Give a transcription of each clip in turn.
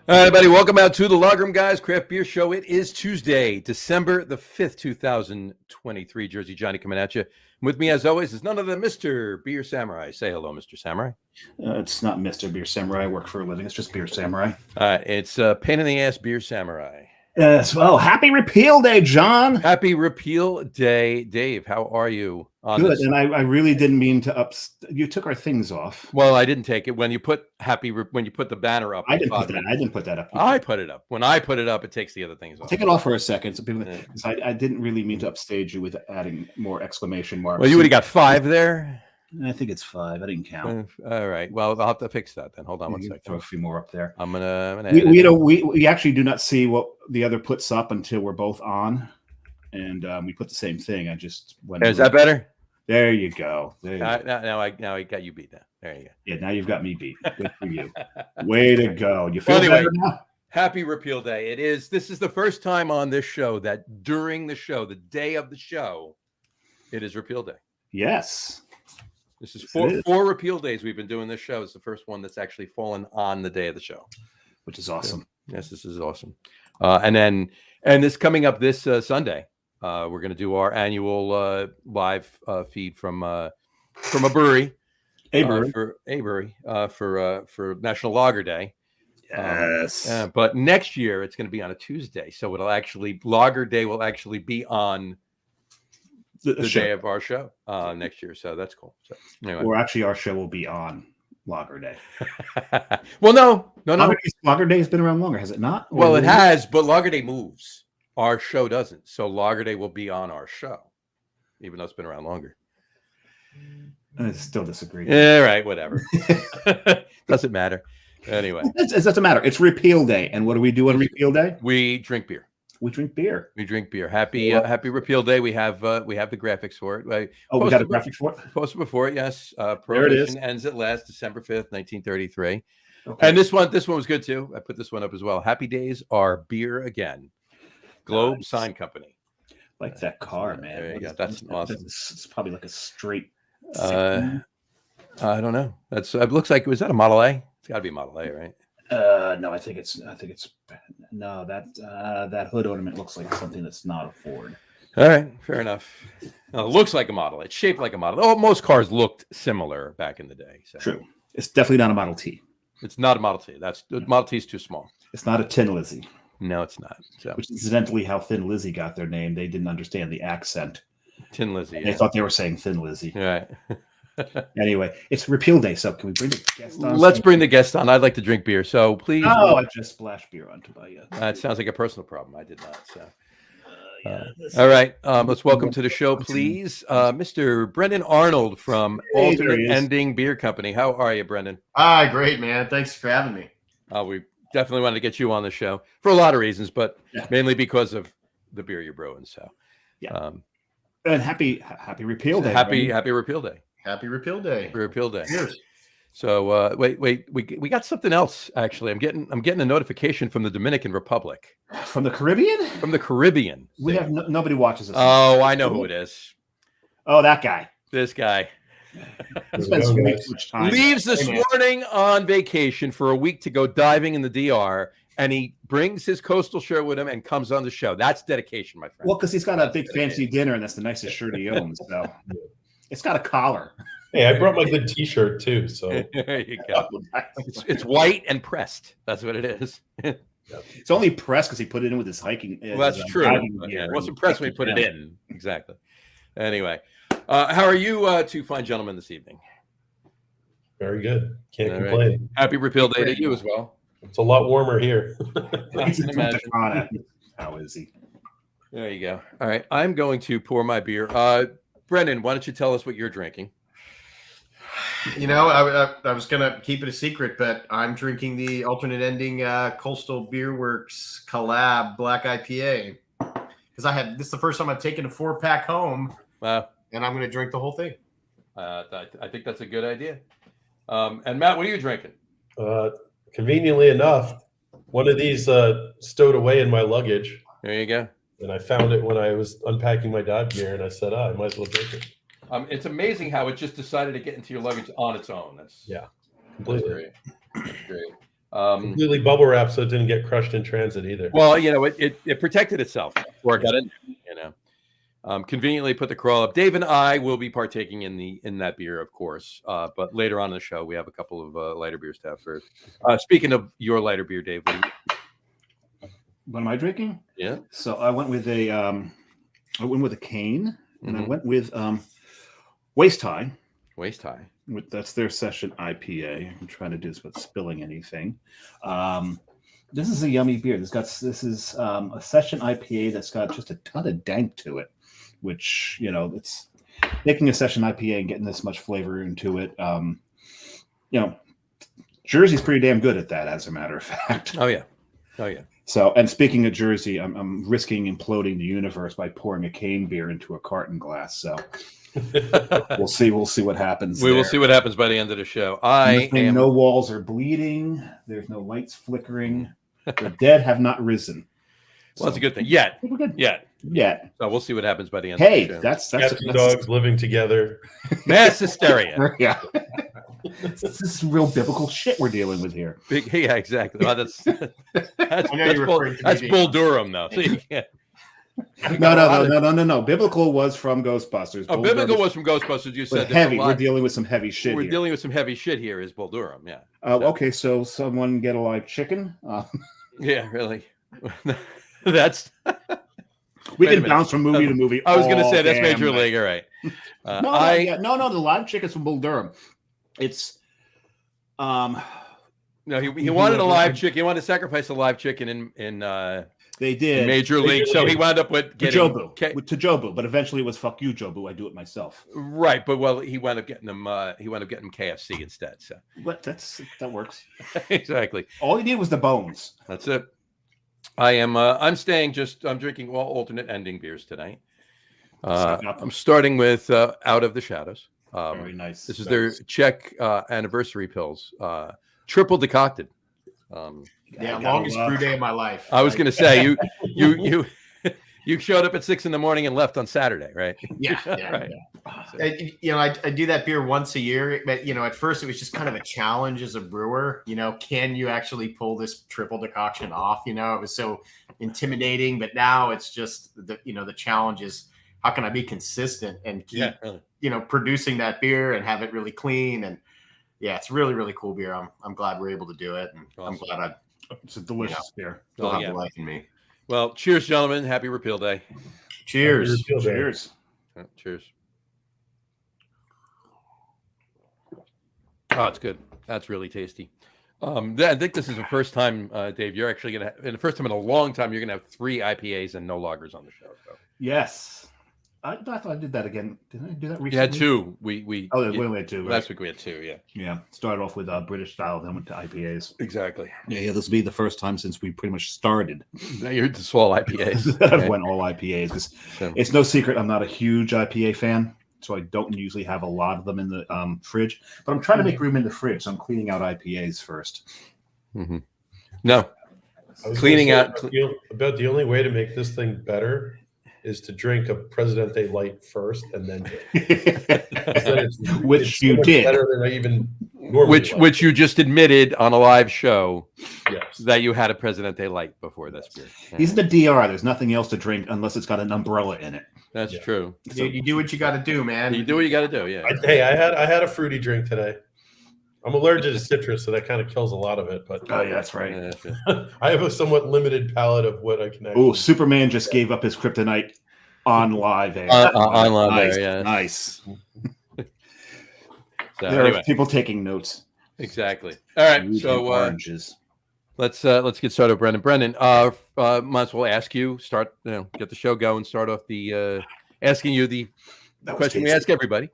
All right, everybody, welcome out to the Logroom Guys Craft Beer Show. It is Tuesday, December the 5th, 2023. Jersey Johnny coming at you. With me, as always, is none other than Mr. Beer Samurai. Say hello, Mr. Samurai. It's not Mr. Beer Samurai. I work for a living. It's just Beer Samurai. It's Pain in the Ass Beer Samurai. Yes. Well, happy Repeal Day, John. Happy Repeal Day, Dave. How are you? Good. This? And I really didn't mean to you took our things off. Well, I didn't take it. When you put when you put the banner up. I didn't put that. I didn't put that up. I put it up. When I put it up, it takes the other things off. Take it off for a second. So people, I didn't really mean to upstage you with adding more exclamation marks. Well, you would have got 5 there. I think it's 5. I didn't count. All right. Well, I'll have to fix that then. Hold on one second. Throw a few more up there. I'm gonna we actually do not see what the other puts up until we're both on, and we put the same thing. I just went. Is that better? There you go. There you go. Now I got you beat now. There you go. Yeah, now you've got me beat. Good for you. Way to go. You feel better now? Happy Repeal Day. This is the first time on this show that during the show, the day of the show, it is Repeal Day. Yes. This is four Repeal Days we've been doing this show. It's the first one that's actually fallen on the day of the show, which is awesome. So, yes, this is awesome. And this coming up this Sunday, we're going to do our annual live feed from a brewery, for National Lager Day. Yes. But next year it's going to be on a Tuesday, so Lager Day will actually be on the day of our show next year, so that's cool. So anyway, or actually, our show will be on Lager Day. Well, no. Lager Day has been around longer, has it not? Well, it has, but Lager Day moves. Our show doesn't. So Lager Day will be on our show, even though it's been around longer. I still disagree. Yeah, right. Whatever. Doesn't matter. Anyway, it doesn't matter. It's Repeal Day, and what do we do on Repeal Day? We drink beer. We drink beer. We drink beer. Happy Repeal Day. We have the graphics for it. We got a graphics for it? Posted before it, yes. Prohibition ends at last, December 5th, 1933. Okay. And this one was good too. I put this one up as well. Happy days are beer again. Globe Sign Company. Like that car, man. There you go. That's awesome. It's probably like a straight. I don't know. It looks like, was that a Model A? It's got to be a Model A, right? No, I think it's no, that hood ornament looks like something that's not a Ford. All right, fair enough. No, it looks like a model. It's shaped like a model. Oh, most cars looked similar back in the day. So. True. It's definitely not a Model T. It's not a Model T. Model T is too small. It's not a Tin Lizzy. No, it's not. So. Which incidentally, how Thin Lizzy got their name, they didn't understand the accent. Tin Lizzy. They thought they were saying Thin Lizzy. Right. Anyway, it's Repeal Day, so can we bring the guest on? Let's bring the guest on. I'd like to drink beer, so please. Oh, I just splashed beer onto my. That sounds like a personal problem. I did not. So. All right. Let's welcome to the show, please, Mr. Brendan Arnold from Alternate Ending Beer Company. How are you, Brendan? Great, man. Thanks for having me. We definitely wanted to get you on the show for a lot of reasons, but mainly because of the beer you're brewing. So, yeah. And happy Repeal Day. Happy Repeal Day. Happy Repeal Day. Repeal Day. Cheers. So wait, we got something else actually. I'm getting a notification from the Dominican Republic. From the Caribbean? From the Caribbean. We have nobody watches us. Oh, I know who it is. Oh, that guy. This guy. Spends way too much time. Leaves this morning on vacation for a week to go diving in the DR, and he brings his coastal shirt with him and comes on the show. That's dedication, my friend. Well, because he's got a big fancy dinner, and that's the nicest shirt he owns. So. It's got a collar. Hey, I brought my good T-shirt too. So there you go. It's white and pressed. That's what it is. It's only pressed because he put it in with his hiking. Well, that's true. It wasn't pressed when he put it in. Exactly. Anyway, how are you two fine gentlemen this evening? Very good. Can't complain. Right. Happy Repeal Day to you as well. It's a lot warmer here. I can imagine. How is he? There you go. All right. I'm going to pour my beer. Brendan, why don't you tell us what you're drinking? You know, I was going to keep it a secret, but I'm drinking the Alternate Ending Coastal Brew Works collab black IPA because this is the first time I've taken a 4-pack home. Wow. And I'm going to drink the whole thing. I think that's a good idea. And Matt, what are you drinking? Conveniently enough, one of these stowed away in my luggage. There you go. And I found it when I was unpacking my dive gear, and I said, I might as well drink it. It's amazing how it just decided to get into your luggage on its own. Completely. That's great. Completely bubble wrapped so it didn't get crushed in transit either. Well, it protected itself before it got in. Conveniently put the crawl up. Dave and I will be partaking in that beer, of course. But later on in the show, we have a couple of lighter beers to have first. Speaking of your lighter beer, Dave, What am I drinking? Yeah. So I went with a cane, and I went with Waist High. Waist High. That's their session IPA. I'm trying to do this without spilling anything. This is a yummy beer. This is a session IPA that's got just a ton of dank to it, which it's making a session IPA and getting this much flavor into it. Jersey's pretty damn good at that, as a matter of fact. Oh yeah. So, and speaking of Jersey, I'm risking imploding the universe by pouring a cane beer into a carton glass. So we'll see what happens. We will see what happens by the end of the show. No walls are bleeding. There's no lights flickering. The dead have not risen. Well, that's a good thing. Yet. We're good. Yet. So we'll see what happens by the end. Hey, of the show. that's two dogs living together. Mass hysteria. Yeah. This is real biblical shit we're dealing with here. Yeah, exactly. Well, that's Bull Bull Durham, though. So you can't. No. Biblical was from Ghostbusters. Oh, biblical was from Ghostbusters. You said heavy. We're dealing with some heavy shit. We're dealing with some heavy shit here. Is Bull Durham? Yeah. Okay, so someone get a live chicken. Yeah, really. That's. We can bounce from movie to movie. I was going to say that's Major League. All right. No. The live chicken's from Bull Durham. It's. No, he wanted a live chicken. He wanted to sacrifice a live chicken in they did Major League. So he wound up with getting Jobu, but eventually it was fuck you, Jobu. I do it myself. Right, but he wound up getting them. He wound up getting KFC instead. So, but that works. Exactly. All he needed was the bones. That's it. I'm drinking all alternate ending beers tonight. I'm starting with Out of the Shadows. Very nice. This is their Czech anniversary pills, triple decocted. Longest brew day of my life. I was going to say you showed up at 6 a.m. and left on Saturday, right? Yeah. Right. I do that beer once a year. But at first it was just kind of a challenge as a brewer. Can you actually pull this triple decoction off? It was so intimidating. But now it's just the challenge is how can I be consistent and keep producing that beer and have it really clean. And it's really, really cool beer. I'm glad we're able to do it, and awesome. I'm glad it's a delicious beer. Still have the life in me. Well, cheers, gentlemen. Happy Repeal Day. Cheers. Cheers. Cheers. Oh, it's good. That's really tasty. I think this is the first time, Dave, you're actually going to, and the first time in a long time, you're going to have 3 IPAs and no lagers on the show. So. Yes. I thought I did that again. Didn't I do that recently? You had 2. We only had 2. Right? Last week we had 2, yeah. Yeah. Started off with British style, then went to IPAs. Exactly. Yeah, this will be the first time since we pretty much started. Now you're just all IPAs. I've went all IPAs. Because it's no secret I'm not a huge IPA fan, so I don't usually have a lot of them in the fridge. But I'm trying to make room in the fridge, so I'm cleaning out IPAs first. Mm-hmm. No. Cleaning out. About the only way to make this thing better is to drink a Presidente Light first and then which you did. Better than I even normally which you just admitted on a live show. Yes. That you had a Presidente Light before this beer. He's in the DR. There's nothing else to drink unless it's got an umbrella in it. That's true. You do what you got to do, man. You do what you got to do. Yeah. I had a fruity drink today. I'm allergic to citrus, so that kind of kills a lot of it. But that's right. I have a somewhat limited palate of what I can. Oh, Superman just gave up his kryptonite on live air. On live nice, air, yeah. Nice. So, there are people taking notes. Exactly. All right. So oranges. Let's get started, Brendan. Brendan, might as well ask you. Get the show going. Start off the asking you the question we ask everybody.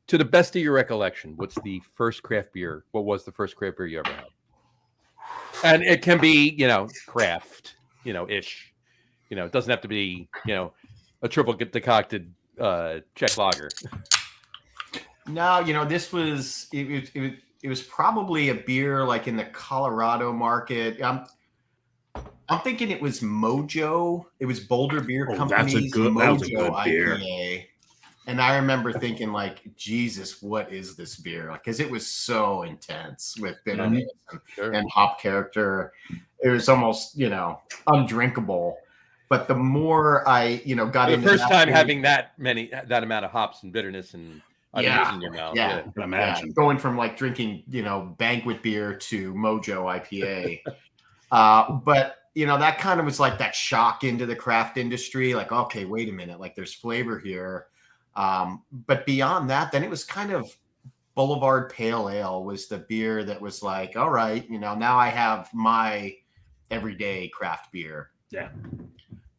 To the best of your recollection, what's the first craft beer? What was the first craft beer you ever had? And it can be, craft, ish. It doesn't have to be, a triple decocted Czech lager. No, this was it was probably a beer like in the Colorado market. I'm thinking it was Mojo. It was Boulder Beer Company's that was a good Mojo beer. IPA. And I remember thinking, like, Jesus, what is this beer? Like, because it was so intense with bitterness and hop character. It was almost, undrinkable. But the more I, got The into first that time beer- having that amount of hops and bitterness and items in your mouth. yeah. I can imagine. Going from like drinking, banquet beer to Mojo IPA. But that kind of was like that shock into the craft industry. Like, okay, wait a minute, like there's flavor here. But beyond that, then it was kind of Boulevard Pale Ale was the beer that was like, all right, now I have my everyday craft beer. Yeah.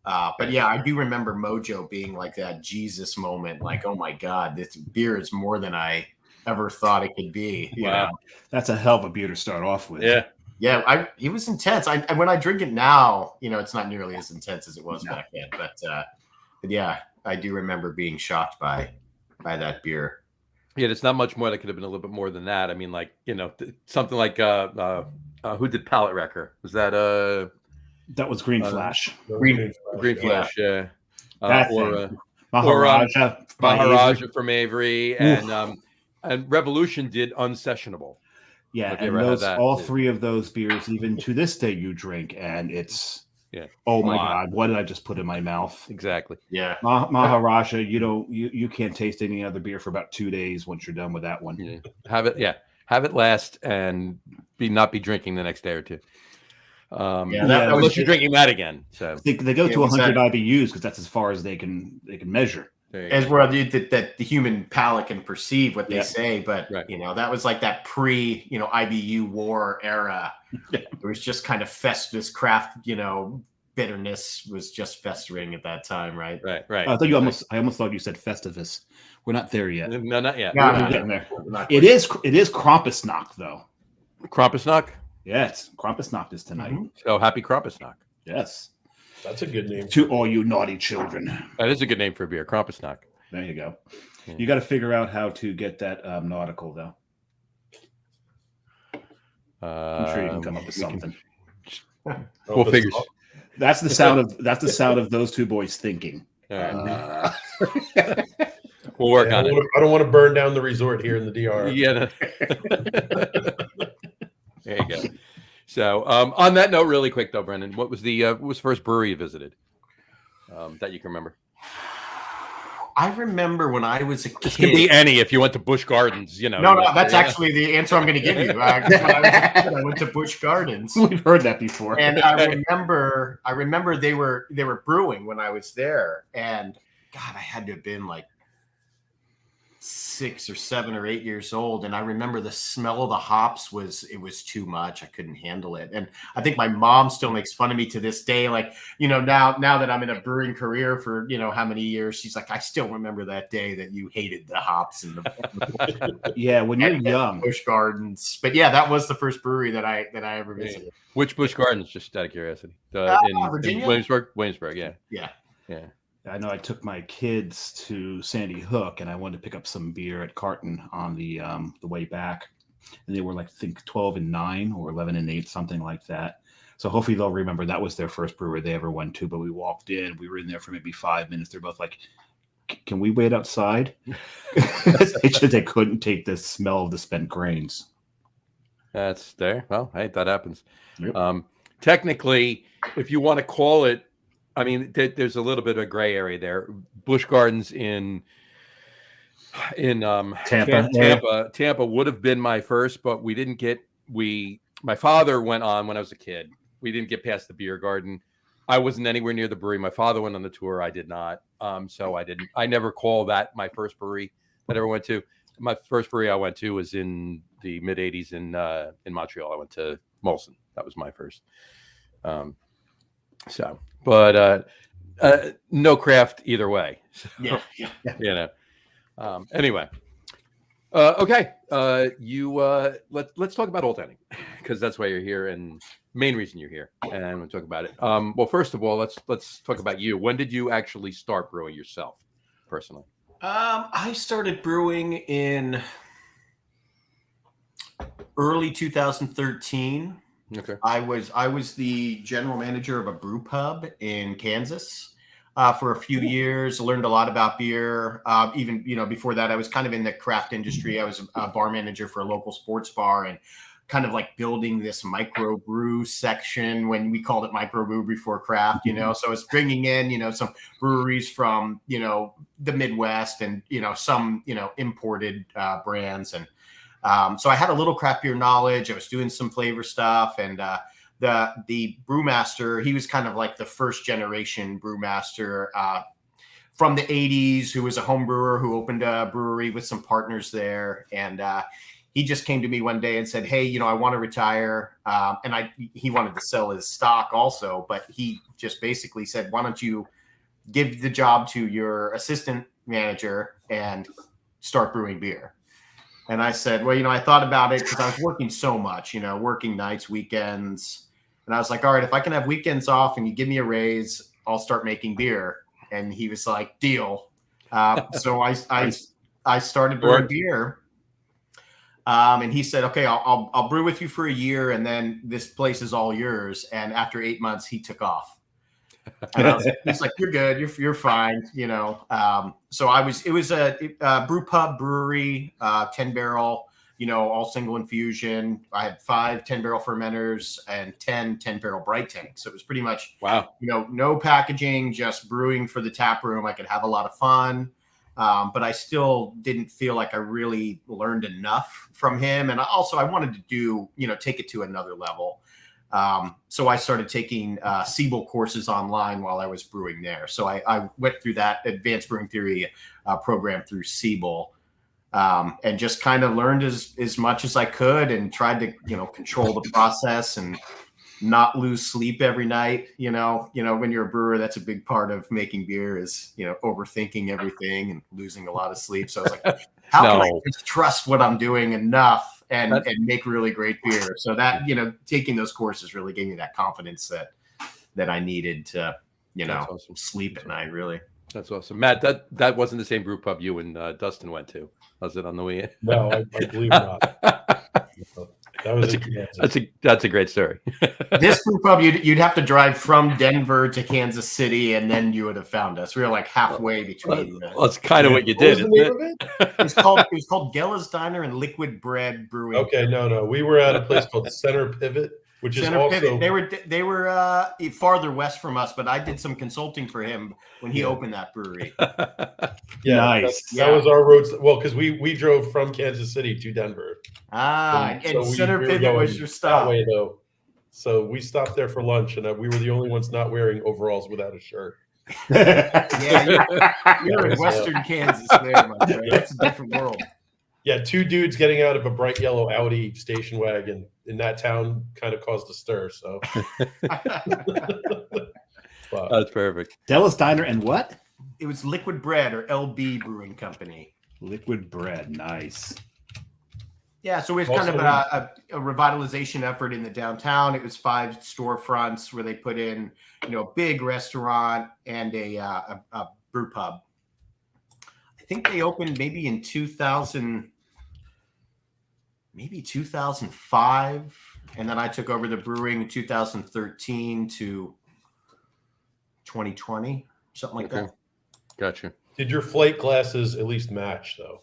But yeah, I do remember Mojo being like that Jesus moment. Like, oh my God, this beer is more than I ever thought it could be. You know? That's a hell of a beer to start off with. Yeah, it was intense. When I drink it now, it's not nearly as intense as it was back then. But yeah, I do remember being shocked by that beer. Yeah, it's not much more. That could have been a little bit more than that. I mean, like, something like who did Palette Wrecker? Was that That was Green Flash. Green Flash? Yeah. Or Maharaja. Maharaja from Avery, and Revolution did Unsessionable. Yeah, and all three of those beers, even to this day, you drink, and it's oh my God, what did I just put in my mouth? Exactly. Yeah. Maharaja, you can't taste any other beer for about 2 days once you're done with that one. Yeah. Have it last and not be drinking the next day or two. Unless you're drinking that again. So they go to 100 IBUs because that's as far as they can measure. As well, that the human palate can perceive what they say, but that was like that pre IBU war era. It was just kind of this craft bitterness was just festering at that time, right? Right. I almost thought you said Festivus. We're not there yet. No, not yet. We're getting there. It is Krampusnacht though. Krampusnacht. Yes, Krampusnacht is tonight. Mm-hmm. So happy Krampusnacht. Yes. That's a good name. To all you naughty children. That is a good name for a beer, Krampusnacht. There you go. Yeah. You got to figure out how to get that nautical, though. I'm sure you can come up with something. We'll figure. That's the sound of those two boys thinking. We'll work on it. I don't want to burn down the resort here in the DR. Yeah. There you go. So, on that note, really quick though, Brendan, what was the first brewery you visited that you can remember? I remember when I was a kid. It could be any if you went to Busch Gardens, No, that's actually the answer I'm going to give you. When I was a kid, I went to Busch Gardens. We've heard that before. And I remember they were brewing when I was there, and God, I had to have been like 6 or 7 or 8 years old, and I remember the smell of the hops was too much. I couldn't handle it, and I think my mom still makes fun of me to this day. Like, now that I'm in a brewing career for how many years, she's like, I still remember that day that you hated the hops and the yeah, when you're young. Busch Gardens. But yeah, that was the first brewery that I ever visited. Which Busch Gardens? Just out of curiosity, Virginia? in Williamsburg. Yeah. I know I took my kids to Sandy Hook, and I wanted to pick up some beer at Carton on the way back, and they were like, I think 12 and 9 or 11 and 8, something like that. So hopefully they'll remember that was their first brewery they ever went to. But we walked in, we were in there for maybe 5 minutes. They're both like, "Can we wait outside?" They couldn't take the smell of the spent grains. That's there. Well, hey, that happens. Yep. Technically, if you want to call it. I mean, there's a little bit of a gray area there. Busch Gardens in Tampa would have been my first, but we didn't get. My father went on when I was a kid. We didn't get past the beer garden. I wasn't anywhere near the brewery. My father went on the tour. I did not. So I didn't. I never call that my first brewery that I ever went to. My first brewery I went to was in the mid '80s in Montreal. I went to Molson. That was my first. But no craft either way. So, Yeah. Anyway, okay. Let's talk about Old Ending because that's why you're here and main reason you're here, and we'll talk about it. Well, first of all, let's talk about you. When did you actually start brewing yourself, personally? I started brewing in early 2013. Okay. I was the general manager of a brew pub in Kansas. for a few years. Learned a lot about beer. Even, before that, I was kind of in the craft industry. I was a bar manager for a local sports bar and kind of like building this microbrew section when we called it microbrew before craft, So it's bringing in, some breweries from, the Midwest and, some, imported brands. And so I had a little craft beer knowledge. I was doing some flavor stuff, and the brewmaster, he was kind of like the first generation brewmaster from the 80s, who was a home brewer who opened a brewery with some partners there. And he just came to me one day and said, hey, I want to retire. And he wanted to sell his stock also, but he just basically said, why don't you give the job to your assistant manager and start brewing beer? And I said, well, I thought about it because I was working so much, working nights, weekends. And I was like, all right, if I can have weekends off and you give me a raise, I'll start making beer. And he was like, deal. So I started brewing beer. And he said, okay, I'll brew with you for a year, and then this place is all yours. And after 8 months, he took off. And he's like, you're good. You're fine. So it was a brew pub brewery, 10 barrel, all single infusion. I had 5 10-barrel fermenters and 10 10-barrel bright tanks. So it was pretty much, wow, no packaging, just brewing for the tap room. I could have a lot of fun. But I still didn't feel like I really learned enough from him. And I wanted to do, take it to another level. So I started taking Siebel courses online while I was brewing there. So I went through that advanced brewing theory program through Siebel, and just kind of learned as much as I could and tried to, control the process and not lose sleep every night. When you're a brewer, that's a big part of making beer is, overthinking everything and losing a lot of sleep. So I was like, how can I just trust what I'm doing enough and make really great beer? So that, taking those courses really gave me that confidence that I needed to, awesome. Sleep at night, really. That's awesome. Matt, that wasn't the same brew pub you and Dustin went to, was it, on the way? No, I believe not. That's a great story. This brew pub, you'd have to drive from Denver to Kansas City, and then you would have found us. We were like halfway between. That's kind of what you did, isn't it? It was called Gella's Diner and Liquid Bread Brewing. Okay, no, we were at a place called Center Pivot, which is also Pivot. They were farther west from us, but I did some consulting for him when he opened that brewery. Yeah, nice. That was our road. Well, because we drove from Kansas City to Denver. And Center Pivot was your stop. That way, though. So we stopped there for lunch, and we were the only ones not wearing overalls without a shirt. You're in Western Kansas there, my friend. That's a different world. Yeah, 2 dudes getting out of a bright yellow Audi station wagon in that town kind of caused a stir. So that's perfect. Gella's Diner and what? It was Liquid Bread, or LB Brewing Company. Liquid Bread, nice. Yeah, so it was kind of a revitalization effort in the downtown. It was 5 storefronts where they put in, a big restaurant and a brew pub. I think they opened maybe in 2005, and then I took over the brewing in 2013 to 2020, something like that. Gotcha. Did your flight glasses at least match, though?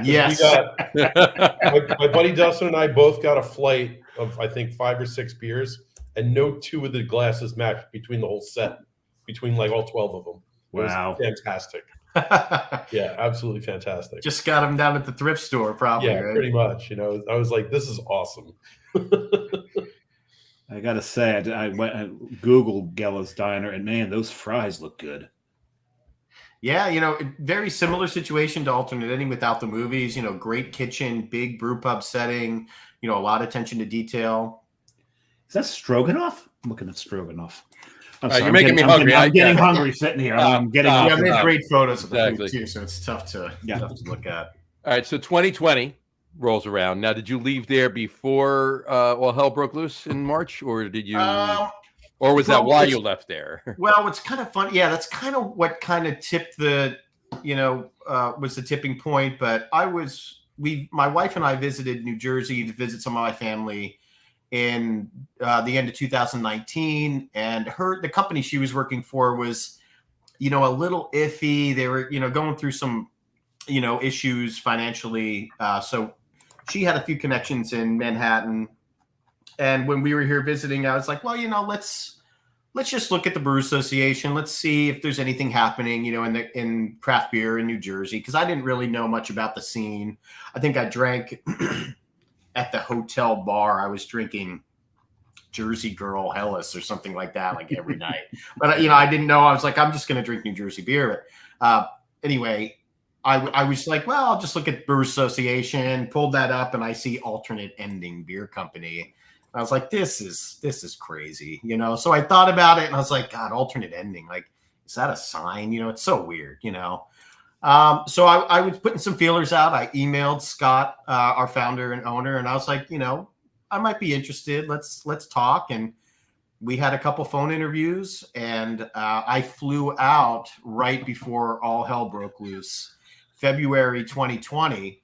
Yes. My buddy Dustin and I both got a flight of, I think, 5 or 6 beers, and no 2 of the glasses matched between the whole set, between like all 12 of them. It was fantastic. Yeah, absolutely fantastic. Just got them down at the thrift store, probably. Yeah, right? pretty much. I was like, this is awesome. I gotta say, I went and Googled Gella's Diner, and man, those fries look good. Yeah, very similar situation to Alternate Ending without the movies. Great kitchen, big brew pub setting. A lot of attention to detail. Is that stroganoff? I'm looking at stroganoff. You're making me hungry. I'm getting hungry sitting here. I'm getting. I made great photos of the Exactly. food too, so it's tough to look at. All right, so 2020 rolls around. Now, did you leave there before all hell broke loose in March, or did you? Or was that why you left there? Well, it's kind of fun. Yeah, that's kind of what kind of tipped the, was the tipping point. But my wife and I visited New Jersey to visit some of my family. in the end of 2019, and the company she was working for was, a little iffy. They were, going through some, issues financially. So she had a few connections in Manhattan. And when we were here visiting, I was like, well, let's just look at the Brew Association. Let's see if there's anything happening, in craft beer in New Jersey. Cause I didn't really know much about the scene. I think I drank at the hotel bar. I was drinking Jersey Girl Hellas or something like that, like every night. But, I didn't know. I was like, I'm just going to drink New Jersey beer. But anyway, I was like, well, I'll just look at Brewer Association, pulled that up, and I see Alternate Ending Beer Company. I was like, this is crazy, So I thought about it, and I was like, God, alternate ending. Like, is that a sign? It's so weird, So I was putting some feelers out. I emailed Scott, our founder and owner, and I was like, I might be interested. Let's talk. And we had a couple phone interviews, and I flew out right before all hell broke loose, February 2020.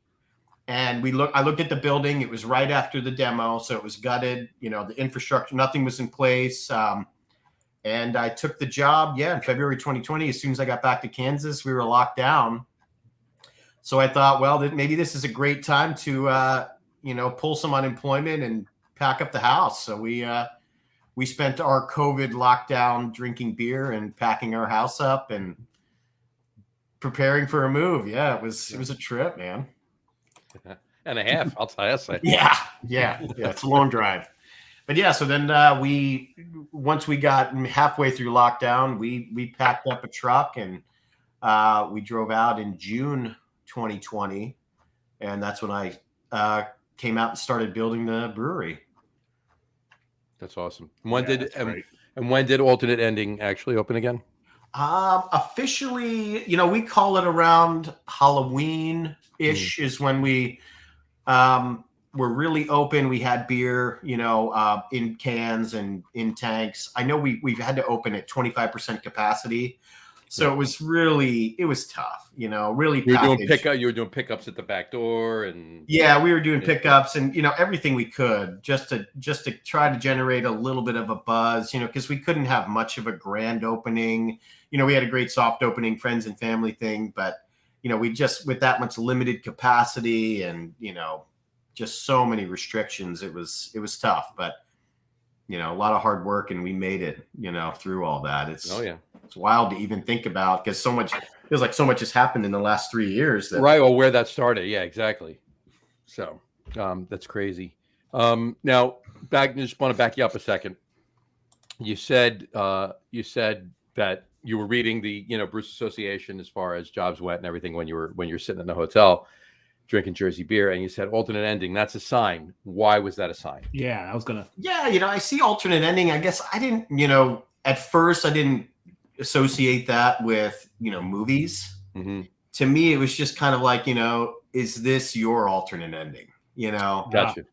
And I looked at the building. It was right after the demo, so it was gutted. The infrastructure, nothing was in place. And I took the job, in February 2020. As soon as I got back to Kansas, we were locked down. So I thought, well, maybe this is a great time to, pull some unemployment and pack up the house. So we spent our COVID lockdown drinking beer and packing our house up and preparing for a move. Yeah, it was a trip, man. And a half, I'll tell you. Yeah. It's a long drive. But yeah, so then once we got halfway through lockdown, we packed up a truck and we drove out in June 2020, and that's when I came out and started building the brewery. That's awesome. When did Alternate Ending actually open again? Officially, we call it around Halloween-ish is when we were really open. We had beer, in cans and in tanks. I know we've had to open at 25% capacity. So it was tough, really. You were doing pickups at the back door, and we were doing pickups and everything we could just to try to generate a little bit of a buzz, because we couldn't have much of a grand opening. We had a great soft opening, friends and family thing, but we just, with that much limited capacity and just so many restrictions, it was tough, but a lot of hard work, and we made it through all that. It's wild to even think about, because feels like so much has happened in the last 3 years. Right. Well, where that started. Yeah, exactly. So that's crazy. Now just want to back you up a second. You said that you were reading the Brewers Association as far as jobs went and everything when you're sitting in the hotel drinking Jersey beer, and you said alternate ending. That's a sign. Why was that a sign? Yeah, I was gonna. Yeah, I see alternate ending. I guess I didn't. At first I didn't associate that with movies. Mm-hmm. To me, it was just kind of like is this your alternate ending? Gotcha.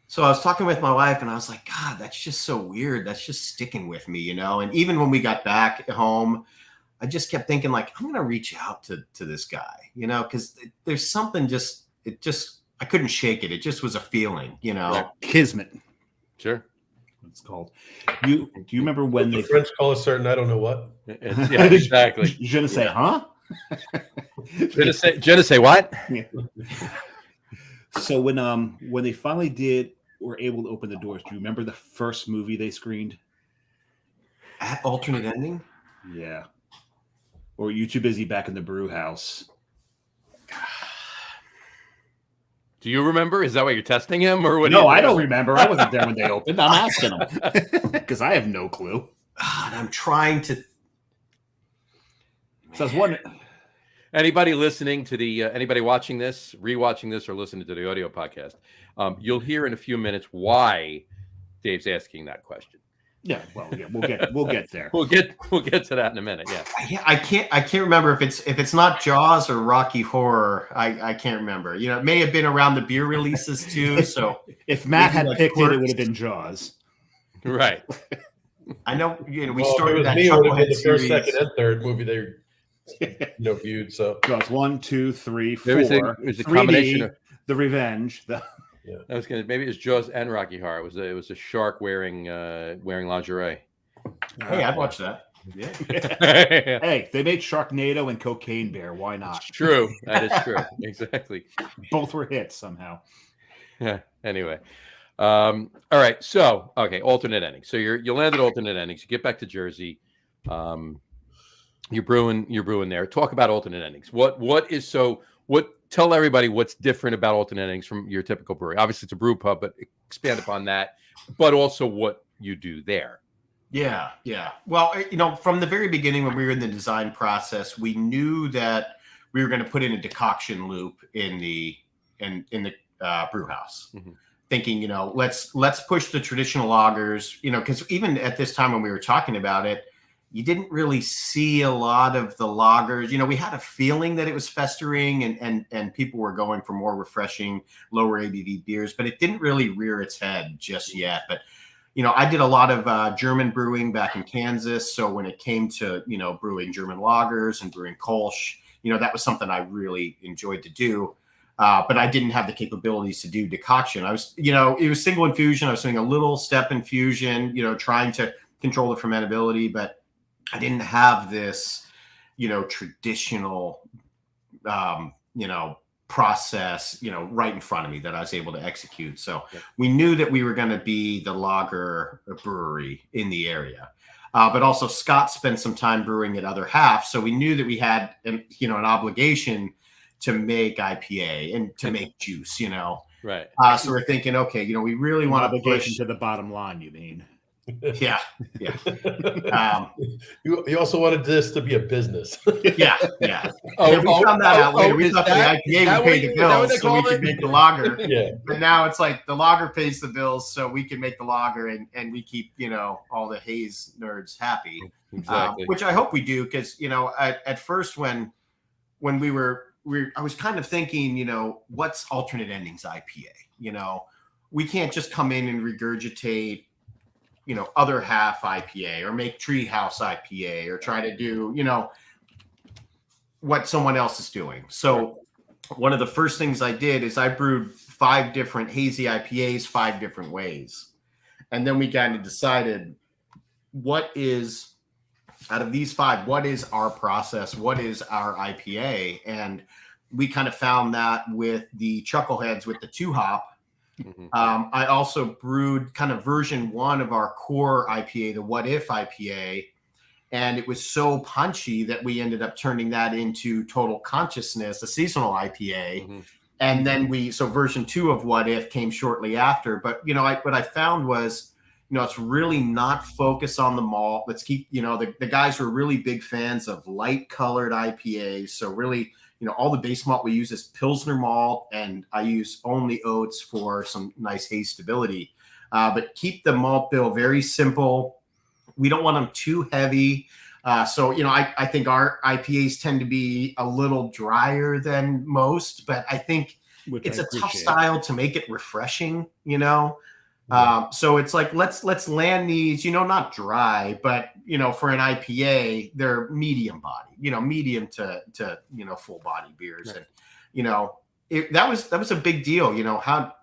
So I was talking with my wife, and I was like, God, that's just so weird. That's just sticking with me, And even when we got back at home, I just kept thinking, like, I'm going to reach out to this guy, because there's something I couldn't shake it. It just was a feeling, Kismet. Sure. It's called. Do you remember when the French call a certain, I don't know what? Yeah, exactly. Je ne sais, huh? Je ne sais what? Yeah. So when they finally were able to open the doors, do you remember the first movie they screened? At alternate ending? Yeah. Or were you too busy back in the brew house? Do you remember? Is that why you're testing him, or what? No, I don't remember. I wasn't there when they opened. I'm asking them because I have no clue. God, I'm trying to. So I was wondering. Anybody listening to anybody watching this, rewatching this, or listening to the audio podcast, you'll hear in a few minutes why Dave's asking that question. Yeah, well, yeah, we'll get there. We'll get to that in a minute. Yeah, I can't remember if it's not Jaws or Rocky Horror. I can't remember. It may have been around the beer releases too. So if Matt had picked it would have been Jaws. Right. I know. We started that. Me, it would have been the first, second, and third movie they viewed. So Jaws 1, 2, 3, 4. It was a combination of The Revenge. I was gonna maybe it was Jaws and Rocky Horror. It was a shark wearing lingerie. Hey, I'd watch that. Yeah. Hey, they made Sharknado and Cocaine Bear. Why not? It's true. That is true. Exactly. Both were hits somehow. Yeah. Anyway. All right. So, okay, alternate endings. So you landed alternate endings. You get back to Jersey. You're brewing there. Talk about alternate endings. Tell everybody what's different about alternate endings from your typical brewery. Obviously, it's a brew pub, but expand upon that. But also what you do there. Yeah. Well, from the very beginning when we were in the design process, we knew that we were going to put in a decoction loop in the brew house. Mm-hmm. Thinking, let's push the traditional lagers, because even at this time when we were talking about it, you didn't really see a lot of the lagers. We had a feeling that it was festering and people were going for more refreshing, lower ABV beers, but it didn't really rear its head just yet. But, I did a lot of German brewing back in Kansas. So when it came to, brewing German lagers and brewing Kolsch, that was something I really enjoyed to do. But I didn't have the capabilities to do decoction. I was, it was single infusion. I was doing a little step infusion, trying to control the fermentability, but I didn't have this, traditional, process, right in front of me that I was able to execute. So we knew that we were going to be the lager brewery in the area. But also Scott spent some time brewing at Other Half. So we knew that we had, an obligation to make IPA and to make juice, Right. So we're thinking, okay, we really want to push to the bottom line, you mean? Yeah. You also wanted this to be a business. Yeah. We found that out later. We thought the IPA would pay the bills so we could make the lager. Yeah. But now it's like the lager pays the bills so we can make the lager and we keep, all the haze nerds happy. Exactly. Which I hope we do because, at first when I was kind of thinking, what's alternate endings IPA? We can't just come in and regurgitate, Other Half IPA or make Treehouse IPA or try to do, what someone else is doing. So one of the first things I did is I brewed 5 different hazy IPAs 5 different ways. And then we kind of decided out of these 5, what is our process? What is our IPA? And we kind of found that with the Chuckleheads with the 2-hop. Mm-hmm. I also brewed kind of version 1 of our core IPA, the What If IPA. And it was so punchy that we ended up turning that into Total Consciousness, a seasonal IPA. Mm-hmm. And then version 2 of What If came shortly after. But, what I found was, it's really not focused on the malt. Let's keep, the guys were really big fans of light colored IPAs. So really, all the base malt we use is Pilsner malt, and I use only oats for some nice haze stability. But keep the malt bill very simple. We don't want them too heavy. So, I think our IPAs tend to be a little drier than most, but I think it's a tough style to make it refreshing, So it's like, let's land these, not dry, but, for an IPA, they're medium body, medium to full body beers. Right. And, that was a big deal.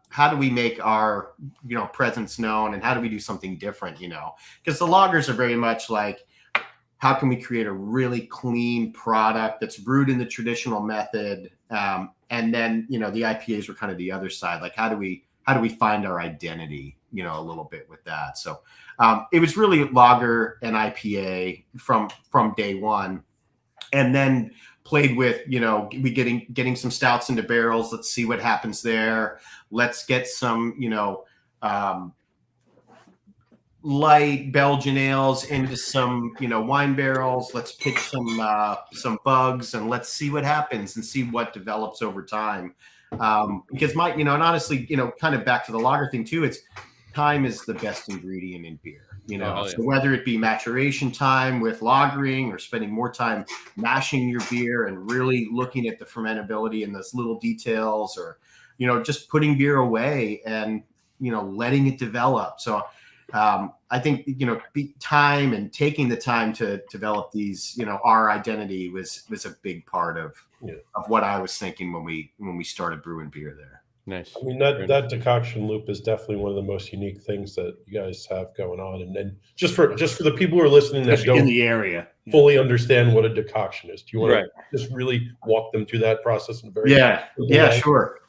How do we make our, presence known, and how do we do something different, because the lagers are very much like, how can we create a really clean product that's brewed in the traditional method? And then, the IPAs were kind of the other side. Like, how do we find our identity, a little bit with that? So it was really lager and IPA from day one, and then played with, we getting some stouts into barrels. Let's see what happens there. Let's get some, light Belgian ales into some, wine barrels. Let's pitch some bugs, and let's see what happens and see what develops over time. Because and honestly, kind of back to the lager thing too, it's time is the best ingredient in beer, So whether it be maturation time with lagering or spending more time mashing your beer and really looking at the fermentability and those little details, or, just putting beer away and, letting it develop. So I think, time and taking the time to develop these, our identity was a big part of what I was thinking when we started brewing beer there. Nice. I mean, that decoction loop is definitely one of the most unique things that you guys have going on. And then just for the people who are listening that Especially in don't the area. fully understand what a decoction is, do you want Right. to just really walk them through that process in a very Yeah, simple yeah, way? sure.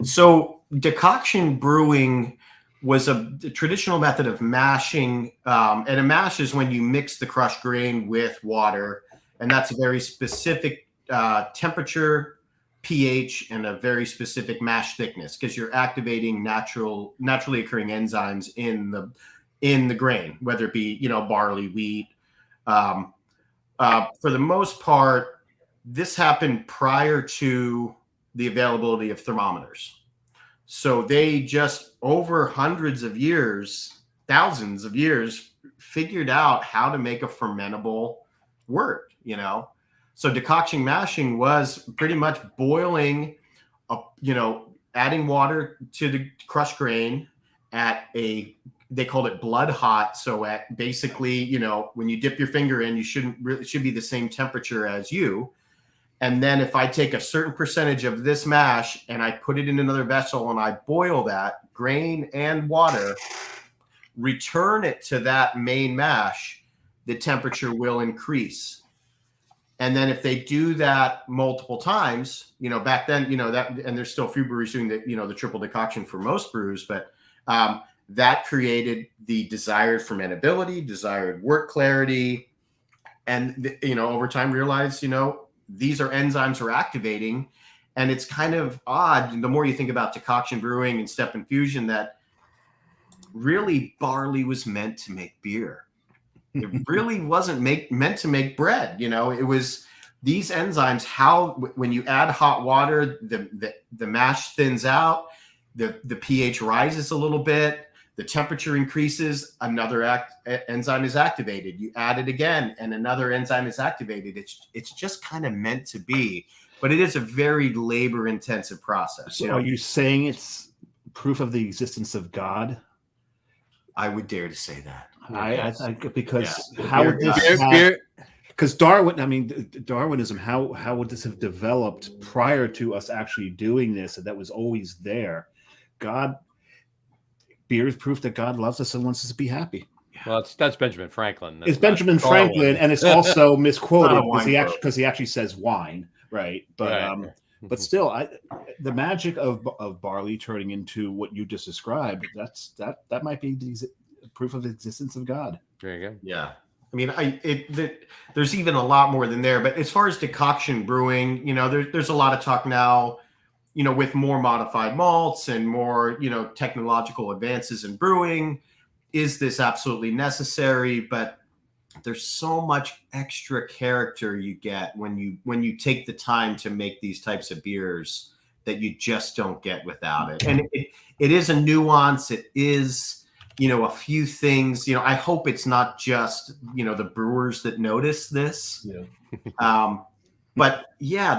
So decoction brewing was a traditional method of mashing, and a mash is when you mix the crushed grain with water, and that's a very specific temperature, pH, and a very specific mash thickness because you're activating naturally occurring enzymes in the grain, whether it be barley, wheat. For the most part, this happened prior to the availability of thermometers. So they just over hundreds of years, thousands of years, figured out how to make a fermentable wort, So decoction mashing was pretty much boiling up, adding water to the crushed grain at they called it blood hot. So at basically, when you dip your finger in, it should be the same temperature as you. And then if I take a certain percentage of this mash and I put it in another vessel and I boil that grain and water, return it to that main mash, the temperature will increase. And then if they do that multiple times, back then, that, and there's still a few breweries doing the triple decoction for most brews, but that created the desired fermentability, desired wort clarity, and over time realized, these are enzymes we're activating. And it's kind of odd, the more you think about decoction brewing and step infusion, that really barley was meant to make beer. It really wasn't meant to make bread. It was these enzymes, when you add hot water, the mash thins out, the pH rises a little bit, the temperature increases, another enzyme is activated. You add it again, and another enzyme is activated. It's just kind of meant to be, but it is a very labor-intensive process. So are you saying it's proof of the existence of God? I would dare to say that. I think because Yeah. how would this Beer. because Darwinism, how would this have developed prior to us actually doing this? And that was always there. Beer is proof that God loves us and wants us to be happy. Well, that's Benjamin Franklin. That's It's Benjamin not Franklin, and it's also misquoted Not a wine because he actually says wine, right? But Right. but still, the magic of barley turning into what you just described, that might be the proof of the existence of God. There you go. Yeah. I mean, there's even a lot more than there. But as far as decoction brewing, there's a lot of talk now, with more modified malts and more, technological advances in brewing. Is this absolutely necessary? But there's so much extra character you get when you take the time to make these types of beers that you just don't get without it. And it is a nuance. It is, a few things, I hope it's not just, the brewers that notice this. Yeah. But yeah,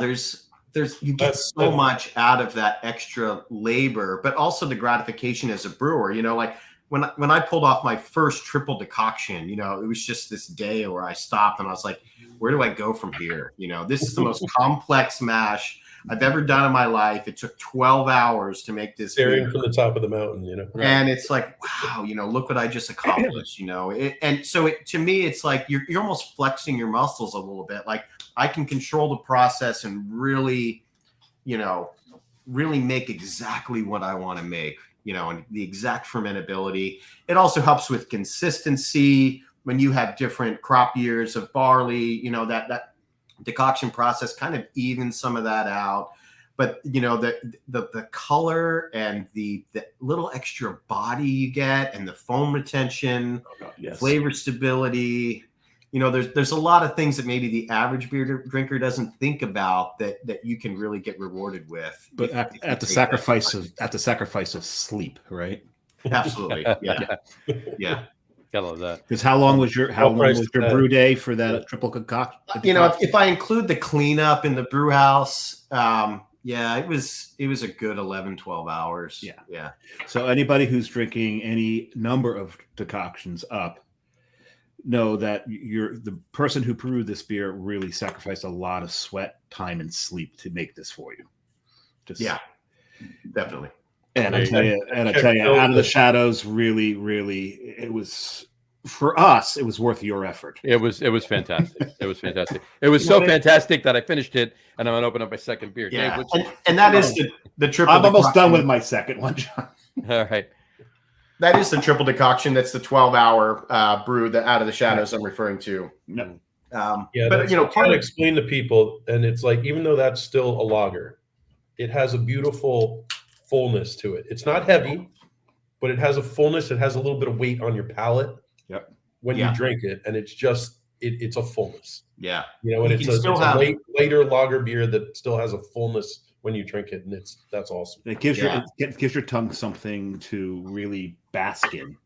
you get so much out of that extra labor, but also the gratification as a brewer, like when I pulled off my first triple decoction, it was just this day where I stopped and I was like, where do I go from here? This is the most complex mash I've ever done in my life. It took 12 hours to make this Staring beer. from the top of the mountain, And it's like, wow, look what I just accomplished, and so to me, it's like you're almost flexing your muscles a little bit. Like I can control the process and really, really make exactly what I want to make, and the exact fermentability. It also helps with consistency when you have different crop years of barley, that decoction process kind of evens some of that out. But the color and the little extra body you get and the foam retention, flavor stability, there's a lot of things that maybe the average beer drinker doesn't think about that you can really get rewarded with. But at the sacrifice of sleep, right? Absolutely, yeah. Gotta love that. Because how long was your brew day for that triple concoction? If I include the cleanup in the brew house, it was a good 11, 12 hours. Yeah. So anybody who's drinking any number of decoctions up, know that the person who brewed this beer really sacrificed a lot of sweat, time, and sleep to make this for you. Definitely. And I tell you, Check Out of the Bill. Shadows, really, it was for us. It was worth your effort. It was fantastic. It was fantastic. It was so fantastic that I finished it, and I'm gonna open up my second beer. Yeah, Dave, and that is the triple. I'm almost done decoction. with my second one, John. all right. That is the triple decoction. That's the 12-hour brew that Out of the Shadows I'm referring to. No. Yeah, but you know, trying to explain to people, and it's like even though that's still a lager, it has a beautiful fullness to it. It's not heavy, but it has a fullness. It has a little bit of weight on your palate. Yep. When you drink it, and it's just it's a fullness. Yeah. You know, and it's a later lager beer that still has a fullness when you drink it, and that's awesome. It gives your tongue something to really bask in.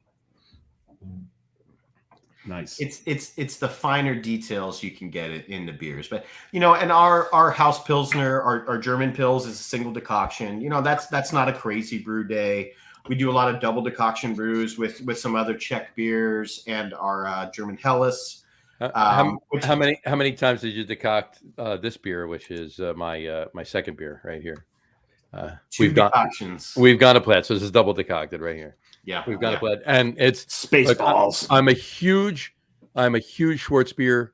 Nice. It's the finer details you can get it in the beers, but you know, and our house pilsner, our German pils is a single decoction. You know, that's not a crazy brew day. We do a lot of double decoction brews with some other Czech beers and our German Helles. How many times did you decoct this beer, which is my second beer right here? Two decoctions. We've gone to plat, so this is double decocted right here. Yeah, we've gone to plat, and it's Spaceballs. I'm a huge Schwarzbier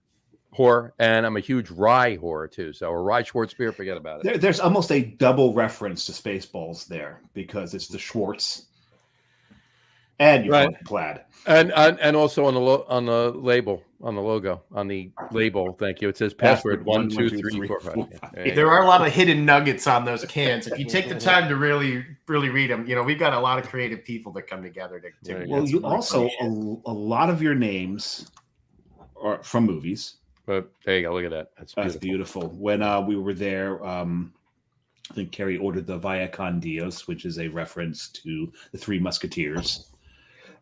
whore, and I'm a huge rye whore too. So a rye Schwarzbier, forget about it. There's almost a double reference to Spaceballs there because it's the Schwartz, and you call it plaid, and also on the label, on the logo, on the label. Thank you. It says password 1 2 3 4 5. There are a lot of hidden nuggets on those cans. If you take the time to really read them, you know, we've got a lot of creative people that come together to well, you also a lot of your names are from movies. But there you go. Look at that. That's beautiful. When we were there, I think Carrie ordered the Via Con Dios, which is a reference to the Three Musketeers.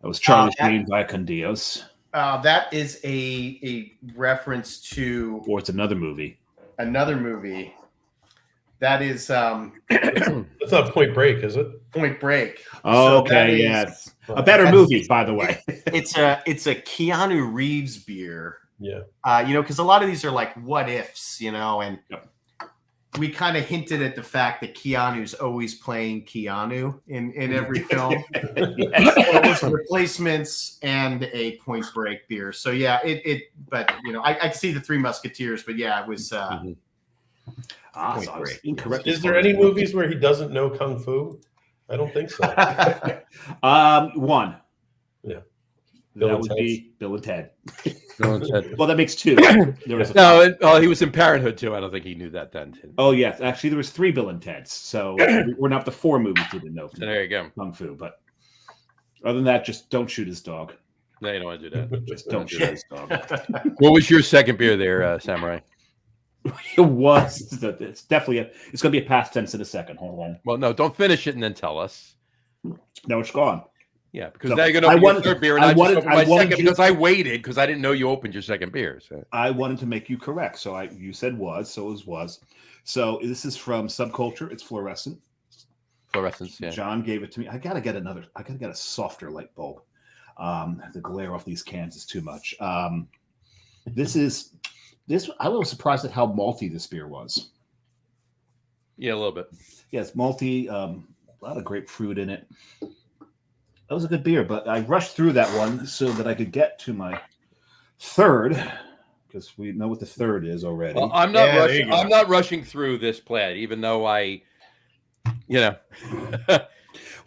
That was Charlie Sheen, Via Con Dios. That is a reference to, or it's another movie. That is that's not Point Break, is it? Point Break. Oh, so okay, yes, a better movie, by the way. It's a Keanu Reeves beer. Yeah. You know, because a lot of these are like what ifs, you know, and we kind of hinted at the fact that Keanu's always playing Keanu in every film. So it was replacements and a Point Break beer. So yeah, but you know, I can see the Three Musketeers, but yeah, it was Point Break. Incorrect. Is there any movies where he doesn't know Kung Fu? I don't think so. One. Yeah. That would be Bill and Ted. Bill and Ted. Well, that makes two. There was he was in Parenthood too. I don't think he knew that then. Oh yes, actually there was 3 Bill and Teds. So we're not the 4 movies he didn't know. So there you go. Kung Fu, but other than that, just don't shoot his dog. No, you don't want to do that. Just don't shoot his dog. What was your second beer there, Samurai? It was. It's definitely it's going to be a past tense in a second. Hold on. Well, no, don't finish it and then tell us. No, it's gone. Yeah, because now you're going to open your third beer, and I wanted my second because I waited because I didn't know you opened your second beer. So. I wanted to make you correct, so you said was, so it was. So this is from Subculture. It's fluorescent. Fluorescence. Yeah. John gave it to me. I gotta get a softer light bulb. The glare off these cans is too much. This. I was surprised at how malty this beer was. Yeah, a little bit. Yeah, it's malty. A lot of grapefruit in it. That was a good beer, but I rushed through that one so that I could get to my third, because we know what the third is already. Well, I'm not rushing. I'm not rushing through this plaid, even though I, you know. Well,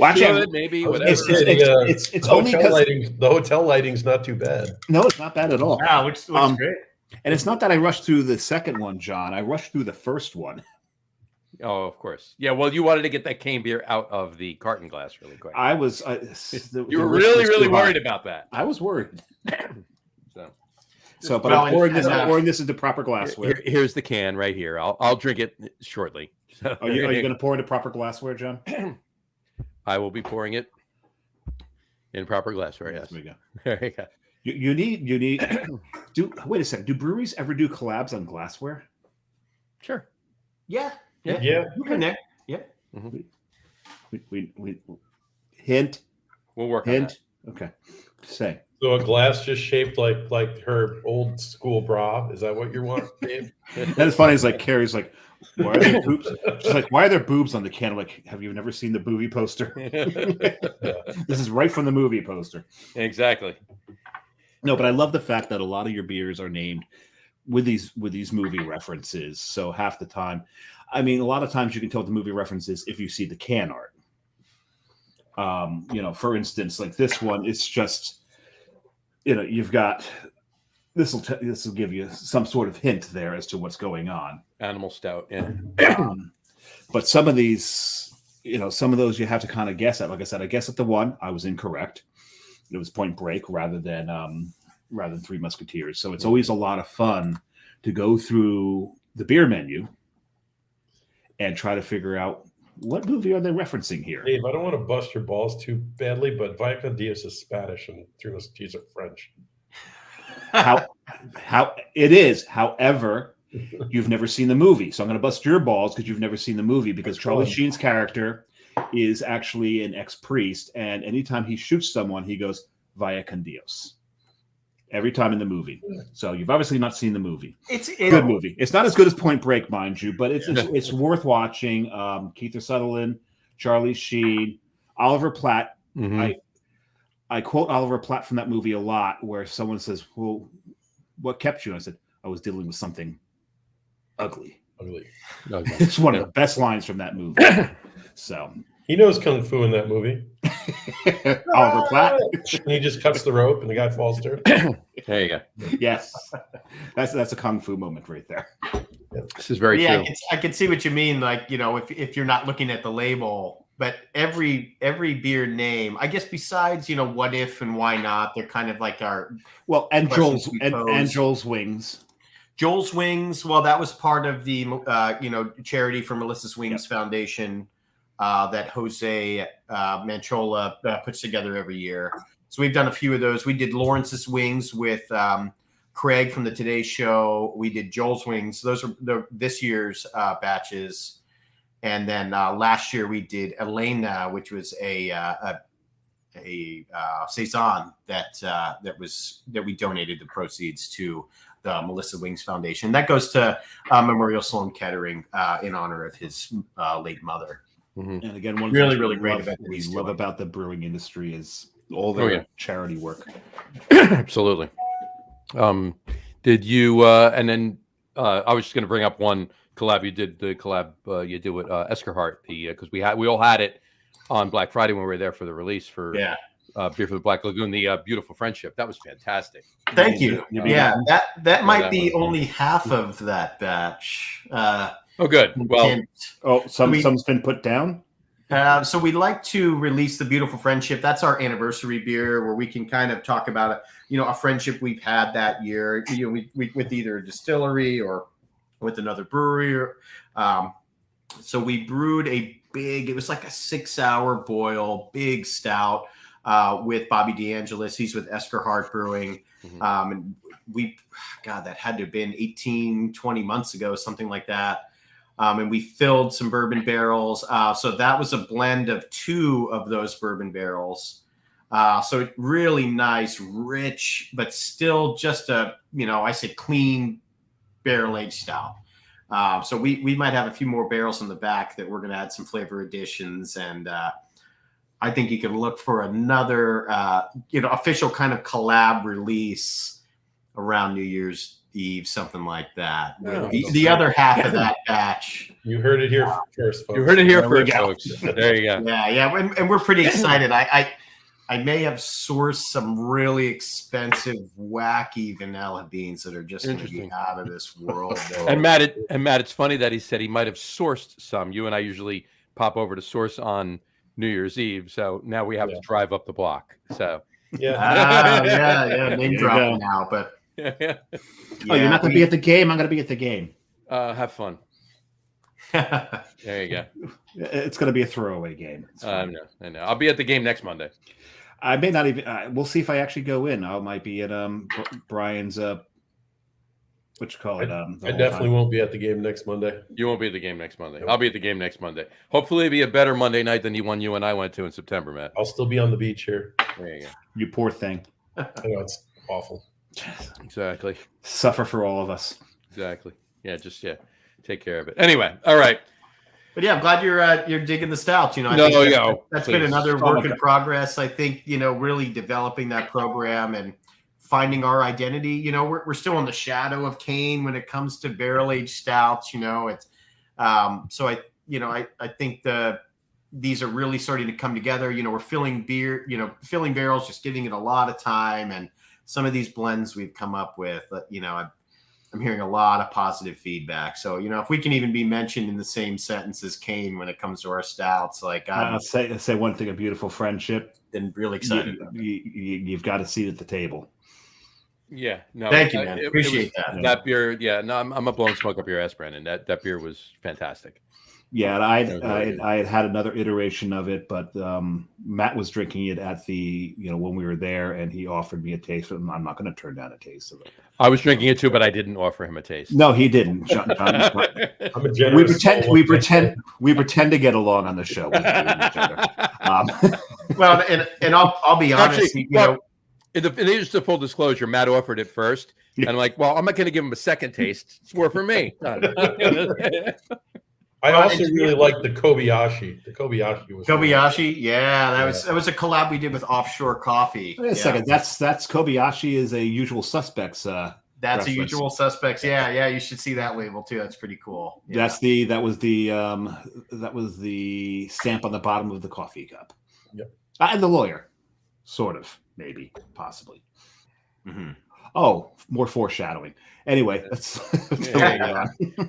actually, maybe whatever. It's only because the hotel lighting's not too bad. No, it's not bad at all. Wow, which looks great. And it's not that I rushed through the second one, John. I rushed through the first one. Oh, of course. Yeah, well, you wanted to get that cane beer out of the carton glass really quick. I was. You were really worried about that. I was worried. So, but I'm pouring this into proper glassware. Here's the can right here. I'll drink it shortly. So, are you going to pour into proper glassware, John? I will be pouring it in proper glassware. Yes. There we go. There you go. You need. Wait a second. Do breweries ever do collabs on glassware? Sure. Yeah. You connect. Yeah. We hint. We'll work on that. Okay. Say. So a glass just shaped like her old school bra. Is that what you want, Dave? That is funny. It's like Carrie's like, why are there boobs? She's like, why are there boobs on the can? I'm like, have you never seen the movie poster? This is right from the movie poster. Exactly. No, but I love the fact that a lot of your beers are named with these movie references. So half the time, I mean, a lot of times you can tell what the movie references if you see the can art. For instance, like this one, it's just, you've got this will give you some sort of hint there as to what's going on. Animal stout, yeah. But some of these, some of those you have to kind of guess at. Like I said, I guess at the one I was incorrect. It was Point Break rather than Three Musketeers. So it's always a lot of fun to go through the beer menu and try to figure out what movie are they referencing here. Dave, I don't want to bust your balls too badly, but Via con Dios is Spanish and Three Musketeers are French. How it is. However, you've never seen the movie, so I'm going to bust your balls because you've never seen the movie. Because Charlie Sheen's character is actually an ex-priest, and anytime he shoots someone, he goes Via con Dios. Every time in the movie. So you've obviously not seen the movie. It's a good movie. It's not as good as Point Break, mind you, but it's worth watching. Keith Sutherland, Charlie Sheen, Oliver Platt. Mm-hmm. I quote Oliver Platt from that movie a lot, where someone says, "Well, what kept you?" And I said, "I was dealing with something ugly." Ugly. It's one of the best lines from that movie. So he knows kung fu in that movie. Oliver Platt. And he just cuts the rope, and the guy falls through. There you go. Yes, that's a kung fu moment right there. This is very true. I can see what you mean. Like, if you're not looking at the label, but every beer name, I guess, besides what if and why not, they're kind of like our Joel's Wings. Joel's Wings. Well, that was part of the charity for Melissa's Wings Foundation that Jose Manchola puts together every year. So we've done a few of those. We did Lawrence's Wings with Craig from the Today Show. We did Joel's Wings. Those are this year's batches. And then last year we did Elena, which was a saison that we donated the proceeds to the Melissa Wings Foundation. That goes to Memorial Sloan Kettering in honor of his late mother. Mm-hmm. And again, one really great event we love about the brewing industry is all their charity work. Absolutely. Did you? And then I was just going to bring up one collab you did. The collab you did with Eskerhart, because we all had it on Black Friday when we were there for the release for Beer for the Black Lagoon. The Beautiful Friendship, that was fantastic. Thank you. Yeah, that might be only half of that batch. Oh, good. Well, some's been put down. So we like to release the Beautiful Friendship. That's our anniversary beer, where we can kind of talk about a friendship we've had that year. We with either a distillery or with another brewery. So we brewed it was like a 6-hour boil, big stout with Bobby DeAngelis. He's with Eskerhart Brewing. Mm-hmm. And that had to have been 18-20 months ago, something like that. And we filled some bourbon barrels. So that was a blend of 2 of those bourbon barrels. So really nice, rich, but still just I say clean barrel-aged stout. So we might have a few more barrels in the back that we're going to add some flavor additions. And I think you can look for another, official kind of collab release around New Year's Eve, something like that. The other half of that batch. You heard it here first, folks. You heard it here first, folks. There you go. Yeah. And we're pretty excited. I may have sourced some really expensive, wacky vanilla beans that are just going to be out of this world. And Matt, it's funny that he said he might have sourced some. You and I usually pop over to source on New Year's Eve, so now we have to drive up the block. So name dropping now, but. Yeah, you're not going to be at the game. I'm going to be at the game. Have fun. There you go. It's going to be a throwaway game. I know. I'll be at the game next Monday. I may not even. We'll see if I actually go in. I might be at Brian's. What you call it? I definitely won't be at the game next Monday. You won't be at the game next Monday. Nope. I'll be at the game next Monday. Hopefully, it'll be a better Monday night than the one you and I went to in September, Matt. I'll still be on the beach here. There you go. You poor thing. I know it's awful. Exactly. Suffer for all of us. Exactly. Yeah, just take care of it. Anyway, all right. But yeah, I'm glad you're digging the stouts. You know, I No, think yeah, that's please. been another Oh my work in God. progress. I think, you know, really developing that program and finding our identity. You know, we're still in the shadow of Kane when it comes to barrel aged stouts. You know, it's so I think these are really starting to come together. You know, we're filling barrels, just giving it a lot of time, and some of these blends we've come up with. You know, I'm hearing a lot of positive feedback. So, you know, if we can even be mentioned in the same sentence as Kane when it comes to our stouts, like I'll say one thing: a beautiful friendship. been really excited. You've got a seat at the table. Yeah. No. Thank you, man. Appreciate that. That beer. Yeah. No, I'm a blowing smoke up your ass, Brendan. That beer was fantastic. Yeah, and I had another iteration of it, but Matt was drinking it at the when we were there, and he offered me a taste. And I'm not going to turn down a taste of it. I was drinking it too, but I didn't offer him a taste. No, he didn't. John, I'm a generous we pretend to get along on the show with each other. Well, and I'll be honest. Actually, in the interest of full disclosure, Matt offered it first, and I'm like, well, I'm not going to give him a second taste. It's more for me. I also really like the Kobayashi. The Kobayashi was Kobayashi. Yeah, that was a collab we did with Offshore Coffee. Wait a second. That's Kobayashi is a Usual Suspects. That's reference. a Usual Suspects. Yeah. You should see that label too. That's pretty cool. Yeah. That was the stamp on the bottom of the coffee cup. Yep. And the lawyer, sort of, maybe, possibly. Mm-hmm. Oh, more foreshadowing. Anyway, that's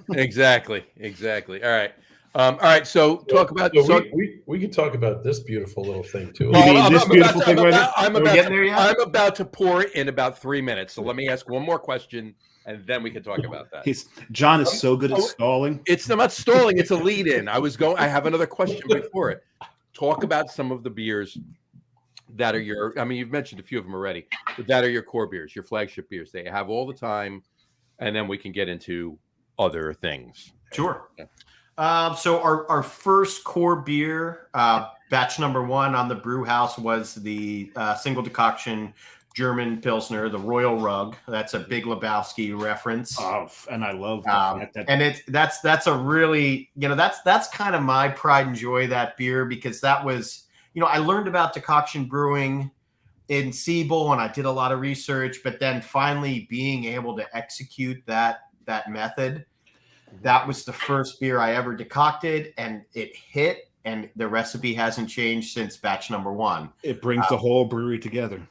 Exactly. All right. So talk about. We could talk about this beautiful little thing too. I'm about to pour it in about 3 minutes. So let me ask one more question, and then we can talk about that. John is so good at stalling. It's not stalling. It's a lead-in. I have another question before it. Talk about some of the beers that are you've mentioned a few of them already, but that are your core beers, your flagship beers. They have all the time, and then we can get into other things. Sure. So our first core beer, batch number 1 on the brew house, was the single decoction German Pilsner, the Royal Rug. That's a Big Lebowski reference. Oh, and I love that. And that's a really, that's kind of my pride and joy, that beer, because that was, I learned about decoction brewing in Siebel, and I did a lot of research, but then finally being able to execute that method, that was the first beer I ever decocted, and it hit, and the recipe hasn't changed since batch number 1. It brings the whole brewery together.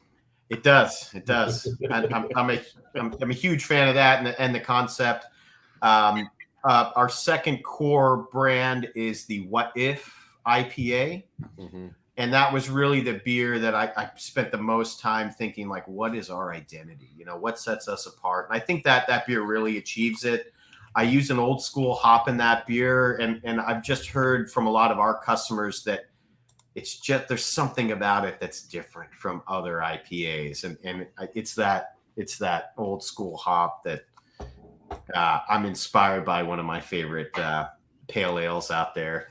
It does. And I'm a huge fan of that and the concept. Our second core brand is the What If IPA. Mm-hmm. And that was really the beer that I spent the most time thinking, like, what is our identity? What sets us apart? And I think that beer really achieves it. I use an old school hop in that beer. And I've just heard from a lot of our customers that it's just, there's something about it that's different from other IPAs. And it's that old school hop that I'm inspired by, one of my favorite pale ales out there.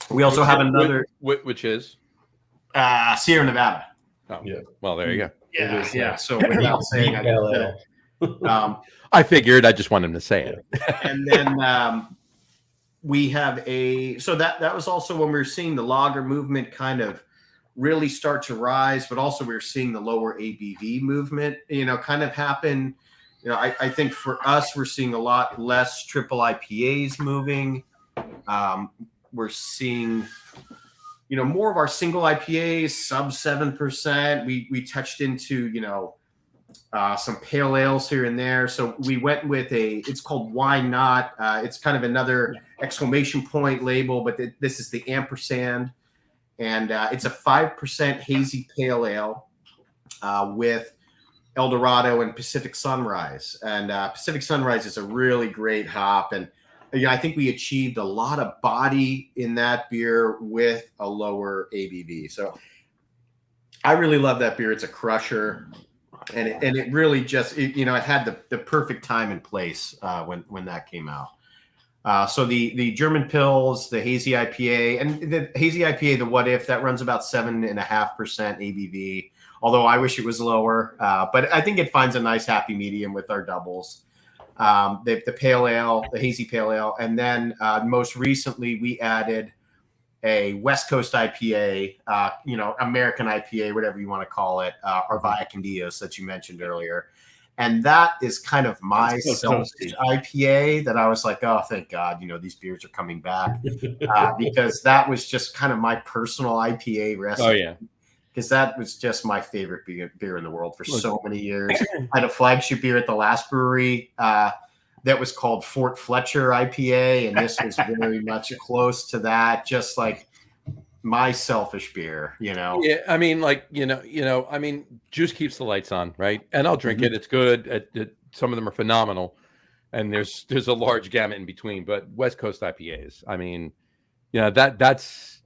We also have another, which is Sierra Nevada. Oh, yeah. Well, there you go. Yeah. So without saying, I figured. I just wanted him to say it. And then we have so that was also when we were seeing the lager movement kind of really start to rise, but also we were seeing the lower ABV movement, kind of happen. I think for us, we're seeing a lot less triple IPAs moving. We're seeing, more of our single IPAs, sub 7%. We touched into, some pale ales here and there. So we went with it's called Why Not? It's kind of another exclamation point label, but this is the ampersand. And it's a 5% hazy pale ale with El Dorado and Pacific Sunrise. And Pacific Sunrise is a really great hop. And I think we achieved a lot of body in that beer with a lower ABV. So I really love that beer. It's a crusher, and it really just it had the perfect time and place when that came out. So the German Pils, the hazy IPA, and the hazy IPA, the What If, that runs about 7.5% ABV. although I wish it was lower. But I think it finds a nice happy medium with our doubles. The pale ale, the hazy pale ale. And then most recently we added a West Coast IPA, American IPA, whatever you want to call it, or Via Candios that you mentioned earlier. And that is kind of my selfish IPA that I was like, oh, thank God, these beers are coming back. Because that was just kind of my personal IPA recipe. Oh, yeah. Because that was just my favorite beer in the world for so many years. I had a flagship beer at the last brewery that was called Fort Fletcher IPA, and this was very much close to that, just like my selfish beer, Yeah, I mean, juice keeps the lights on, right? And I'll drink it. It's good. Some of them are phenomenal, and there's a large gamut in between. But West Coast IPAs, I mean, that's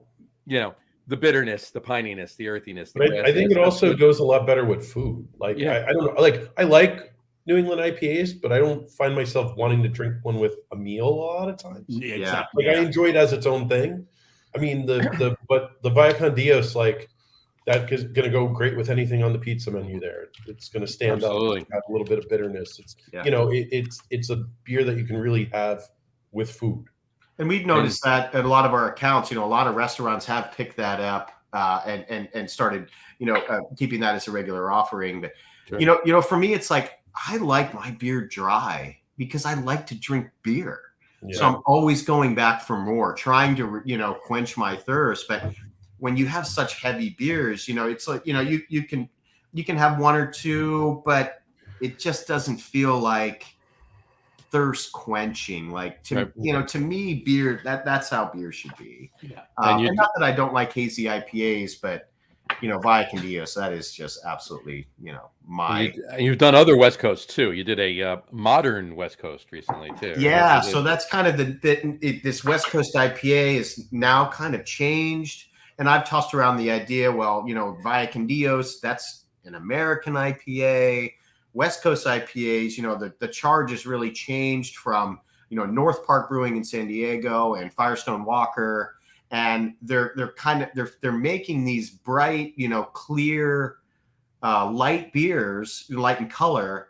the bitterness, the pininess, the earthiness. I think it also goes a lot better with food. Like, I don't know, I like New England IPAs, but I don't find myself wanting to drink one with a meal a lot of times. Yeah, exactly. I enjoy it as its own thing. I mean, but the Via con Dios, that is going to go great with anything on the pizza menu there. It's going to stand up, have a little bit of bitterness. It's it's a beer that you can really have with food. And we've noticed that at a lot of our accounts, a lot of restaurants have picked that up and started, keeping that as a regular offering. But sure. For me, it's like I like my beer dry because I like to drink beer. Yeah. So I'm always going back for more, trying to, quench my thirst. But when you have such heavy beers, it's like, you can have one or two, but it just doesn't feel like thirst quenching. Like to me, beer, that's how beer should be. Yeah. And not that I don't like hazy IPAs, but Via Candios, that is just absolutely, my. You've done other West Coast too. You did a modern West Coast recently too. Yeah, so that's kind of this West Coast IPA is now kind of changed, and I've tossed around the idea. Well, Via Candios, that's an American IPA. West Coast IPAs, the charge has really changed from North Park Brewing in San Diego and Firestone Walker. And they're making these bright, clear, light beers, light in color,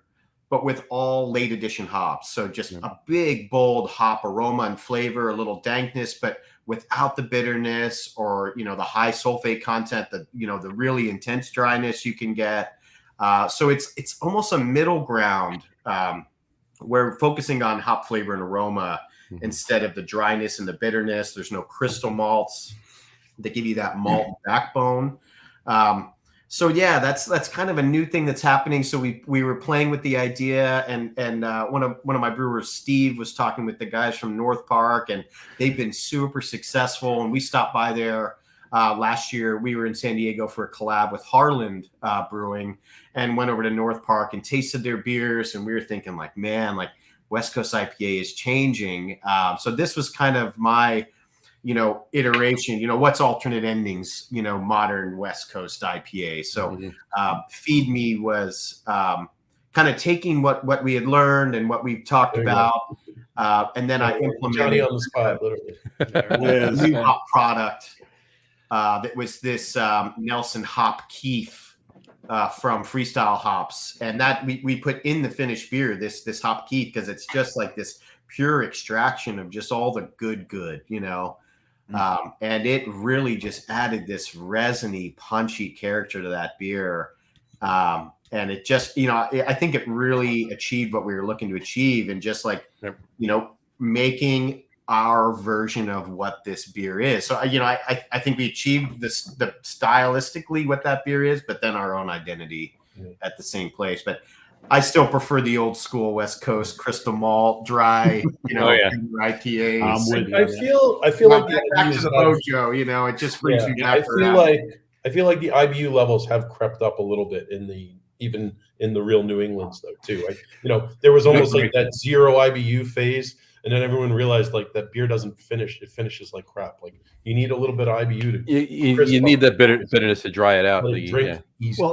but with all late edition hops. So just a big, bold hop aroma and flavor, a little dankness, but without the bitterness or, the high sulfate content, the really intense dryness you can get. So it's almost a middle ground where focusing on hop flavor and aroma instead of the dryness and the bitterness. There's no crystal malts that give you that malt backbone. So yeah, that's kind of a new thing that's happening. So we were playing with the idea, and one of my brewers, Steve, was talking with the guys from North Park, and they've been super successful. And we stopped by there last year. We were in San Diego for a collab with Harland Brewing, and went over to North Park and tasted their beers. And we were thinking, man, West Coast IPA is changing. So this was kind of my, iteration, what's alternate endings, modern West Coast IPA. So Feed Me was kind of taking what we had learned and what we've talked about. And then I implemented Johnny on the spot, literally. a new hop product that was this Nelson Hop Keef from Freestyle Hops, and that we put in the finished beer this hop keef because it's just like this pure extraction of just all the good, and it really just added this resiny, punchy character to that beer, and it just I think it really achieved what we were looking to achieve, and just making our version of what this beer is. So I think we achieved the stylistically what that beer is, but then our own identity at the same place. But I still prefer the old school West Coast crystal malt dry, IPAs. I feel like back to the mojo, it just brings me back. I feel like the IBU levels have crept up a little bit even in the real New Englands though too. There was almost like that zero IBU phase. And then everyone realized that beer doesn't finish; it finishes like crap. You need a little bit of IBU to. You need that bitterness to dry it out. Well,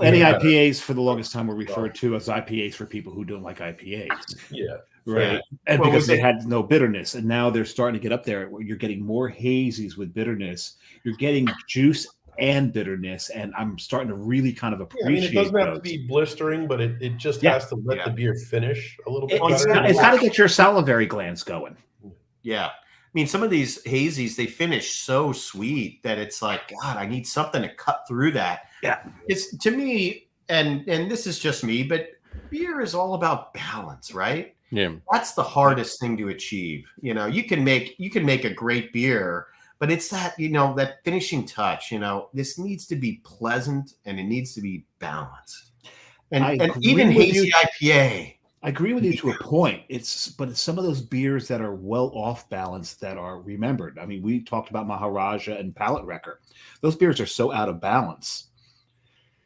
any IPAs for the longest time were referred to as IPAs for people who don't like IPAs. Yeah, right. And because they had no bitterness, and now they're starting to get up there where you're getting more hazies with bitterness. You're getting juice and bitterness, and I'm starting to really kind of Yeah, I mean, appreciate. it doesn't have to those. be blistering, but it just Yeah. has to let the beer finish a little bit It's better. got to get your salivary glands going. Yeah. I mean, some of these hazies, they finish so sweet that it's like, God, I need something to cut through that. Yeah. It's to me, and this is just me, but beer is all about balance, right? Yeah. That's the hardest thing to achieve. You know, you can make a great beer, but it's that, you know, that finishing touch, you know, this needs to be pleasant and it needs to be balanced. And even hazy IPA. I agree with you to a point. But it's some of those beers that are well off balance that are remembered. I mean, we talked about Maharaja and Palate Wrecker. Those beers are so out of balance,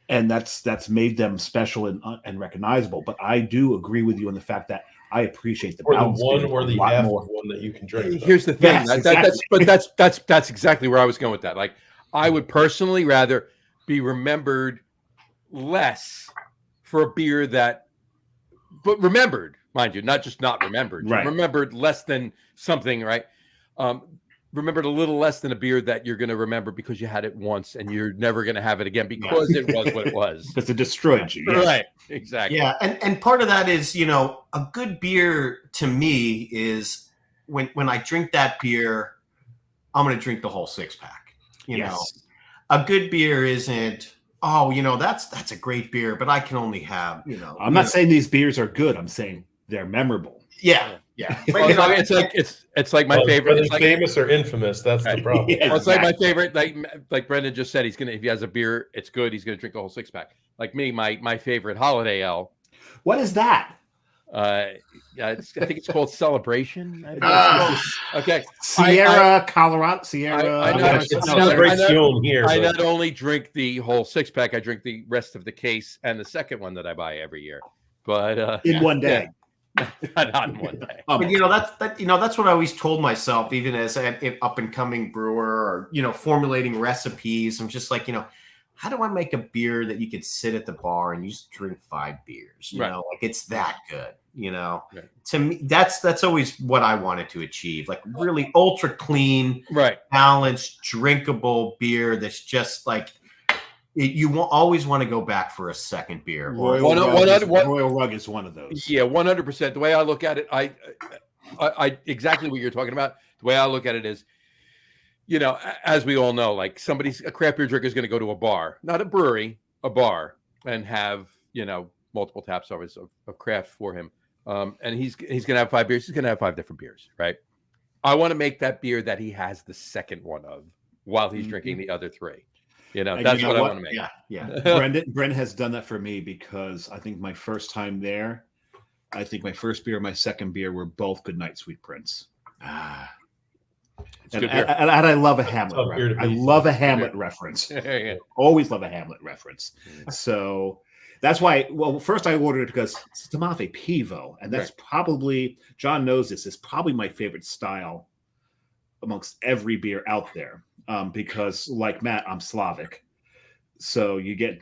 and that's made them special and recognizable. But I do agree with you on the fact that I appreciate the balance. Or the one or the half more. of one that you can drink. Here's the thing. Yes, That's exactly where I was going with that. Like, I would personally rather be remembered less for a beer but remembered, mind you, not just not remembered. Right. Remembered less than something, right? Remembered a little less than a beer that you're going to remember because you had it once and you're never going to have it again because it was what it was. Because it destroyed you. Yes. Right. Exactly. Yeah. And part of that is, you know, a good beer to me is when I drink that beer, I'm going to drink the whole 6-pack. You know, a good beer isn't, oh, you know, that's a great beer, but I can only have, you know. I'm not saying these beers are good. I'm saying they're memorable. Yeah. Well, it's like my favorite. It's famous or infamous. That's the problem. Yeah, well, it's like my favorite. Like Brendan just said, if he has a beer, it's good. He's gonna drink the whole 6-pack. Like me, my favorite holiday ale. What is that? I think it's called Celebration. Okay, Sierra, Colorado. Sierra. I know. It's Celebration here. I not only drink the whole 6-pack, I drink the rest of the case and the second one that I buy every year. But in one day. Not in one day. But you know, that's what I always told myself, even as an up and coming brewer, or, you know, formulating recipes. I'm just like, you know, how do I make a beer that you could sit at the bar and you just drink 5 beers? You know, like, it's that good. You know, to me, that's always what I wanted to achieve. Like, really ultra clean, balanced, drinkable beer that's just like, you always want to go back for a second beer. Royal Rug is one of those. Yeah, 100%. The way I look at it, I exactly what you're talking about. The way I look at it is, you know, as we all know, like, a craft beer drinker is going to go to a bar, not a brewery, a bar, and have, you know, multiple taps of craft for him. And he's going to have 5 beers. He's going to have 5 different beers, right? I want to make that beer that he has the second one of while he's drinking the other 3. You know, that's what I want to make. Yeah. Brendan has done that for me, because I think my first time there, I think my first beer and my second beer were both Goodnight Sweet Prince. And I love a Hamlet reference. I love a Hamlet reference. Always love a Hamlet reference. So that's why, well, first I ordered it because it's Tomave Pivo, and that's probably, John knows this, is probably my favorite style amongst every beer out there. Because, like Matt, I'm Slavic, so you get.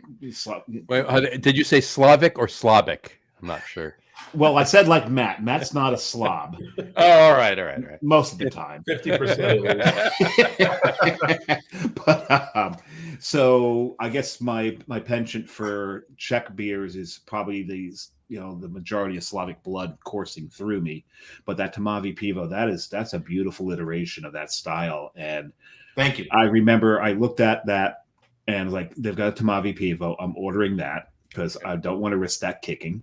Wait, did you say Slavic or Slavic? I'm not sure. Well, I said like Matt. Matt's not a slob. Oh, all right. Most of the time, 50%. But so I guess my penchant for Czech beers is probably these. You know, the majority of Slavic blood coursing through me, but that Tomave Pivo, that's a beautiful iteration of that style. And thank you. I remember I looked at that and, like, they've got a Tomave Pivo. I'm ordering that because I don't want to risk that kicking.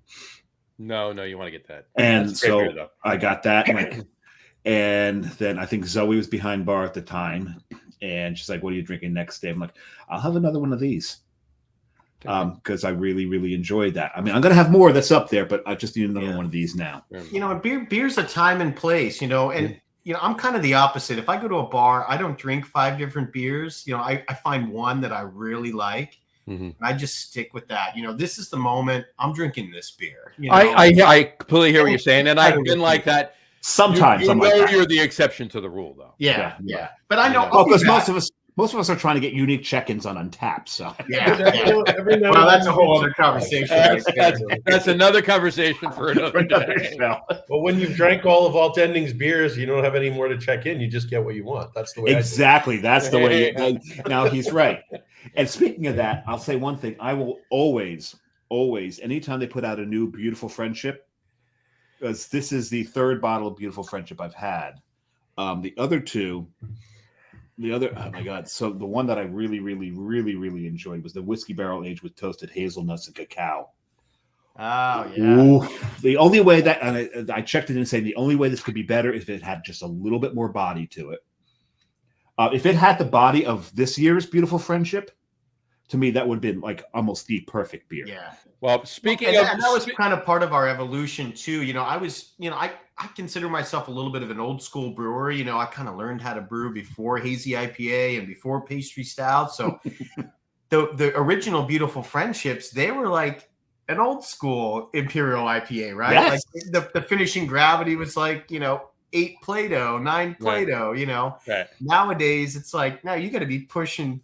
No, you want to get that. And so beer, I got that. And then I think Zoe was behind bar at the time, and she's like, "What are you drinking next day?" I'm like, "I'll have another one of these." Because I really, really enjoyed that. I mean, I'm going to have more that's up there, but I just need another one of these now. You know, beer's a time and place, you know, and, you know, I'm kind of the opposite. If I go to a bar, I don't drink 5 different beers. You know, I find one that I really like. And I just stick with that. You know, this is the moment I'm drinking this beer. You know? I completely hear what you're saying. And I've been like that. Sometimes you're the exception to the rule, though. Yeah. But I know, because most of us are trying to get unique check-ins on Untappd. So well, that's a whole other conversation. That's another conversation for another day. Well, when you've drank all of Alt Ending's beers, you don't have any more to check in. You just get what you want. That's the way. Exactly. That's the way. Now he's right. And speaking of that, I'll say one thing. I will always, anytime they put out a new Beautiful Friendship, because this is the third bottle of Beautiful Friendship I've had. The other two, oh my God. So the one that I really, really, really, really enjoyed was the whiskey barrel aged with toasted hazelnuts and cacao. Oh, yeah. Ooh, the only way that, and I checked it and saying the only way this could be better is if it had just a little bit more body to it. If it had the body of this year's Beautiful Friendship, to me, that would have been like almost the perfect beer. Yeah. Well, speaking and of, that was kind of part of our evolution too. I consider myself a little bit of an old school brewer. I kind of learned how to brew before hazy IPA and before pastry stout. So the original Beautiful Friendships, they were like an old school Imperial IPA, right? Yes. Like the finishing gravity was like, 8 Play-Doh, 9 Play-Doh, Right. Nowadays it's like, now you got to be pushing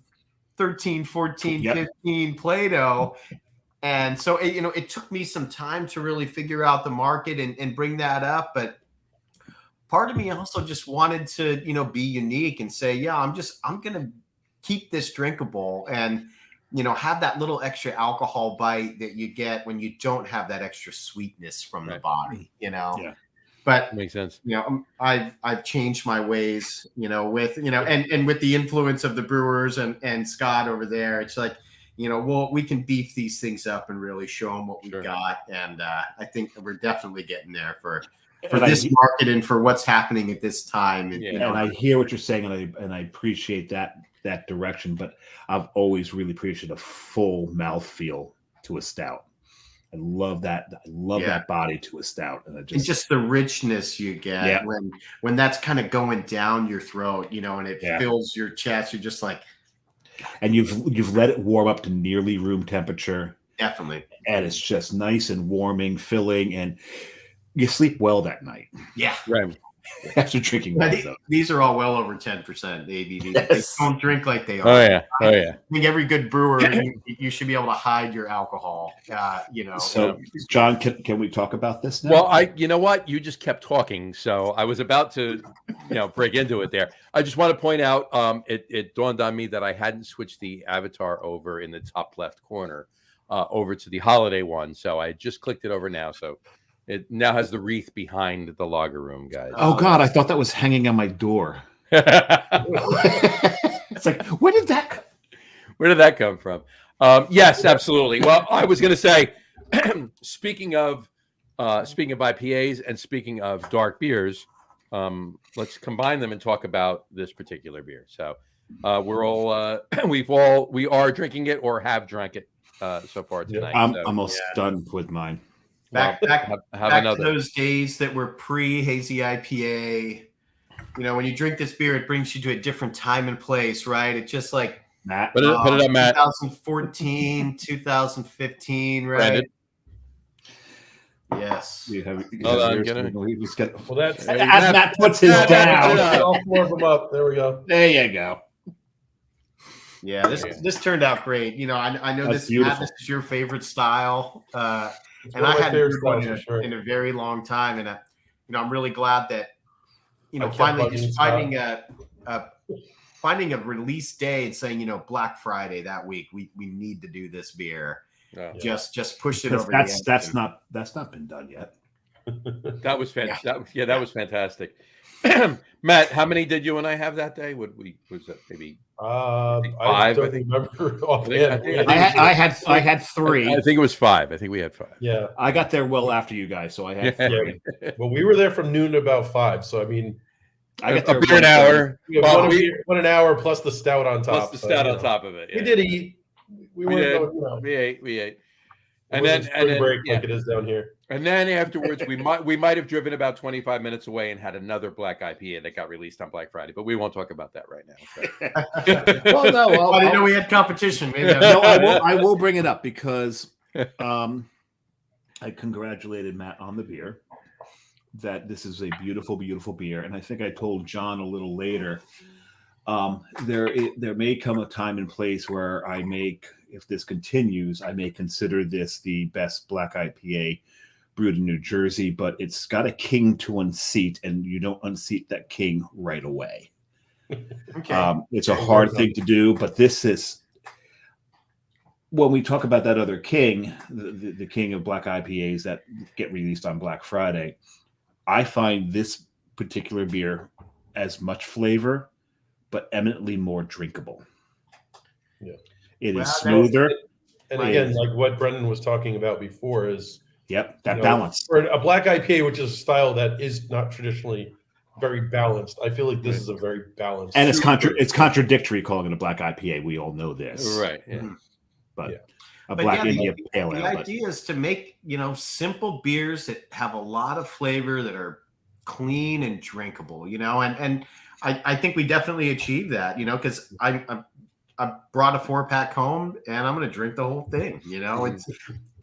13, 14, 15 Play-Doh. And so, it took me some time to really figure out the market and bring that up. But part of me also just wanted to, be unique and say, yeah, I'm going to keep this drinkable and, have that little extra alcohol bite that you get when you don't have that extra sweetness from the body, Yeah. But makes sense. I've changed my ways, with, and with the influence of the brewers and Scott over there, it's like, we can beef these things up and really show them what we've got. And I think we're definitely getting there for this market and for what's happening at this time. And, and I hear what you're saying, and I appreciate that direction. But I've always really appreciated a full mouthfeel to a stout. I love that. I love that body to a stout, and just the richness you get when that's kind of going down your throat, and it fills your chest. You're just like. And you've let it warm up to nearly room temperature. Definitely. And it's just nice and warming, filling, and you sleep well that night. Yeah. Right. After drinking these are all well over 10% ABV. Yes. They don't drink like they are. Oh yeah. I think every good brewer, you should be able to hide your alcohol. So, John, can we talk about this now? Well, you know what? You just kept talking, so I was about to, break into it there. I just want to point out, it dawned on me that I hadn't switched the avatar over in the top left corner over to the holiday one, so I just clicked it over now. So it now has the wreath behind the lager room, guys. Oh God, I thought that was hanging on my door. It's like, where did that come from? Yes, absolutely. Well, I was going to say, speaking of IPAs and speaking of dark beers, let's combine them and talk about this particular beer. So we are drinking it or have drank it so far tonight. I'm almost done with mine. Back to those days that were pre-hazy IPA. When you drink this beer, it brings you to a different time and place, right? It's just like Matt. Put it up, Matt. 2014, 2015, right? Brandon. Yes. Hold on, well, that's as Matt puts his down. All 4 of them up. There we go. There you go. Yeah, this turned out great. I know this is your favorite style. And I hadn't brewed one in a very long time, and I'm really glad that finally just finding a release day and saying Black Friday that week we need to do this beer. Just push it over. That's not been done yet. That was fantastic. That was fantastic. Matt, how many did you and I have that day? Was that maybe 5? I don't remember offhand. I had 3. I think it was 5. I think we had 5. Yeah, I got there well after you guys, so I had 3. Well, we were there from noon to about 5. So I mean, I got there a beer an hour. One an hour plus the stout on top. Plus the stout on top of it. Yeah. We did eat. We ate. And then break like it is down here. And then afterwards, we might have driven about 25 minutes away and had another black IPA that got released on Black Friday, but we won't talk about that right now. So. I didn't know we had competition. No, I will bring it up because I congratulated Matt on the beer. That this is a beautiful, beautiful beer, and I think I told John a little later. There may come a time and place where if this continues, I may consider this the best black IPA brewed in New Jersey, but it's got a king to unseat, and you don't unseat that king right away. Okay. It's a hard thing to do, but this is when we talk about that other king, the king of black IPAs that get released on Black Friday, I find this particular beer as much flavor, but eminently more drinkable. Yeah. It is smoother. And again, like what Brendan was talking about before is balance. For a black IPA, which is a style that is not traditionally very balanced, I feel like this is a very balanced. And it's contradictory calling it a black IPA. We all know this. Right. Yeah. But a black India pale ale. The idea is to make, simple beers that have a lot of flavor, that are clean and drinkable, and I think we definitely achieved that, because I brought a 4-pack home and I'm going to drink the whole thing.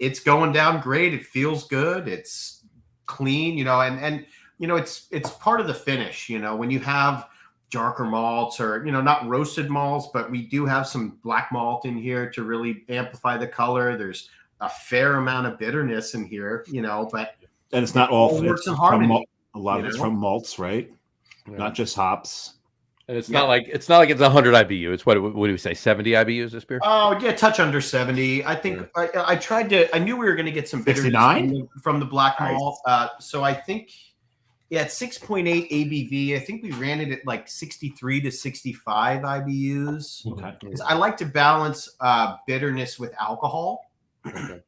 It's going down great. It feels good. It's clean, and it's part of the finish, when you have darker malts or, not roasted malts, but we do have some black malt in here to really amplify the color. There's a fair amount of bitterness in here, but and it's not all works in harmony. A lot of it's from malts, right? Yeah. Not just hops. And it's not like it's 100 IBU. It's what do we say? 70 IBUs this beer? Oh yeah, touch under 70. I think I tried to. I knew we were going to get some bitterness from the black malt. So I think at 6.8 ABV. I think we ran it at like 63 to 65 IBUs. Okay. I like to balance bitterness with alcohol. Okay.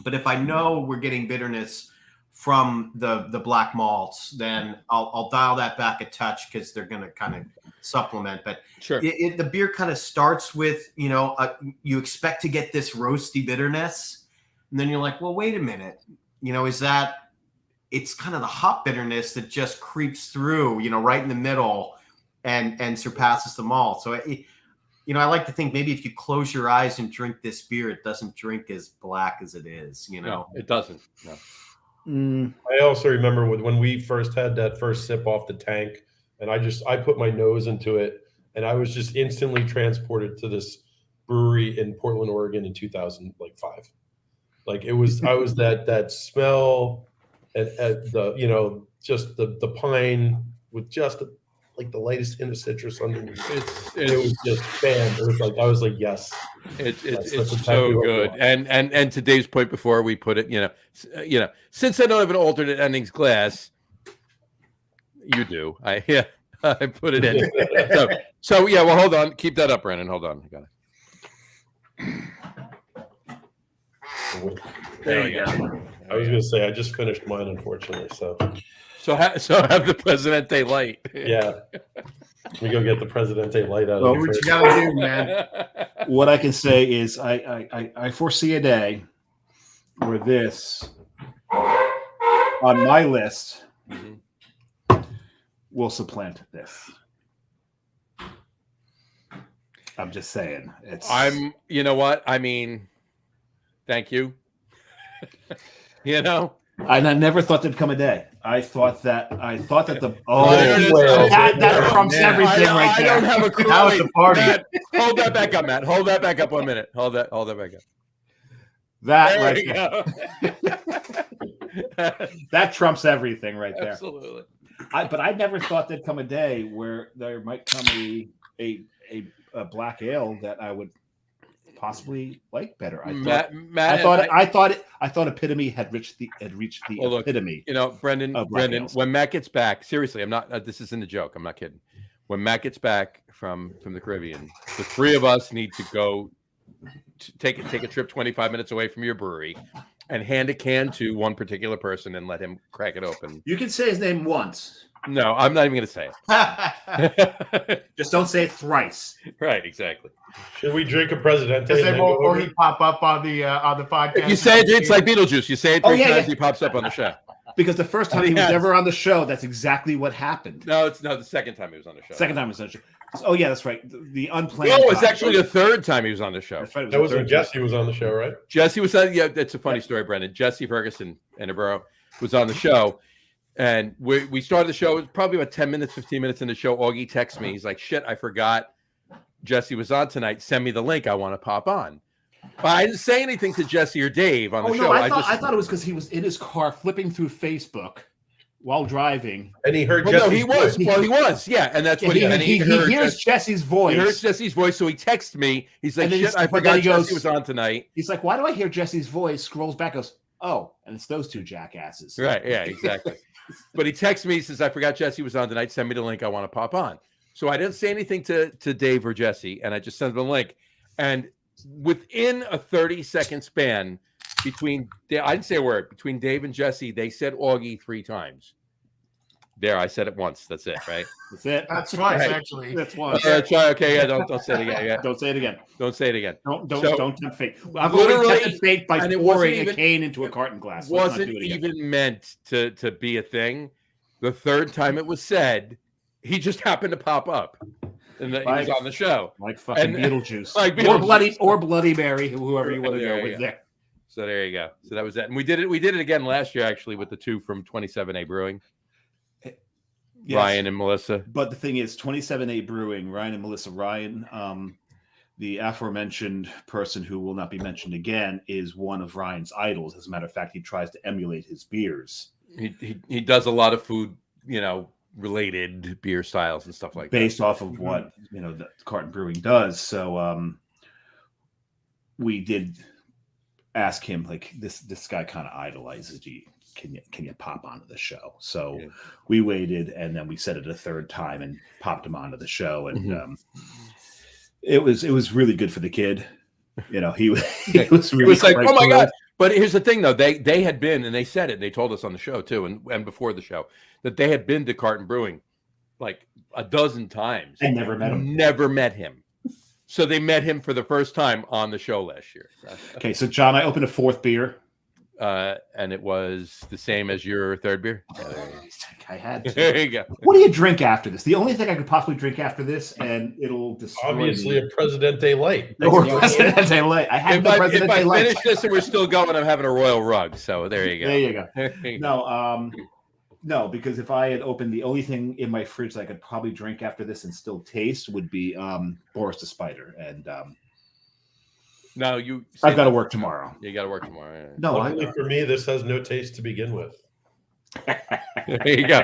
But if I know we're getting bitterness from the black malts, then I'll dial that back a touch because they're going to kind of supplement. But sure, the beer kind of starts with, you expect to get this roasty bitterness, and then you're like, well, wait a minute, is that it's kind of the hop bitterness that just creeps through, right in the middle and surpasses the malt. So I like to think maybe if you close your eyes and drink this beer, it doesn't drink as black as it is. No, it doesn't. No. I also remember when we first had that first sip off the tank, and I put my nose into it, and I was just instantly transported to this brewery in Portland, Oregon in 2005. Like I was that smell and the just the pine with just like the lightest hint of citrus underneath. It was just bam. It was like I was like, yes. It's so good. And to Dave's point before we put it, since I don't have an alternate endings glass, you do. I put it in. so yeah. Well, hold on. Keep that up, Brandon. Hold on. I got it. There we go. I was going to say I just finished mine, unfortunately. So have the Presidente light. Yeah. We go get the Presidente light out of the what you gotta do, man. What I can say is I foresee a day where this on my list will supplant this. I'm just saying. You know what? I mean, thank you. And I never thought there'd come a day. I thought that that trumps everything right there. I don't have a clue. That was the party. Matt, hold that back up, Matt. Hold that back up 1 minute. Hold that back up. That that trumps everything right there. Absolutely. But I never thought there'd come a day where there might come a black ale that I would possibly like better. I thought Epitome had reached the epitome. Brendan, when Matt gets back, seriously, I'm not. This isn't a joke. I'm not kidding. When Matt gets back from the Caribbean, the three of us need to go take a trip 25 minutes away from your brewery and hand a can to one particular person and let him crack it open. You can say his name once. No, I'm not even going to say it. Just don't say it thrice. Right, exactly. Should we drink a Presidente? Or he pop up on the podcast. If you say it's like Beetlejuice. You say it three times, he pops up on the show. Because the first time he was ever on the show, that's exactly what happened. No, the second time he was on the show. Second time he was on the show. Oh yeah, that's right. The unplanned. No, it's actually the third time he was on the show. That's right. That was when Jesse was on the show, right? Jesse was on. Yeah, that's a funny story, Brendan. Jesse Ferguson and Aburo was on the show. And we started the show. It was probably about 10 minutes, 15 minutes in the show. Augie texts me. He's like, shit, I forgot Jesse was on tonight. Send me the link. I want to pop on. But I didn't say anything to Jesse or Dave on the show. I thought it was because he was in his car flipping through Facebook while driving. And he heard Well, Jesse's no, he was. voice. Well, he was. Yeah, and that's what He hears Jesse's voice. He hears Jesse's voice, so he texts me. He's like, And then "Shit, I but then forgot he goes- Jesse was on tonight." He's like, why do I hear Jesse's voice? Scrolls back, goes, oh, and it's those two jackasses. Right? Yeah, exactly. But he texts me. He says, "I forgot Jesse was on tonight. Send me the link. I want to pop on." So I didn't say anything to Dave or Jesse, and I just sent them the link. And within a 30-second span, I didn't say a word between Dave and Jesse. They said Augie 3 times. There, I said it once. That's it, right? That's it. That's twice, Right. actually. That's one. Okay, yeah, don't say it again. Yeah. Don't say it again. Don't say it again. Don't So, tempt fate. I've already literally- tempted fate by and it wasn't pouring even- a cane into a carton glass. It Let's not wasn't do it again. even meant to be a thing. The third time it was said, he just happened to pop up, and he was on the show. Like fucking and- Beetlejuice. like Or Beetlejuice. Bloody Mary, whoever you want to There go you with go. there. So there you go. So that was that, and we did it again last year actually with the 2 from 27A Brewing, Yes. Ryan and Melissa. But the thing is, 27A Brewing, Ryan and Melissa Ryan, the aforementioned person who will not be mentioned again, is one of Ryan's idols. As a matter of fact, he tries to emulate his beers He does a lot of food, related beer styles and stuff like based off of what the Carton Brewing does. So we did ask him, like, this guy kind of idolizes you. Can you pop onto the show? So we waited, and then we said it a third time and popped him onto the show, and it was really good for the kid. He was really It was like, quite oh my cool. God. But here's the thing, though. They had been, and they said it. They told us on the show too, and before the show, that they had been to Carton Brewing like a dozen times and never met him. Never met him. So they met him for the first time on the show last year. Okay, so John, I opened a 4th beer. And it was the same as your 3rd beer. I had to. There you go. What do you drink after this? The only thing I could possibly drink after this, and it'll destroy Obviously, me. a Presidente Light. Or Presidente Light. I have If no I Presidente Light. finish this and we're still going, I'm having a royal rug. So there you go. There you go. There you go. No, because if I had opened, the only thing in my fridge that I could probably drink after this and still taste would be Boris the Spider. And No, you. I've got to work tomorrow. You got to work tomorrow. Yeah. No, Luckily for me, this has no taste to begin with. There you go.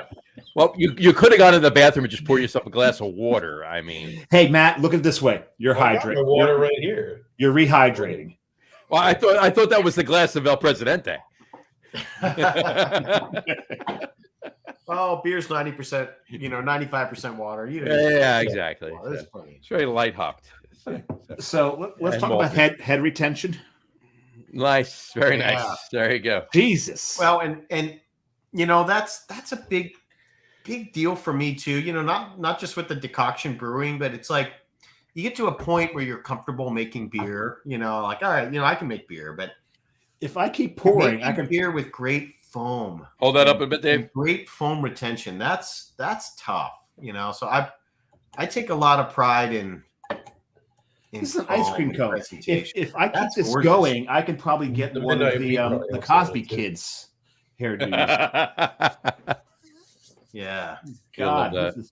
Well, you could have gone to the bathroom and just poured yourself a glass of water. I mean, hey Matt, look at it this way. You're I got my hydrating. water right here. You're rehydrating. well, I thought that was the glass of El Presidente. Oh, beer's 90%, 95% water. Yeah, exactly. Oh, that's funny. It's very light hopped. So let's And talk about malted. head retention. Nice, very Yeah. nice. There you go. Jesus. Well, and that's a big deal for me too. Not just with the decoction brewing, but it's like you get to a point where you're comfortable making beer. Like, all right, I can make beer, but if I keep pouring, I making can. beer with great foam. Hold that up a bit, Dave. And great foam retention. That's tough. So I take a lot of pride in This is an ice foam cream and cone. presentation. If I keep That's this gorgeous. going, I can probably get The one of Midnight Meat probably the also Cosby does it. kids hairdos. Yeah. God, that. this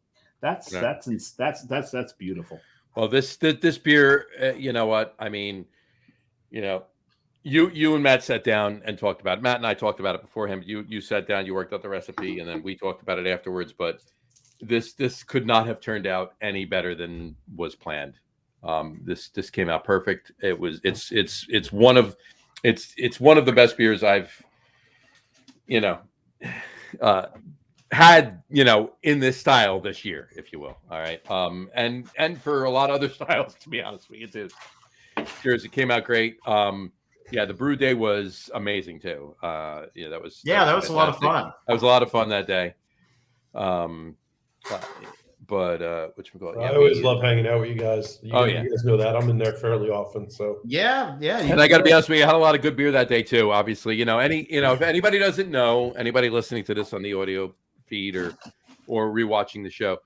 is, that's beautiful. Well, this beer, you know what? I mean, you and Matt sat down and talked about it. Matt and I talked about it before him. You sat down, you worked out the recipe, and then we talked about it afterwards. But this could not have turned out any better than was planned. This came out perfect. It's one of the best beers I've had in this style this year, if you will. All right. And for a lot of other styles, to be honest with you too. Cheers, it came out great. The brew day was amazing too. That was That was a lot of fantastic. fun. That was a lot of fun that day. But I always love hanging out with you guys. You guys know that I'm in there fairly often. So Yeah. And I got to be honest with you, I had a lot of good beer that day too. Obviously, if anybody doesn't know, anybody listening to this on the audio feed or rewatching the show,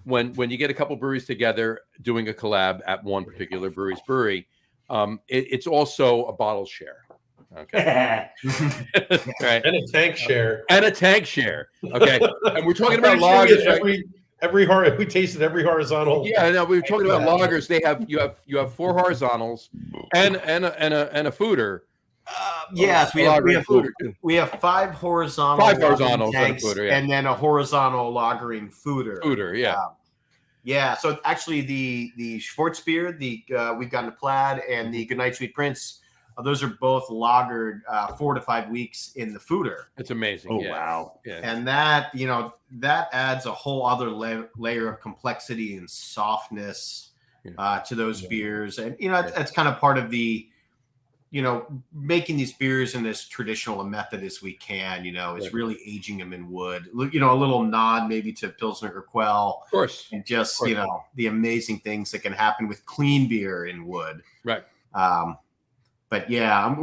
when you get a couple breweries together doing a collab at one particular brewery's brewery, it's also a bottle share. Okay. Right. and a tank share. Okay. And we're talking about I'm pretty sure lagers. right? We tasted every horizontal. Yeah, no, we were talking about lagers. You have 4 horizontals and a fooder Yes, lagering fooder too. we have 5 horizontal Five lagering horizontals and a tanks, fooder, yeah. and then a horizontal lagering fooder. Fooder, yeah. Yeah, so actually the Schwarzbier, we've gotten a Plaid, and the Goodnight Sweet Prince, those are both lagered 4 to 5 weeks in the fooder. It's amazing. Oh, yeah. wow. Yeah. And that, that adds a whole other layer of complexity and softness to those beers. And, that's kind of part of the, making these beers in as traditional a method as we can, is really aging them in wood. A little nod maybe to Pilsner or Quell. Of course. And just, the amazing things that can happen with clean beer in wood. Right. But yeah,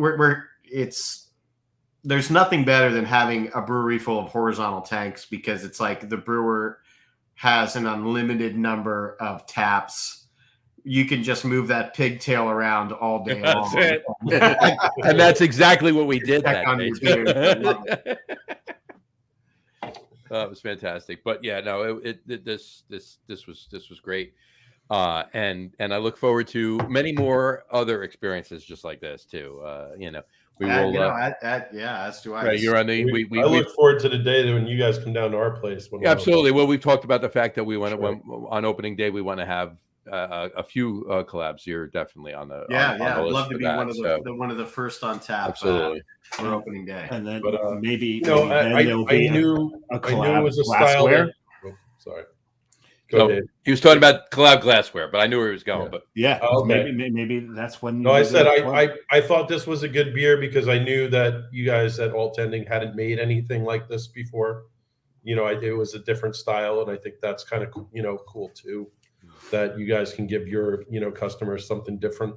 there's nothing better than having a brewery full of horizontal tanks, because it's like the brewer has an unlimited number of taps. You can just move that pigtail around all day long. That's it. And that's exactly what we did that day. It was fantastic. But yeah, no, this was great. And I look forward to many more other experiences just like this too. We will. As do I. Right, you're on the. I look forward to the day when you guys come down to our place. Absolutely. Well, we've talked about the fact that we want to on opening day. We want to have a few collabs. You're definitely on the. I'd love to be one of the first on tap. Absolutely. For opening day. And then But, maybe I knew it was a style. Sorry. He was talking about collab glassware, but I knew where he was going. Yeah. But maybe that's when. No, I said I thought this was a good beer because I knew that you guys at Alt Ending hadn't made anything like this before. It was a different style, and I think that's kind of cool too, that you guys can give your customers something different.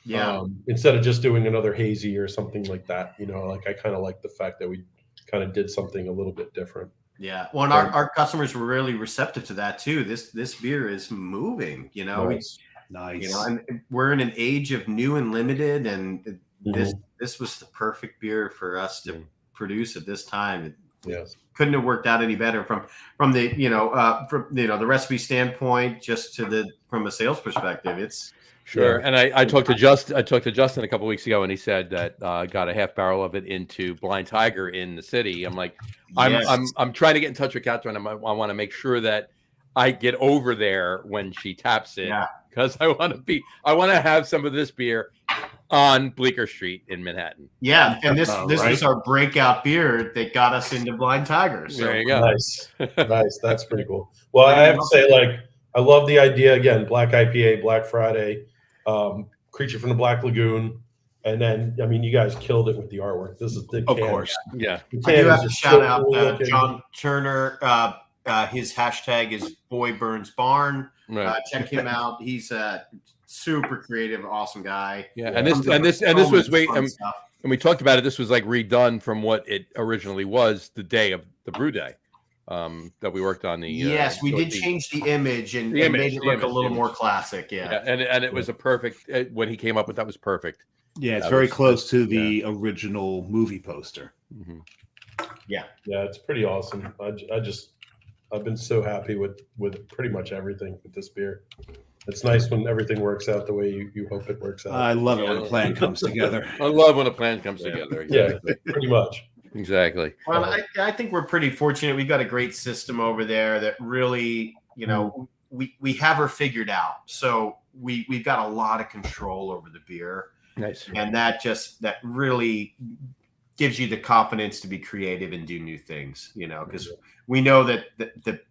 Yeah. Instead of just doing another hazy or something like that, I kind of like the fact that we kind of did something a little bit different. Yeah. Well, and our customers were really receptive to that too. This beer is moving, Nice. And we're in an age of new and limited, and this was the perfect beer for us to produce at this time. Yes. Couldn't have worked out any better from the the recipe standpoint, just from a sales perspective. It's sure. And I talked to Justin a couple of weeks ago, and he said that got a half barrel of it into Blind Tiger in the city. I'm like, I'm trying to get in touch with Catherine. I want to make sure that I get over there when she taps it, because I want to have some of this beer on Bleecker Street in Manhattan. Yeah, and this was our breakout beer that got us into Blind Tiger. So. There you go. Nice. That's pretty cool. Well, I have to say, I love the idea again. Black IPA, Black Friday, Creature from the Black Lagoon, and then you guys killed it with the artwork. This is the of course. Yeah. I do have to shout out John Turner. His hashtag is Boy Burns Barn. Right. Check him out. He's a super creative, awesome guy. Yeah, and this was and we talked about it. This was like redone from what it originally was the day of the brew day that we worked on. Yes, we did change the image and made it look a little more classic. Yeah, and it was a perfect. When he came up with that was perfect. Yeah, it's very close to the original movie poster. Mm-hmm. Yeah, it's pretty awesome. I've been so happy with pretty much everything with this beer. It's nice when everything works out the way you hope it works out. I love it when a plan comes together. I love when a plan comes together. Exactly. Yeah, pretty much. Exactly. Well, I think we're pretty fortunate. We've got a great system over there that really, we have her figured out. So we've got a lot of control over the beer. Nice. And that really gives you the confidence to be creative and do new things, because we know that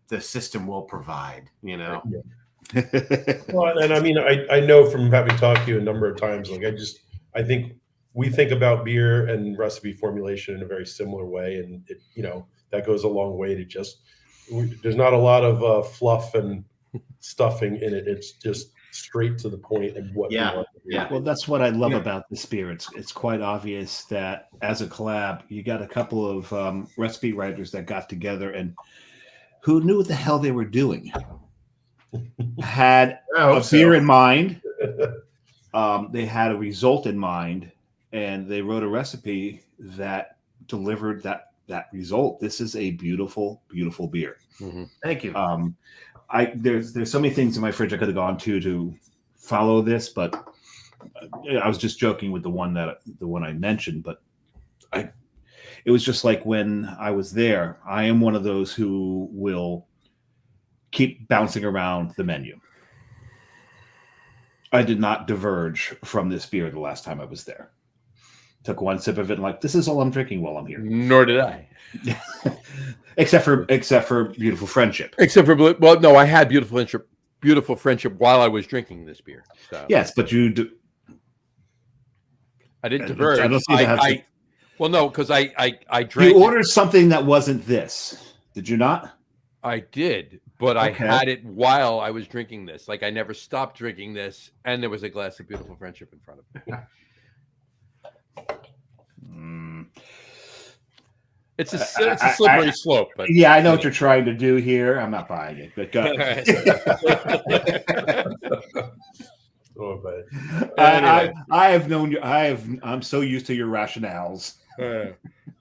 the system will provide, Well, and I know from having talked to you a number of times, I think we think about beer and recipe formulation in a very similar way, and that goes a long way to there's not a lot of fluff and stuffing in it. It's just straight to the point and what you want to do. Yeah. Well, that's what I love about this beer. It's quite obvious that as a collab, you got a couple of recipe writers that got together and who knew what the hell they were doing. Had a beer in mind. They had a result in mind, and they wrote a recipe that delivered that result. This is a beautiful, beautiful beer. Mm-hmm. Thank you. There's so many things in my fridge I could have gone to follow this, but I was just joking with the one I mentioned, but it was just like when I was there. I am one of those who will keep bouncing around the menu. I did not diverge from this beer the last time I was there. Took one sip of it and like, this is all I'm drinking while I'm here. Nor did I. except for Beautiful Friendship. Except for, well, no, I had Beautiful Friendship while I was drinking this beer. So. Yes, but you do. I didn't diverge. I don't see that. Well, no, because I drank. You ordered something that wasn't this. Did you not? I did, but I had it while I was drinking this. Like I never stopped drinking this, and there was a glass of Beautiful Friendship in front of me. It's a slippery slope. But yeah, I know what you're trying to do here. I'm not buying it, but go. Anyway. I have known you. I'm so used to your rationales. I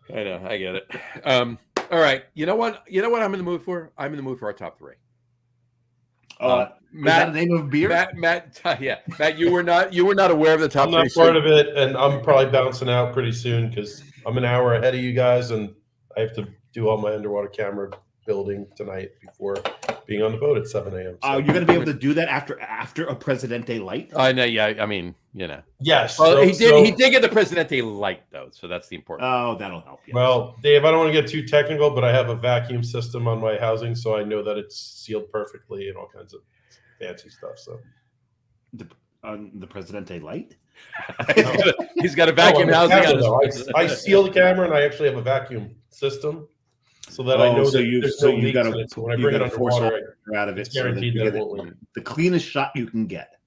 know. I get it. All right. You know what? I'm in the mood for? I'm in the mood for our top three. Matt, is that the name of a beer? Matt, yeah. Matt, you were not aware of the top three. I'm not part of it, and I'm probably bouncing out pretty soon because I'm an hour ahead of you guys, and I have to do all my underwater camera building tonight before being on the boat at 7 a.m. Oh, you're going to be able to do that after a Presidente Light? I know. Yeah. I mean, you know. Yes. Well, he did get the Presidente Light though, so that's the important. Oh, that'll help. Yes. Well, Dave, I don't want to get too technical, but I have a vacuum system on my housing, so I know that it's sealed perfectly and all kinds of fancy stuff. So the Presidente Light. He's got a vacuum housing. I seal the camera, and I actually have a vacuum system, so that I know that there's no leaks in it. So when I bring it underwater, out of it, it's guaranteed that it won't leak. The cleanest shot you can get.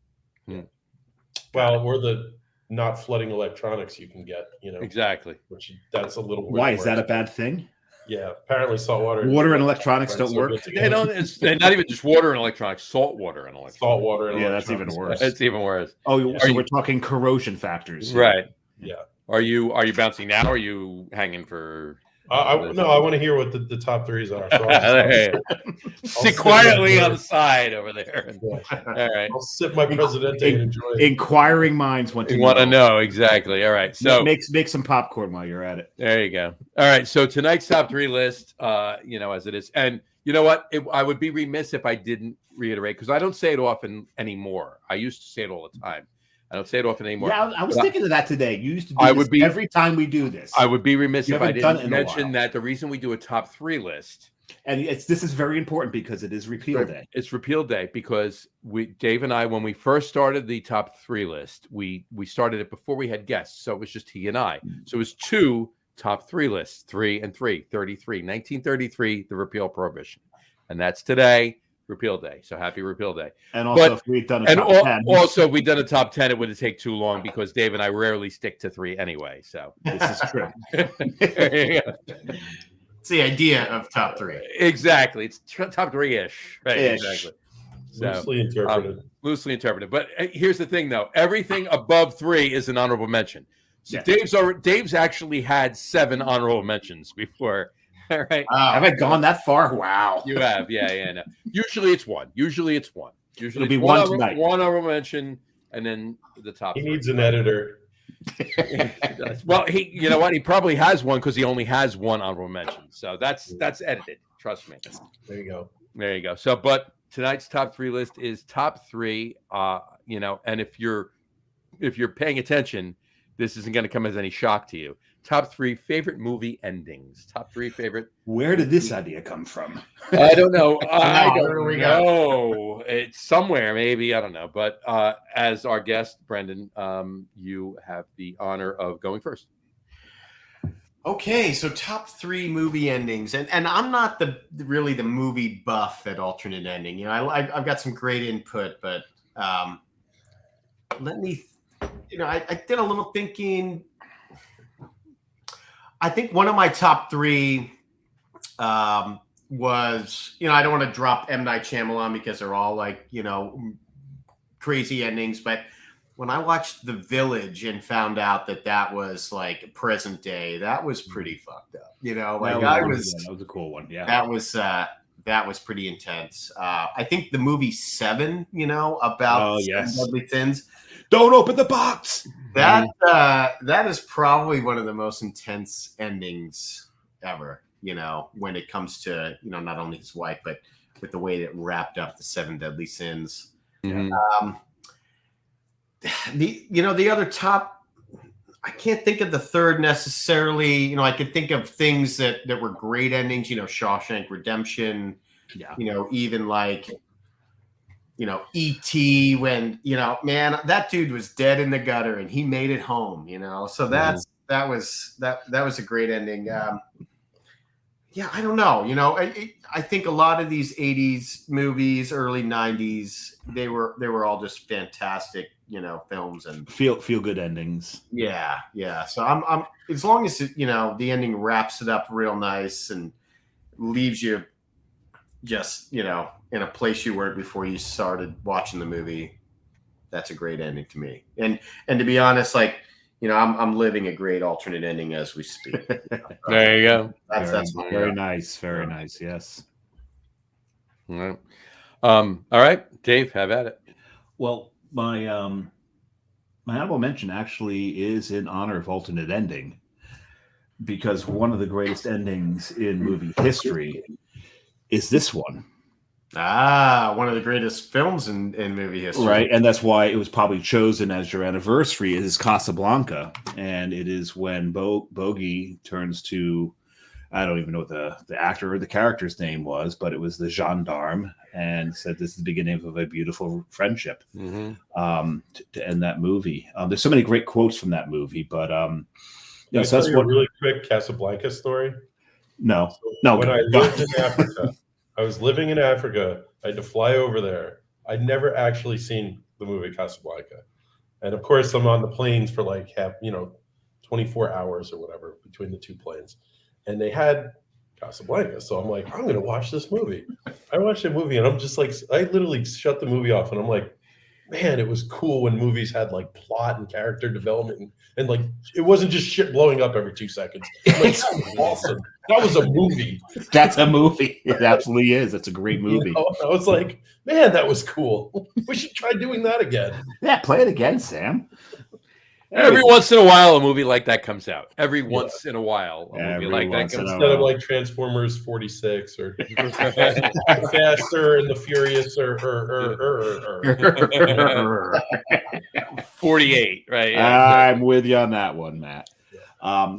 Well, or the not flooding electronics you can get. You know exactly. Which that's a little. Why is that a bad thing? Yeah, apparently water and electronics don't work. They don't. It's not even just water and electronics. Salt water and electronics. Salt water and that's even worse. It's even worse. Oh, so we're talking corrosion factors, right? Yeah. Are you bouncing now? Or are you hanging for? I want to hear what the top threes are. So sit quietly on the side over there. All right. I'll sip my Presidente and enjoy it. Inquiring minds want to know exactly. All right. So make some popcorn while you're at it. There you go. All right. So tonight's top three list, as it is, and you know what? I would be remiss if I didn't reiterate because I don't say it often anymore. I used to say it all the time. I don't say it often anymore. Yeah, I was thinking of that today. You used to do this every time we do this. I would be remiss if I didn't mention that the reason we do a top three list. And this is very important because it is repeal day. It's repeal day because Dave and I, when we first started the top three list, we started it before we had guests. So it was just he and I. So it was two top three lists, 3 and 3, 1933, the repeal prohibition. And that's today. Repeal day. So happy repeal day. And also, if we'd done a top 10. Also, if we'd done a top 10, it would have taken too long because Dave and I rarely stick to 3 anyway. So this is true. It's the idea of top 3. Exactly. It's top 3-ish. Right. Ish. Exactly. So, loosely interpreted. But here's the thing, though. Everything above 3 is an honorable mention. So Dave's actually had 7 honorable mentions before. All right. Have I gone that far? Wow. You have. Yeah. No. Usually it's one. Usually it'll be one tonight. One honorable mention, and then the top. He needs an editor. Well, you know what? He probably has one because he only has one honorable mention. So that's edited. Trust me. There you go. So, but tonight's top 3 list is top 3. And if you're paying attention, this isn't going to come as any shock to you. Top 3 favorite movie endings. Top 3 favorite. Where did this idea come from? I don't know. I don't know. It's somewhere, maybe. I don't know. But as our guest, Brendan, you have the honor of going first. Okay, so top 3 movie endings, and I'm not really the movie buff at alternate ending. You know, I've got some great input, but let me. I did a little thinking. I think one of my top 3 was, I don't want to drop M. Night Shyamalan because they're all crazy endings. But when I watched The Village and found out that was like present day, that was pretty fucked up. That was a cool one. Yeah, that was pretty intense. I think the movie 7, about yes. Deadly Sins. Don't open the box. That is probably one of the most intense endings ever. When it comes to not only his wife, but with the way that wrapped up the 7 deadly sins. Mhm. The other top. I can't think of the third necessarily. I could think of things that were great endings. Shawshank Redemption. Yeah. Even like. E.T. when man, that dude was dead in the gutter and he made it home. So that was a great ending. Yeah, I don't know. I think a lot of these 80s movies, early 90s, they were all just fantastic, films and feel good endings. Yeah. So I'm as long as the ending wraps it up real nice and leaves you just, in a place you weren't before you started watching the movie, that's a great ending to me. And to be honest, like, I'm living a great alternate ending as we speak. There you go. That's very nice. Very nice. Yes. All right. All right, Dave, have at it. Well, my honorable mention actually is in honor of alternate ending, because one of the greatest endings in movie history is this one. One of the greatest films in movie history. Right, and that's why it was probably chosen as your anniversary, is Casablanca, and it is when Bogey turns to, I don't even know what the actor or the character's name was, but it was the gendarme, and said this is the beginning of a beautiful friendship. Mm-hmm. To end that movie. There's so many great quotes from that movie, but so that's that's what. Really quick Casablanca story. No. When I lived in Africa, I was living in Africa. I had to fly over there. I'd never actually seen the movie Casablanca, and of course, I'm on the planes for like 24 hours or whatever between the two planes, and they had Casablanca. So I'm like, I'm gonna watch this movie. I watched the movie, and I'm just like, I literally shut the movie off, and I'm like, man, it was cool when movies had like plot and character development, and like it wasn't just shit blowing up every 2 seconds. Like, that was awesome. That was a movie. That's a movie. It absolutely is. It's a great movie. I was like, man, that was cool. We should try doing that again. Yeah, play it again, Sam. Every once in a while, a movie like that comes out. Every once in a while, a movie like that comes out. Instead of like Transformers 46 or Faster and the Furious or 48, right? Yeah. I'm with you on that one, Matt.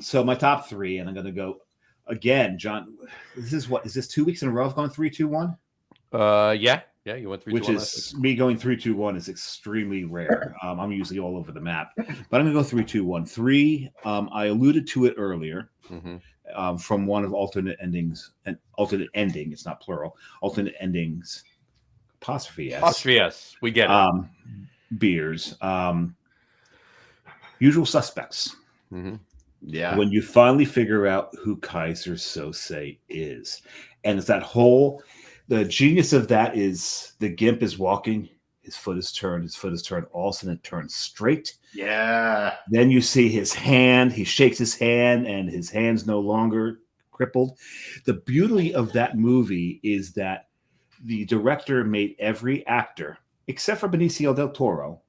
So my top 3, and I'm going to go again, John. Is this 2 weeks in a row of going 3, 2, 1? Yeah, you went 3, Which 2, 1 is me going 3, 2, 1 is extremely rare. I'm usually all over the map, but I'm gonna go 3, 2, 1. 3. I alluded to it earlier, from one of alternate endings and alternate ending. It's not plural. Alternate endings. Apostrophe S. Apostrophe S. We get it. Beers. Usual Suspects. Mm-hmm. Yeah. When you finally figure out who Kaiser Sose is, and it's that whole. The genius of that is the Gimp is walking, his foot is turned, all of a sudden it turns straight. Yeah. Then you see his hand, he shakes his hand, and his hand's no longer crippled. The beauty of that movie is that the director made every actor, except for Benicio del Toro,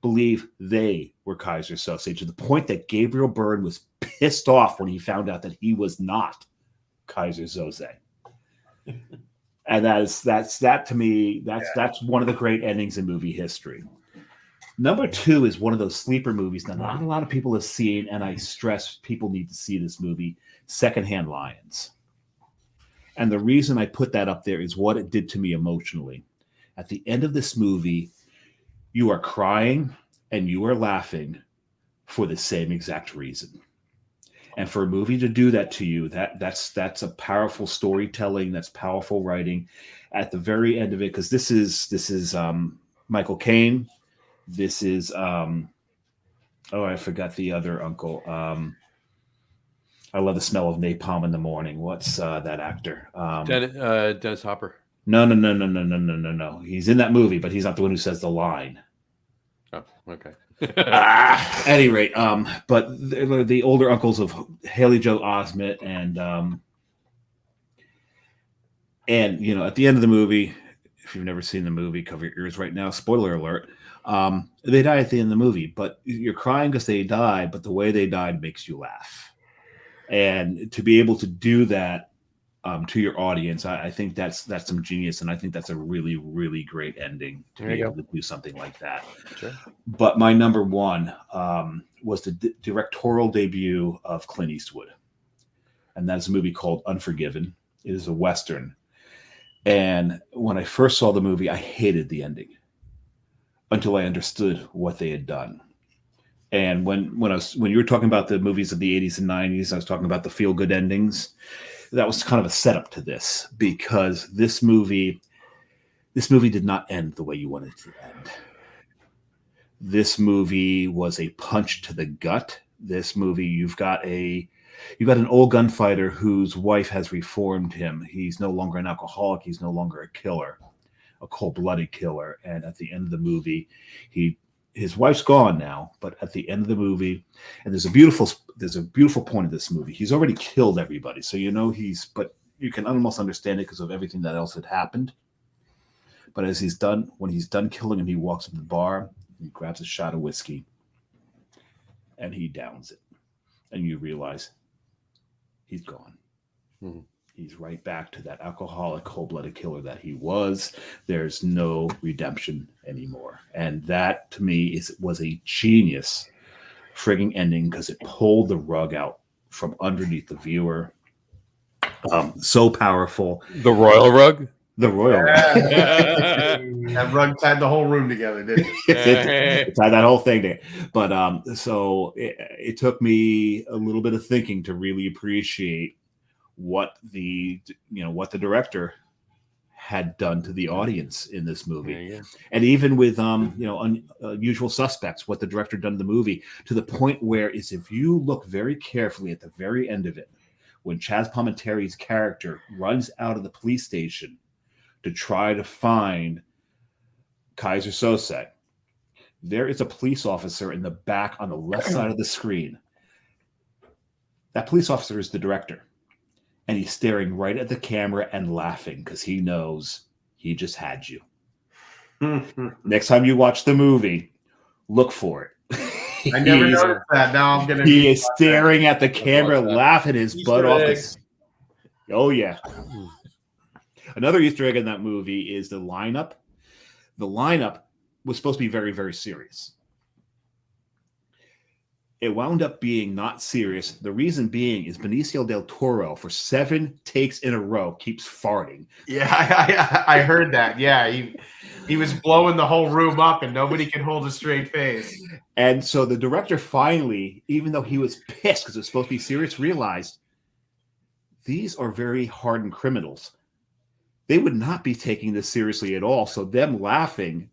believe they were Kaiser Sose, to the point that Gabriel Byrne was pissed off when he found out that he was not Kaiser Sose. And that's to me, that's one of the great endings in movie history. Number 2 is one of those sleeper movies that not a lot of people have seen, and I stress people need to see this movie, Secondhand Lions. And the reason I put that up there is what it did to me emotionally. At the end of this movie, you are crying and you are laughing for the same exact reason. And for a movie to do that to you, that's a powerful storytelling, that's powerful writing. At the very end of it, because this is Michael Caine, this is I forgot the other uncle. I love the smell of napalm in the morning. What's that actor? Dennis Hopper. No. He's in that movie, but he's not the one who says the line. Oh, okay. At any rate, but the older uncles of Haley Joel Osment, and at the end of the movie, if you've never seen the movie, cover your ears right now. Spoiler alert. They die at the end of the movie, but you're crying because they died, but the way they died makes you laugh. And to be able to do that to your audience, I think that's some genius, and I think that's a really, really great ending to be able to do something like that. Sure. But my number one was the directorial debut of Clint Eastwood, and that's a movie called Unforgiven. It is a Western. And when I first saw the movie, I hated the ending until I understood what they had done. And when you were talking about the movies of the 80s and 90s, I was talking about the feel-good endings. That was kind of a setup to this, because this movie did not end the way you wanted it to end. This movie was a punch to the gut. This movie, you've got an old gunfighter whose wife has reformed him. He's no longer an alcoholic. He's no longer a killer, a cold-blooded killer. And at the end of the movie, his wife's gone now, but at the end of the movie, and there's a beautiful point of this movie. He's already killed everybody, so but you can almost understand it because of everything that else had happened. But when he's done killing him, he walks up to the bar, he grabs a shot of whiskey, and he downs it, and you realize he's gone. Mm-hmm. He's right back to that alcoholic, cold-blooded killer that he was. There's no redemption anymore. And that, to me, was a genius frigging ending, because it pulled the rug out from underneath the viewer. So powerful. The royal rug? The royal rug. That rug tied the whole room together, didn't it? It tied that whole thing there. But so it took me a little bit of thinking to really appreciate what the director had done to the audience in this movie. And even with Unusual Suspects, what the director done to the movie, to the point where is, if you look very carefully at the very end of it, when Chaz Palminteri's character runs out of the police station to try to find Kaiser Sose, there is a police officer in the back on the left side of the screen. That police officer is the director. And he's staring right at the camera and laughing because he knows he just had you. Next time you watch the movie, look for it. I never noticed that. Now I'm gonna. He is staring at the camera, laughing his butt off. Oh yeah. Another Easter egg in that movie is the lineup. The lineup was supposed to be very, very serious. It wound up being not serious. The reason being is Benicio del Toro, for 7 takes in a row, keeps farting. Yeah, I heard that. Yeah, he was blowing the whole room up, and nobody could hold a straight face. And so the director finally, even though he was pissed because it was supposed to be serious, realized these are very hardened criminals. They would not be taking this seriously at all. So them laughing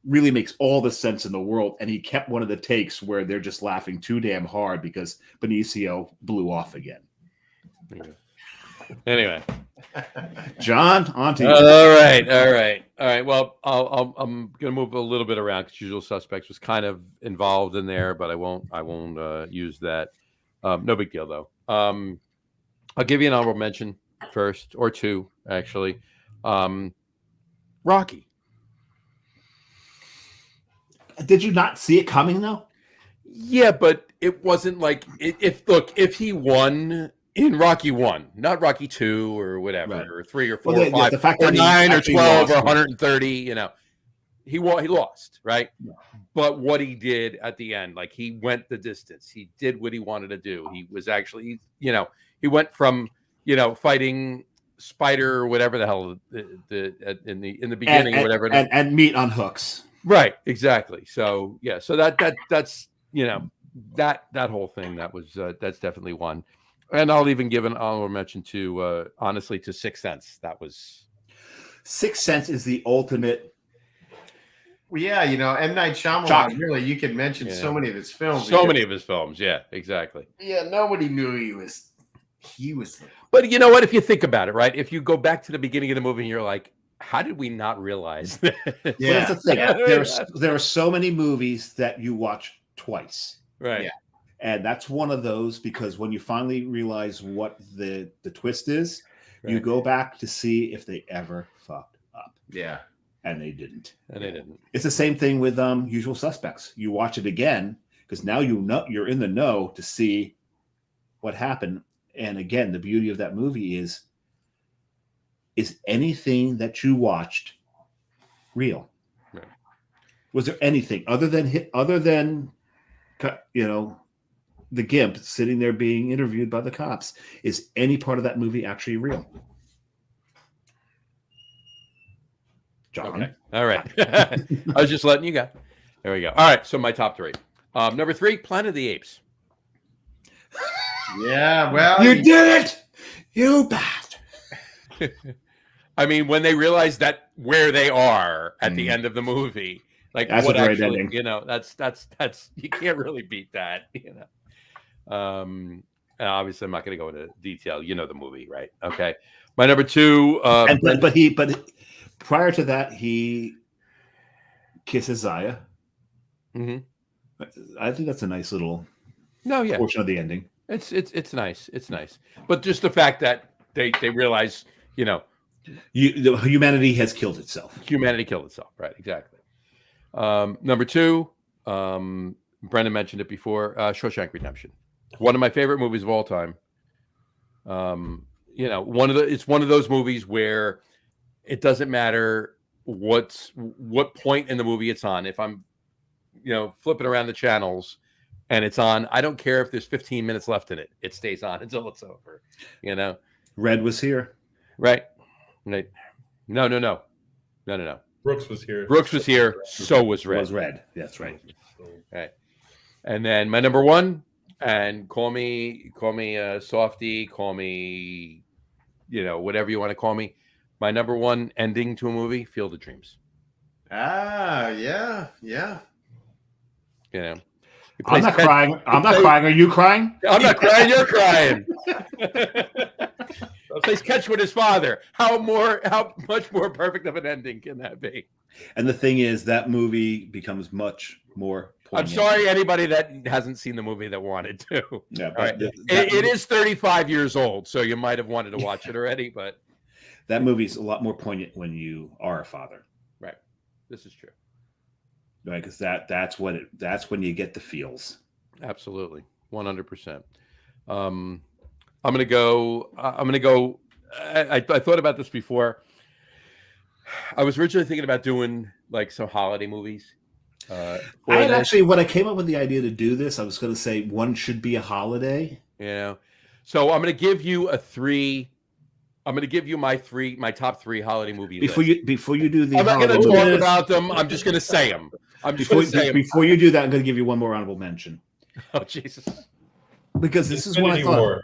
really makes all the sense in the world. And he kept one of the takes where they're just laughing too damn hard because Benicio blew off again. Anyway, John, on to you. All right. Well, I'm gonna move a little bit around because Usual Suspects was kind of involved in there, but I won't use that. No big deal though. I'll give you an honorable mention first, or two actually. Rocky. Did you not see it coming though? Yeah, but it wasn't like if he won in Rocky 1, not Rocky 2 or whatever, right, or 3 or 4 or 5, the fact or 9 or 12 or 130, he lost, right? Yeah. But what he did at the end, like he went the distance. He did what he wanted to do. He was actually, he went from, fighting Spider or whatever the hell in the beginning, whatever, and meat on hooks. Right, exactly. So yeah, so that's that whole thing that's definitely one, and I'll even give an honorable mention to honestly to Sixth Sense. That was Sixth Sense is the ultimate. Well, yeah, M. Night Shyamalan. Really, you could mention so many of his films. Many of his films, yeah, exactly. Yeah, nobody knew he was. But you know what? If you think about it, right? If you go back to the beginning of the movie, and you're like, how did we not realize that? Yeah, that's the thing. There are so many movies that you watch twice, right? Yeah, and that's one of those, because when you finally realize what the twist is, right, you go back to see if they ever fucked up. Yeah. And they didn't. It's the same thing with Usual Suspects. You watch it again because now you're in the know to see what happened. And again, the beauty of that movie is anything that you watched real? Right. Was there anything other than the Gimp sitting there being interviewed by the cops? Is any part of that movie actually real? John. Okay. All right. I was just letting you go. There we go. All right. So my top three. Number 3, Planet of the Apes. Yeah. Well, you did it, you bastard. I mean, when they realize that where they are at the end of the movie, like that's what a great actually, ending. That's you can't really beat that. Obviously, I'm not going to go into detail. You know the movie, right? Okay. My number 2. But prior to that, he kisses Zaya. Mm-hmm. I think that's a nice little portion of the ending. It's nice. It's nice. But just the fact that they realize, humanity has killed itself. Humanity killed itself. Right. Exactly. Number 2, Brendan mentioned it before, Shawshank Redemption. One of my favorite movies of all time. It's one of those movies where it doesn't matter what point in the movie it's on. If I'm, flipping around the channels and it's on, I don't care if there's 15 minutes left in it. It stays on until it's over. Red was here. Right. No. Brooks was here. Brooks was here. So was Red. Was Red. That's right. Right. And then my number 1, and call me softy, call me, whatever you want to call me. My number 1 ending to a movie, Field of Dreams. Ah, yeah. I'm not crying. Are you crying? I'm not crying. You're crying. Plays catch with his father. How much more perfect of an ending can that be? And the thing is, that movie becomes much more poignant. I'm sorry, anybody that hasn't seen the movie that wanted to. Yeah, but it is 35 years old, so you might have wanted to watch it already, but that movie's a lot more poignant when you are a father. Right. This is true. Right, because that's when you get the feels. Absolutely, 100%. I'm gonna go. I thought about this before. I was originally thinking about doing like some holiday movies. When I came up with the idea to do this, I was going to say one should be a holiday. So I'm going to give you I'm going to give you my top 3 holiday movie before you do the. I'm not going to talk about them. I'm just going to say them. Before you do that, I'm going to give you one more honorable mention. Oh Jesus! Because this is what I thought.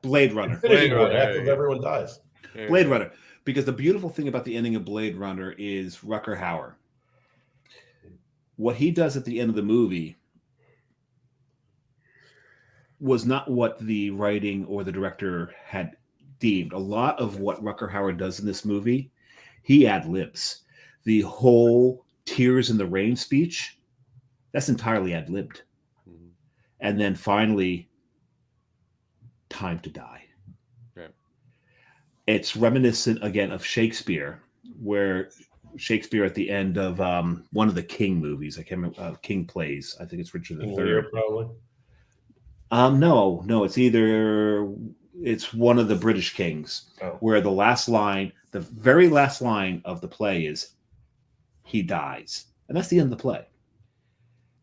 Blade Runner. After everyone dies. Blade Runner. Because the beautiful thing about the ending of Blade Runner is Rutger Hauer. What he does at the end of the movie was not what the writing or the director had deemed. A lot of what Rutger Hauer does in this movie, he ad-libs. The whole Tears in the Rain speech, that's entirely ad-libbed. Mm-hmm. And then finally, Time to Die. Right. It's reminiscent again of Shakespeare, where Shakespeare at the end of one of the King movies, I can't remember, King plays. I think it's Richard III. Probably. No, it's one of the British kings, where the very last line of the play is, he dies. And that's the end of the play.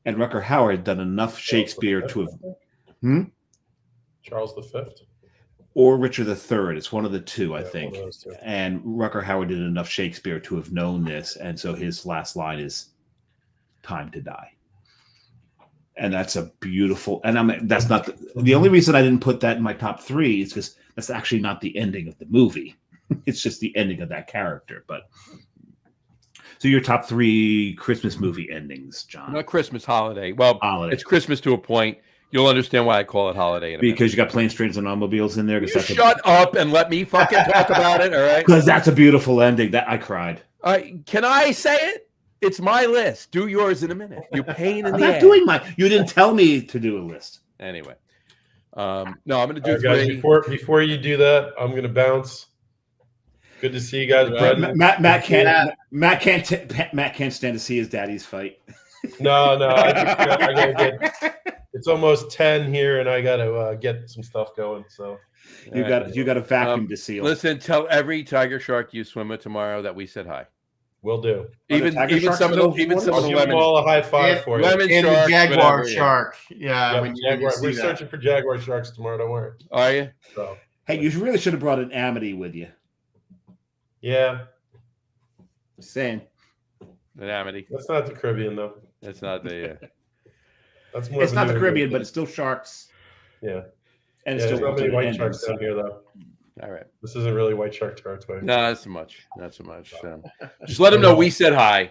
And Rutger Hauer had done enough Shakespeare to have... Charles V? Or Richard III. It's one of the two, I think. And Rutger Hauer did enough Shakespeare to have known this. And so his last line is, time to die. And that's a beautiful... And that's not... The only reason I didn't put that in my top 3 is because that's actually not the ending of the movie. It's just the ending of that character. But... So your top 3 Christmas movie endings, John? Not Christmas, holiday. Well, holiday. It's Christmas to a point. You'll understand why I call it holiday. Because you got Planes, Trains, and Automobiles in there. Shut up and let me fucking talk about it, all right? Because that's a beautiful ending. That I cried. Can I say it? It's my list. Do yours in a minute. You pain in the ass. I'm not doing mine. You didn't tell me to do a list. Anyway. No, I'm going to do 3. Guys, before you do that, I'm going to bounce. Good to see you guys, Right. Brendan. Matt can't stand to see his daddy's fight. No, I gotta get. It's almost 10 here, and I gotta get some stuff going. So You got a vacuum to seal. Listen, tell every tiger shark you swim with tomorrow that we said hi. will do. Even some of the I'll give them lemon, all a high five for you. lemon And the sharks, jaguar whatever, shark. Yeah, Yep, when you Jaguar. see We're that. searching for jaguar sharks tomorrow. Don't worry. Are you? So Hey, you really should have brought an Amity with you. yeah, Just saying. An Amity. that's not the Caribbean though. It's not the. That's more. It's of a not the New Caribbean, England but it's still sharks. yeah. And Yeah, it's there's still not many white endings. sharks down here though. All right. This isn't really white shark territory. No, not so much. Not so much. Just let them know we said hi.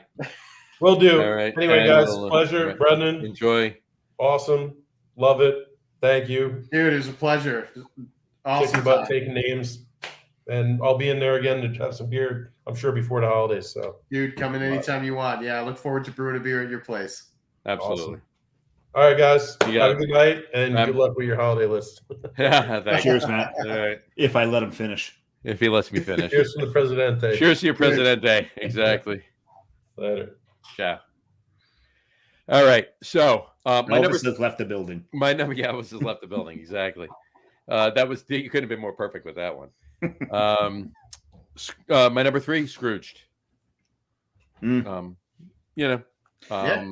Will do. All right. Anyway, And guys, we'll, pleasure. right. Brendan, Enjoy. awesome. Love it. Thank you. Dude, it was a pleasure. Kicking Awesome. butt, taking names. And I'll be in there again to have some beer, I'm sure, before the holidays. So, Dude, come in anytime you want. Yeah, I look forward to brewing a beer at your place. Absolutely. awesome. All right, guys. You Have got a good night and Um, good luck with your holiday list. Yeah. Thank you. Cheers, Matt. All right. If I let him finish. If he lets me finish. Cheers from the Presidente. Cheers to your Presidente. Exactly. Later. Ciao. All right. So my number. Elvis has left the building. My number. Yeah, was just left the building. Exactly. That was. You couldn't have been more perfect with that one. My number 3, Scrooged. Mm. Yeah,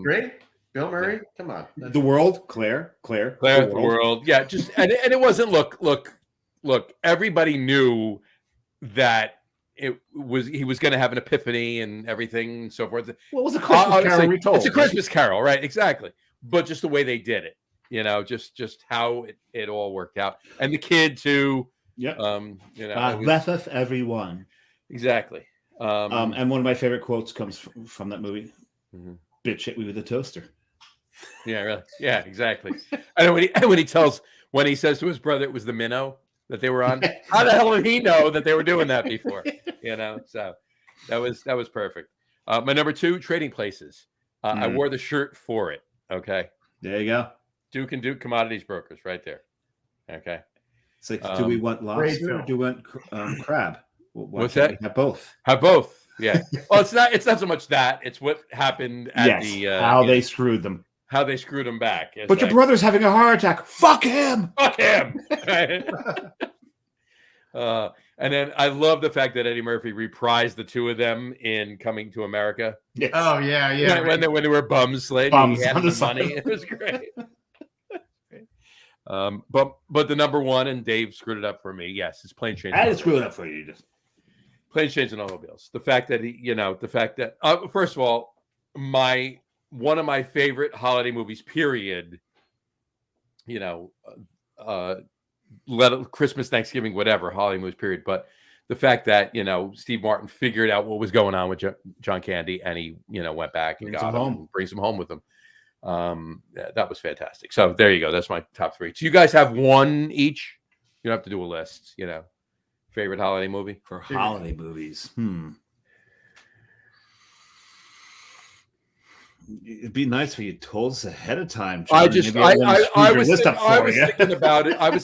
great. Bill Murray, come on. The world, Claire, The world. Yeah, just and it wasn't look. Everybody knew that he was going to have an epiphany and everything and so forth. What was a Christmas Carol retold? It's a Christmas Carol, right? Exactly. But just the way they did it, just how it all worked out, and the kid too. Yeah. Bless us, everyone. Exactly. And one of my favorite quotes comes from that movie. Mhm. Bitch hit me with a toaster. Yeah, really. Yeah, exactly. And when he says to his brother it was the minnow that they were on, how the hell did he know that they were doing that before? So that was perfect. My number 2, Trading Places. I wore the shirt for it. Okay. There you go. Duke and Duke Commodities Brokers right there. Okay. It's like, do we want lobster or do we want crab? What's that? Have both. Have both. Yeah. Well, it's not so much that. It's what happened at how they screwed them. How they screwed him back. It's but your brother's having a heart attack. Fuck him. Fuck him. And then I love the fact that Eddie Murphy reprised the two of them in Coming to America. Yes. Oh yeah. When they were bums, lady, Bums he had on the the money. It was great. But the number 1, and Dave screwed it up for me. Yes, it's Plane Change. I didn't screw it up for you. Plane Change and Automobiles. The fact that first of all, one of my favorite holiday movies, period. Christmas, Thanksgiving, whatever, holiday movies, period. But the fact that Steve Martin figured out what was going on with John Candy, and he went back and got him and brings him home with him. That was fantastic. So there you go. That's my top 3. So you guys have one each. You don't have to do a list. Favorite holiday movie For holiday movies. It'd be nice if you told us ahead of time. John. I was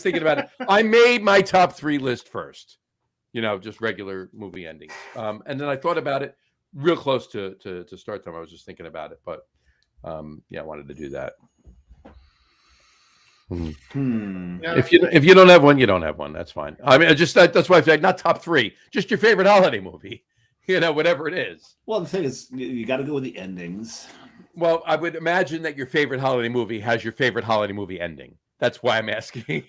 thinking about it. I made my top 3 list first. Just regular movie endings. And then I thought about it real close to start time. I was just thinking about it, but I wanted to do that. Yeah. If you don't have one, you don't have one. That's fine. I mean, that's why I said not top 3, just your favorite holiday movie. Whatever it is. Well, the thing is, you got to go with the endings. Well, I would imagine that your favorite holiday movie has your favorite holiday movie ending. That's why I'm asking.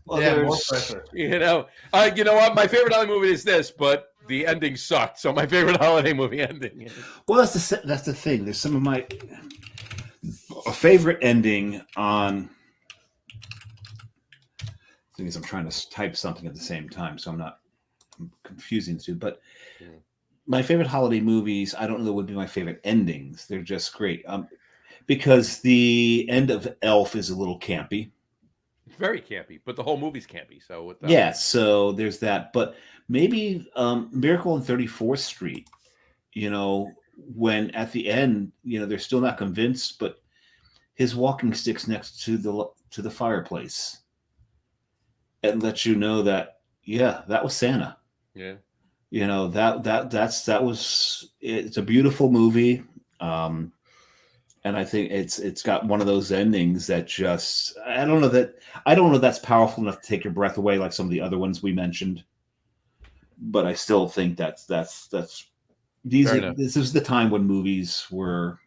Well, Yeah, more there's- pressure. You know what? My favorite holiday movie is this, but the ending sucked. So my favorite holiday movie ending. Well, that's the thing. There's some of my favorite ending on. The thing is, I'm trying to type something at the same time, so I'm confusing the two. But my favorite holiday movies, I don't know that would be my favorite endings. They're just great. Because the end of Elf is a little campy. It's very campy, but the whole movie's campy. So Yeah, so there's that. But maybe Miracle on 34th Street, when at the end, they're still not convinced, but his walking stick's next to the fireplace. And lets you know that, that was Santa. Yeah. You know, that was, it's a beautiful movie. And I think it's got one of those endings that just, I don't know that's powerful enough to take your breath away like some of the other ones we mentioned. But I still think this is the time when movies were,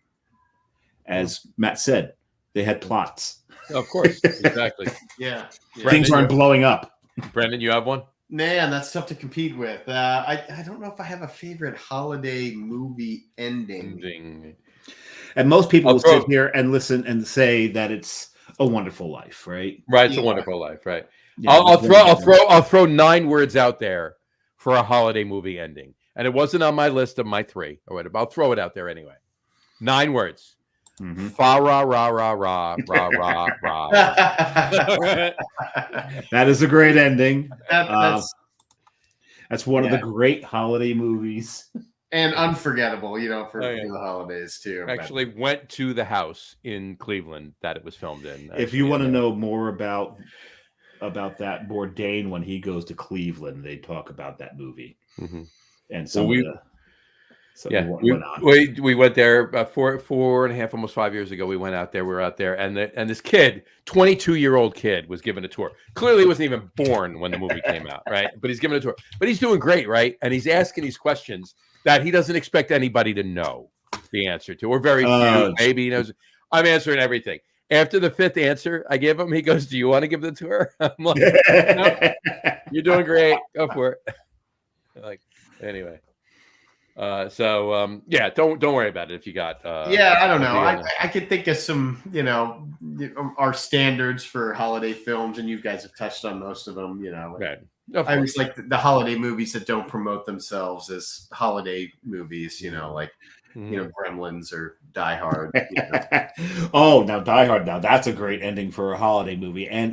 as Matt said, they had plots. Of course, exactly. Yeah. Things aren't blowing up. Brendan, you have one? Man, that's tough to compete with. I don't know if I have a favorite holiday movie ending. And most people will sit here and listen and say that it's A Wonderful Life, right? Right, It's a Wonderful Life, right? Yeah, I'll throw 9 words out there for a holiday movie ending, and it wasn't on my list of my 3. All right, I'll throw it out there anyway. 9 words. Mm-hmm. Fa ra ra ra ra ra ra ra. That is a great ending. That's one of the Yeah. great holiday movies. And unforgettable, for the holidays too. Actually went to the house in Cleveland that it was filmed in. If you want to know more about that Bourdain when he goes to Cleveland, they talk about that movie. Mm-hmm. And we went there about 4.5, almost 5 years ago. We went out there. We were out there, and this kid, 22-year-old kid, was given a tour. Clearly, he wasn't even born when the movie came out, right? But he's given a tour. But he's doing great, right? And he's asking these questions that he doesn't expect anybody to know the answer to, or very few. Maybe he knows. I'm answering everything. After the 5th answer I give him, he goes, "Do you want to give the tour?" I'm like, "No, you're doing great. Go for it." Like, anyway. Don't worry about it if you got. I don't know. I could think of some, our standards for holiday films, and you guys have touched on most of them. Right. I always like the holiday movies that don't promote themselves as holiday movies. Gremlins or Die Hard. Oh, now Die Hard. Now that's a great ending for a holiday movie. And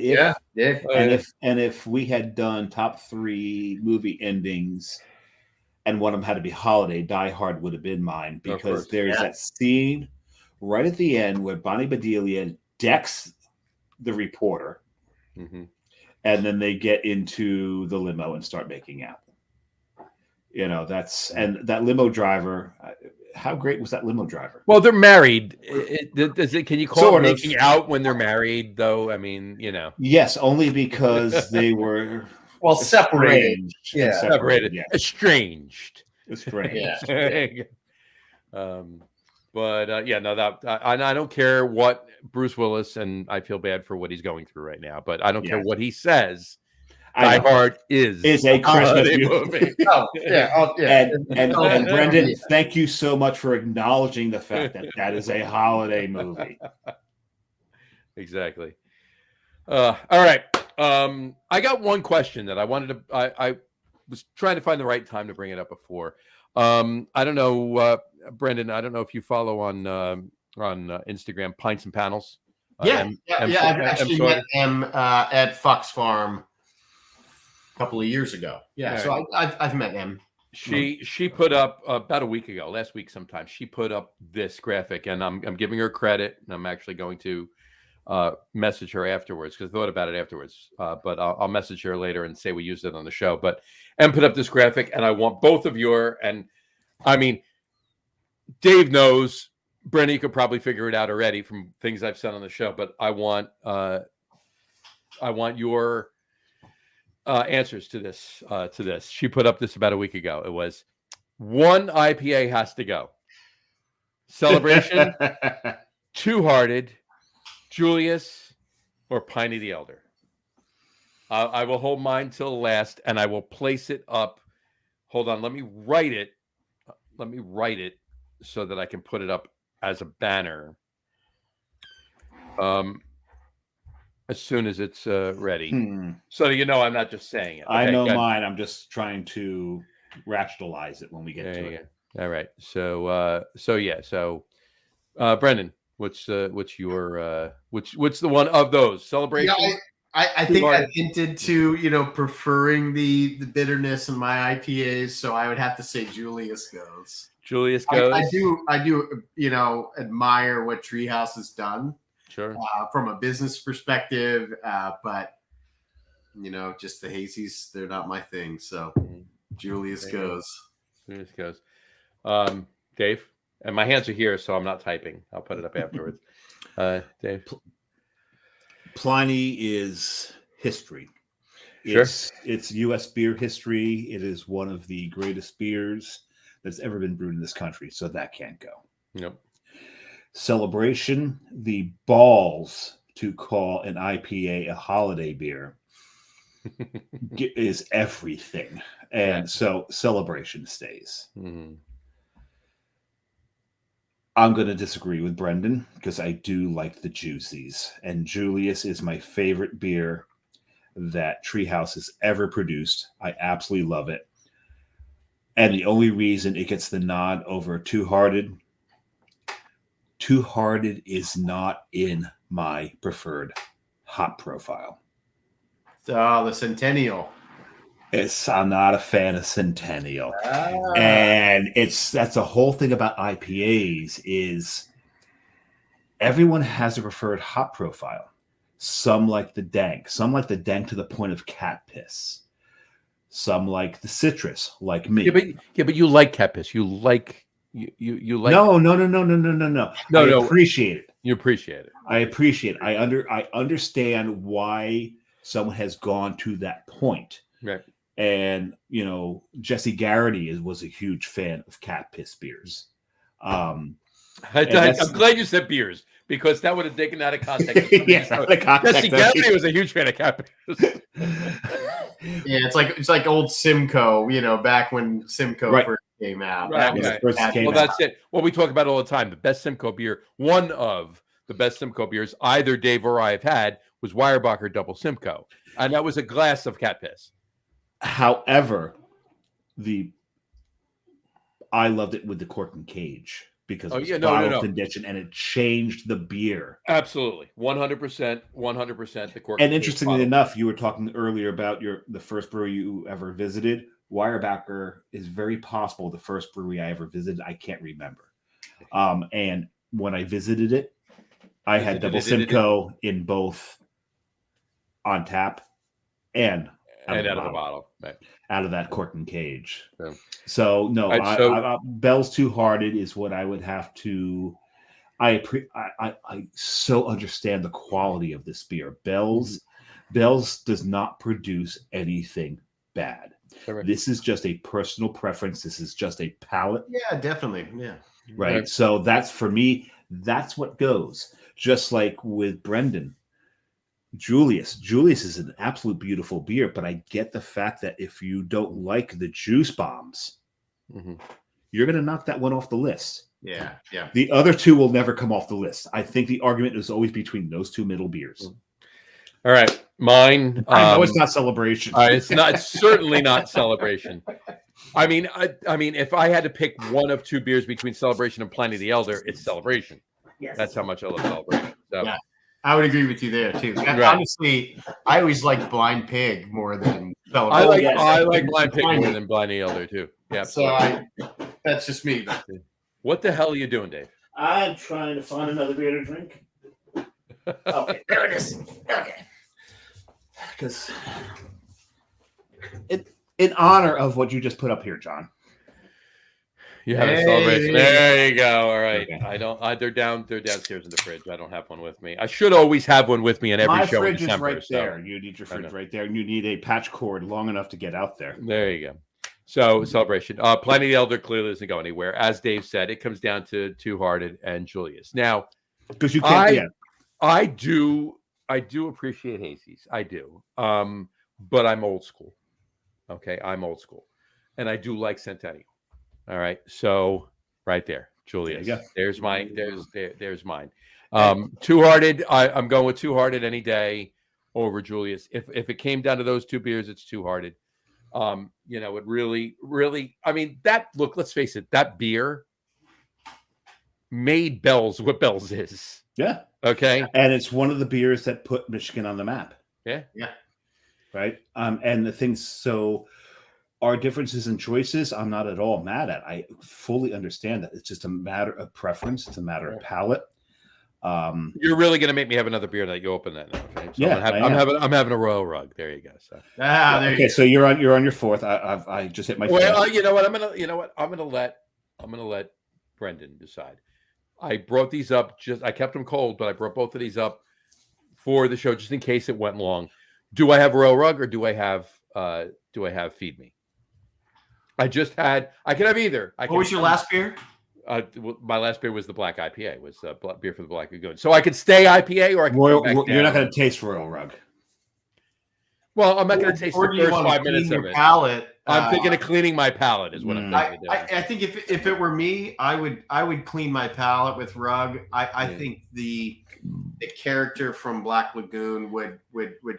if we had done top 3 movie endings, and one of them had to be holiday, Die Hard would have been mine, because there's that scene right at the end where Bonnie Bedelia decks the reporter, and then they get into the limo and start making out. And that limo driver. How great was that limo driver? Well, they're married. Can you call it making out when they're married, though? I mean, Yes, only because they were separated. Separated. Yeah. Estranged. Yeah. I don't care what Bruce Willis, and I feel bad for what he's going through right now, but I don't care what he says. Die Hard is a Christmas movie. And Brendan, thank you so much for acknowledging the fact that is a holiday movie. Exactly. All right. I got one question that I wanted to. I was trying to find the right time to bring it up before. I don't know, Brendan. I don't know if you follow on Instagram, Pints and Panels. I've actually met him at Fox Farm a couple of years ago. So I've met him. She put up about a week ago, last week sometime. She put up this graphic, and I'm giving her credit, and I'm actually going to message her afterwards, because I thought about it afterwards. But I'll message her later and say we used it on the show. And put up this graphic, and I want both of Dave knows. Brendan, you could probably figure it out already from things I've said on the show, but I want your answers to this. She put up this about a week ago. It was, one IPA has to go: Celebration, Two Hearted, Julius, or Piney the Elder. I will hold mine till last, and I will place it up. Hold on, let me write it. So that I can put it up as a banner. As soon as it's ready. So I'm not just saying it. Okay, I know mine. I'm just trying to rationalize it when we get to it. All right. So Brendan, what's your what's the one of those? Celebration? I think I hinted to, preferring the bitterness in my IPAs, so I would have to say Julius goes. Julius goes. I do, admire what Treehouse has done. Sure. From a business perspective, but just the hazies, they're not my thing. So Julius goes. Julius goes. Dave, and my hands are here, so I'm not typing. I'll put it up afterwards. Dave. Pliny is history. Sure. It's U.S. beer history. It is one of the greatest beers that's ever been brewed in this country, so that can't go. Yep. Celebration, the balls to call an IPA a holiday beer is everything. And so Celebration stays. Mm-hmm. I'm going to disagree with Brendan because I do like the Juicies. And Julius is my favorite beer that Treehouse has ever produced. I absolutely love it. And the only reason it gets the nod over Two Hearted is not in my preferred hop profile. The Centennial. I'm not a fan of Centennial. And that's the whole thing about IPAs is everyone has a preferred hop profile. Some like the dank. Some like the dank to the point of cat piss. Some like the citrus, like me. But you like cat piss. You like you like. No. I appreciate it. You appreciate it. I appreciate it. I understand why someone has gone to that point. Right. And Jesse Garrity was a huge fan of cat piss beers. I'm glad you said beers because that would have taken out of context. Jesse Garrity was a huge fan of cat piss. Yeah, it's like old Simcoe, back when Simcoe first came out. That's it. Well, we talk about it all the time. The best Simcoe beer, one of the best Simcoe beers either Dave or I have had was Weyerbacher Double Simcoe. And that was a glass of cat piss. However, I loved it with the cork and cage because it was bottle condition and it changed the beer. Absolutely. 100%. The cork. And interestingly enough, you were talking earlier about the first brewery you ever visited. Weyerbacher is very possible the first brewery I ever visited. I can't remember. And when I visited it, I had Double Simcoe in both on tap and out of the bottle. Right. Out of that cork and cage. Yeah. So no, Bell's Two Hearted is what I would have to. I so understand the quality of this beer. Bell's does not produce anything bad. Correct. This is just a personal preference. This is just a palate. Yeah, definitely. Yeah. Right. So that's for me. That's what goes. Just like with Brendan. Julius is an absolute beautiful beer, but I get the fact that if you don't like the juice bombs, you're going to knock that one off the list. Yeah. The other two will never come off the list. I think the argument is always between those two middle beers. All right, mine. I know it's not Celebration. It's not. It's certainly not Celebration. I mean, if I had to pick one of two beers between Celebration and Pliny the Elder, it's Celebration. Yes. That's how much I love Celebration. So. Yeah. I would agree with you there too. Right. Honestly, I always like Blind Pig more than Celebration. I like Blind Pig more than Blind Elder too. Yeah. So that's just me. What the hell are you doing, Dave? I'm trying to find another beer to drink. Okay, there it is. Okay. Because in honor of what you just put up here, John. You have a celebration. There you go. All right. Okay. They're downstairs in the fridge. I don't have one with me. I should always have one with me in every show in December. My fridge is right there. You need your fridge right there. And you need a patch cord long enough to get out there. There you go. So Celebration. Pliny the Elder clearly doesn't go anywhere. As Dave said, it comes down to Two Hearted and Julius. Now, because you can't. I do appreciate Hazy's. I do. But I'm old school. Okay, I'm old school, and I do like Centennial. All right, so right there, Julius. There's mine. Two Hearted. I'm going with Two Hearted any day over Julius. If it came down to those two beers, it's Two Hearted. It really. I mean, let's face it. That beer made Bell's what Bell's is. Yeah. Okay. And it's one of the beers that put Michigan on the map. Yeah. Right. And the things so. Our differences in choices, I'm not at all mad at. I fully understand that. It's just a matter of preference. It's a matter of palate. You're really gonna make me have another beer that you open that now. Okay? So Yeah, I'm having a Royal Rug. There you go. So There okay, so you're on your fourth. I just hit my. well, you know what? I'm gonna let Brendan decide. I brought these up. I kept them cold, but I brought both of these up for the show just in case it went long. Do I have Royal Rug or do I have Feed Me? I can have either. What was your last beer? My last beer was the Black IPA. Was beer for the Black Lagoon. So I could stay IPA or I could come back You're not down. going to taste Royal Rug. Well, I'm not going to taste the first 5 minutes of it. Palate. I'm thinking of cleaning my palate is what I'm thinking of doing. I think if it were me, I would clean my palate with Rug. I think the character from Black Lagoon would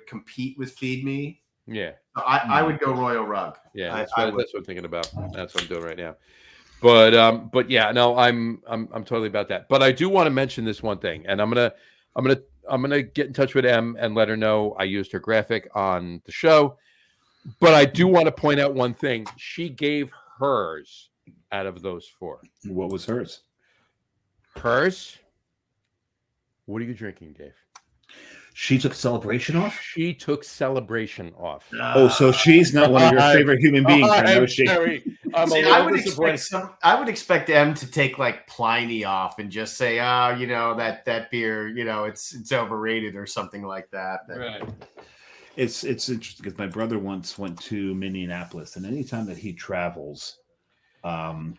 compete with Feed Me. Yeah. So I would go Royal Rug. Yeah, that's what I'm thinking about. That's what I'm doing right now. But yeah, no, I'm totally about that. But I do want to mention this one thing, and I'm gonna get in touch with Em and let her know I used her graphic on the show. But I do want to point out one thing. She gave hers out of those 4. What was hers? Hers? What are you drinking, Dave? She took Celebration off? She took Celebration off. Oh, so she's not one of your favorite human beings. I would expect them to take like Pliny off and just say, that beer, it's overrated or something like that. Right. It's interesting because my brother once went to Minneapolis, and anytime that he travels, I'm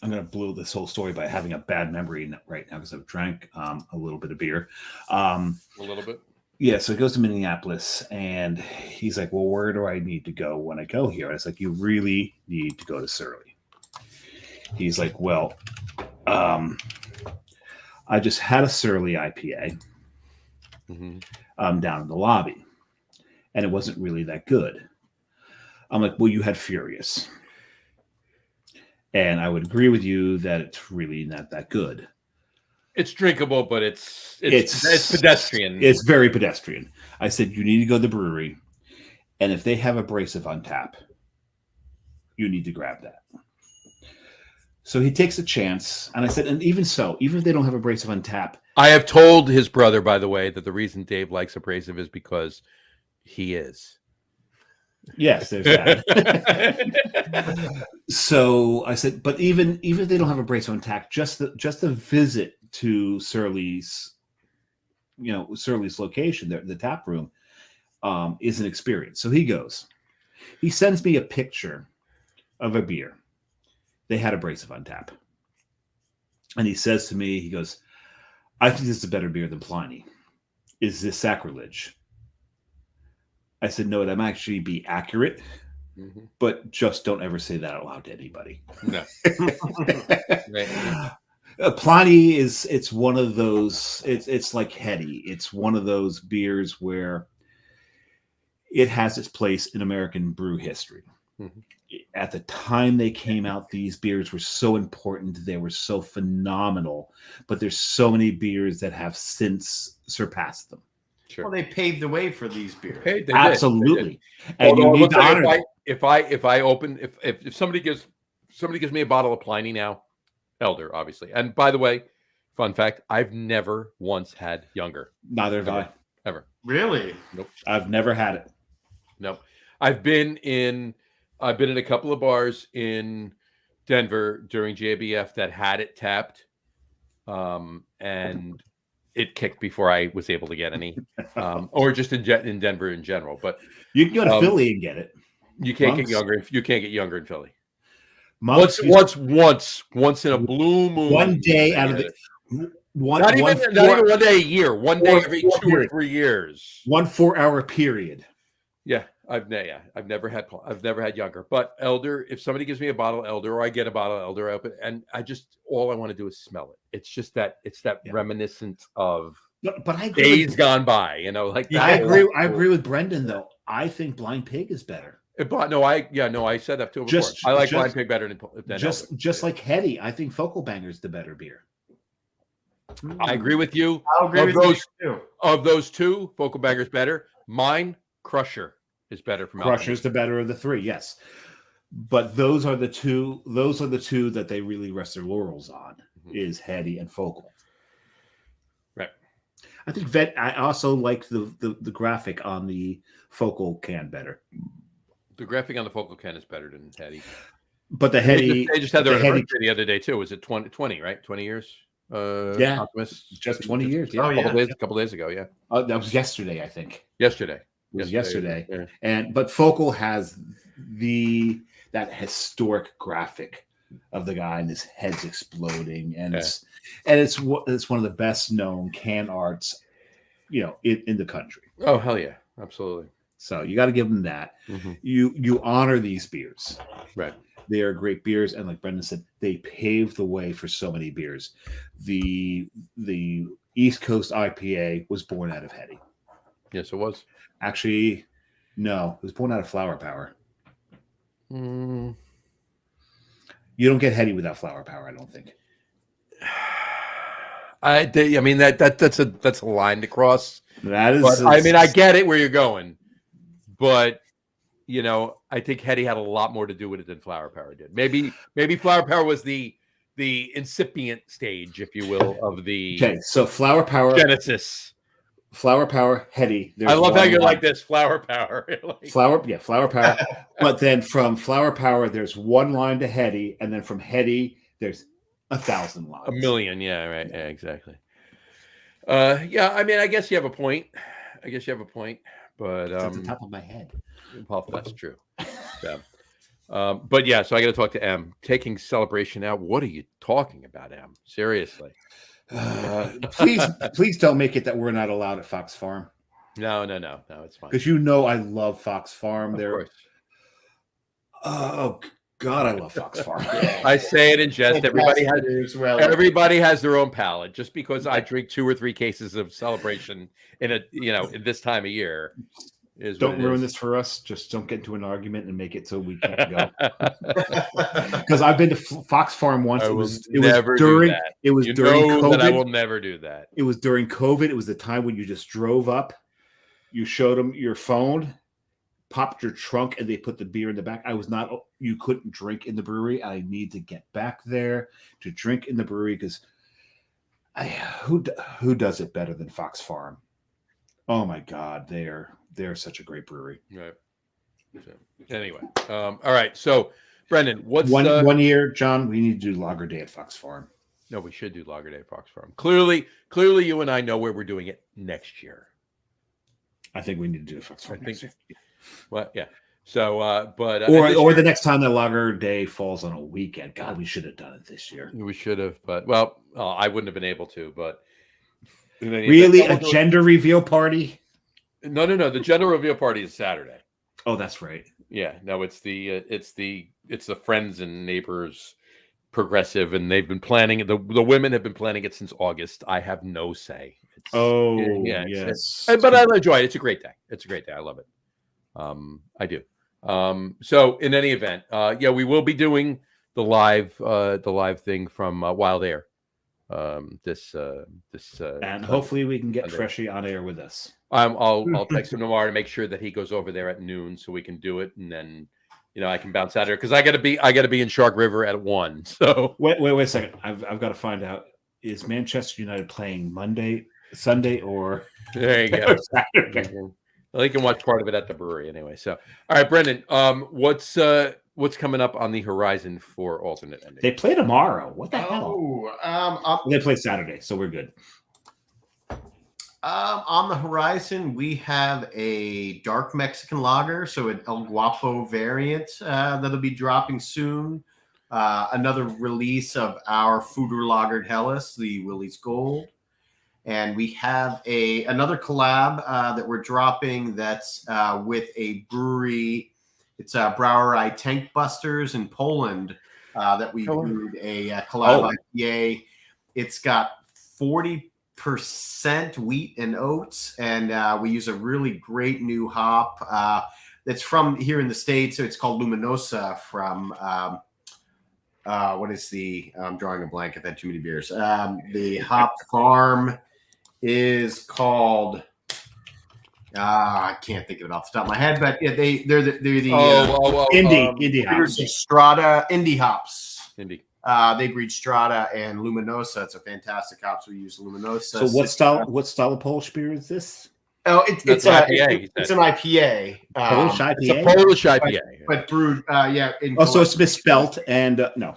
going to blow this whole story by having a bad memory right now because I've drank a little bit of beer. A little bit? Yeah, so he goes to Minneapolis, and he's like, well, where do I need to go when I go here? And I was like, you really need to go to Surly. He's like, well, I just had a Surly IPA down in the lobby, and it wasn't really that good. I'm like, well, you had Furious. And I would agree with you that it's really not that good. It's drinkable, but it's pedestrian. It's very pedestrian. I said, you need to go to the brewery, and if they have abrasive on tap, you need to grab that. So he takes a chance, and I said, and even if they don't have abrasive on tap. I have told his brother, by the way, that the reason Dave likes abrasive is because he is. Yes, there's that. So I said, but even if they don't have abrasive on tap, just the visit to Surly's location, the tap room, is an experience. So he goes. He sends me a picture of a beer. They had abrasive on tap. And he says to me, he goes, I think this is a better beer than Pliny. Is this sacrilege? I said, no, that might actually be accurate, but just don't ever say that out loud to anybody. No. Right. Pliny it's one of those, it's like heady. It's one of those beers where it has its place in American brew history. Mm-hmm. At the time they came out, these beers were so important. They were so phenomenal, but there's so many beers that have since surpassed them. Sure. Well, they paved the way for these beers. They absolutely. Did. And you need to honor if somebody gives me a bottle of Pliny now, Elder, obviously. And by the way, fun fact, I've never once had Younger. Neither have I. Ever. Really? Nope. I've never had it. Nope. I've been in a couple of bars in Denver during JBF that had it tapped. And it kicked before I was able to get any, or just in Denver in general. But you can go to Philly and get it. You can't get Younger. You can't get Younger in Philly. Monks, once in a blue moon. One day out of the not even 1 day a year. One day every 2 or 3 years. 1 4-hour period. Yeah, I've never had Younger, but Elder. If somebody gives me a bottle of Elder, or I get a bottle of Elder, I open, and all I want to do is smell it. It's just that reminiscence of days gone by. I agree with Brendan though. I think Blind Pig is better. I said that to him before. I like Blind Pig better than Elder. Like Heady. I think Focal Banger's the better beer. I agree with you. I'll agree with you too. Of those two, Focal Banger's better. Mine, Crusher is better from Crusher's the better of the three, yes. But those are the two that they really rest their laurels on, is Heady and Focal. I think Vet. I also like the graphic on the focal can better. The graphic on the focal can is better than Hetty. But the Hetty, they just had their the Hetty, anniversary the other day too. Was it 20, right? 20 years. Yeah, Optimus. just 20 years. Yeah, Oh, yeah. A couple days ago. Yeah, that was yesterday, I think. yesterday. It was yesterday. Yeah. But Focal has that historic graphic of the guy and his head's exploding, and it's one of the best known can arts, in the country. Oh hell yeah, absolutely. So you got to give them that. Mm-hmm. You honor these beers, right? They are great beers, and like Brendan said, they paved the way for so many beers. The East Coast IPA was born out of Hetty. Yes, it was. Actually, no, it was born out of Flower Power. Mm. You don't get Hetty without Flower Power, I don't think. I mean that's a line to cross. That is. But, I mean, I get it where you're going, but I think Hetty had a lot more to do with it than Flower Power did. Maybe Flower Power was the incipient stage, if you will, of the So Flower Power Genesis. Flower Power, Hetty. I love how you're like this. Flower Power. Flower Power. But then from Flower Power, there's one line to Hetty, and then from Hetty, there's 1,000 lines. 1 million. Yeah, right. Yeah, exactly. Yeah, I mean, I guess you have a point. But it's at the top of my head. Well, that's true. Yeah. But yeah, so I got to talk to M. Taking Celebration out. What are you talking about, M? Seriously. Please don't make it that we're not allowed at Fox Farm. No, it's fine. Because I love Fox Farm. Of course. Oh God, I love Fox Farm. I say it in jest. Everybody has their own palate. Just because I drink 2 or 3 cases of Celebration in this time of year. Don't ruin this for us. Just don't get into an argument and make it so we can't go. Because I've been to Fox Farm once. It was during COVID. I will never do that. It was during COVID. It was the time when you just drove up, you showed them your phone, popped your trunk, and they put the beer in the back. You couldn't drink in the brewery. I need to get back there to drink in the brewery because who does it better than Fox Farm? Oh my God, they're such a great brewery. Right. So, anyway, all right. So, Brendan, what's one year, John? We need to do Lager Day at Fox Farm. No, we should do Lager Day at Fox Farm. Clearly, you and I know where we're doing it next year. I think we need to do Fox Farm next year. Well, yeah. So, or the next time the Lager Day falls on a weekend. God, we should have done it this year. We should have, but I wouldn't have been able to. But really, a gender reveal party? No. The gender reveal party is Saturday. Oh, that's right. Yeah. No, it's the friends and neighbors progressive, and they've been planning it. The women have been planning it since August. I have no say. Yes. But I enjoy it. It's a great day. I love it. I do. So in any event, we will be doing the live thing from Wild Air. And hopefully we can get Freshy on air with us. I'll text him tomorrow to make sure that he goes over there at noon so we can do it, and then I can bounce out here because I gotta be in Shark River at 1. So wait a second. I've got to find out, is Manchester United playing Sunday, or there you go. Saturday? Well, you can watch part of it at the brewery anyway. So, all right, Brendan, what's coming up on the horizon for alternate ending? They play tomorrow. What the hell? They play Saturday, so we're good. On the horizon, we have a dark Mexican lager, so an El Guapo variant that'll be dropping soon. Another release of our Foeder Lagered Helles, the Willie's Gold. And we have another collab that we're dropping that's with a brewery. It's Brewer Tank Busters in Poland that we brewed a collab IPA. It's got 40% wheat and oats, and we use a really great new hop that's from here in the States. So it's called Luminosa from what is I'm drawing a blank. I've had too many beers. The hop farm is called I can't think of it off the top of my head, but they're the indie Indie hops. Strata indie hops. Indie. They breed Strata and Luminosa. It's a fantastic hops. We use Luminosa. So what style of Polish beer is this? Oh, it's That's an an IPA. IPA, It's an IPA. Polish IPA? It's a Polish IPA. But brewed, in Oh, so it's misspelt and no.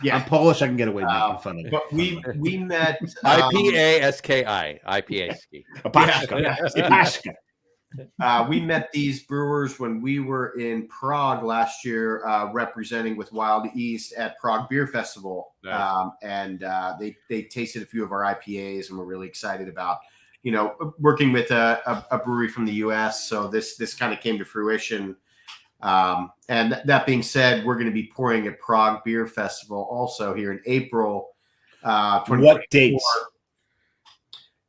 Yeah. I'm Polish. I can get away with making fun of it. But we met IPA SKI. IPA ski. Paszka. We met these brewers when we were in Prague last year, representing with Wild East at Prague Beer Festival. Nice. And they tasted a few of our IPAs, and we're really excited about, working with a brewery from the U.S. So this kind of came to fruition. And that being said, we're going to be pouring at Prague Beer Festival also here in April. What dates?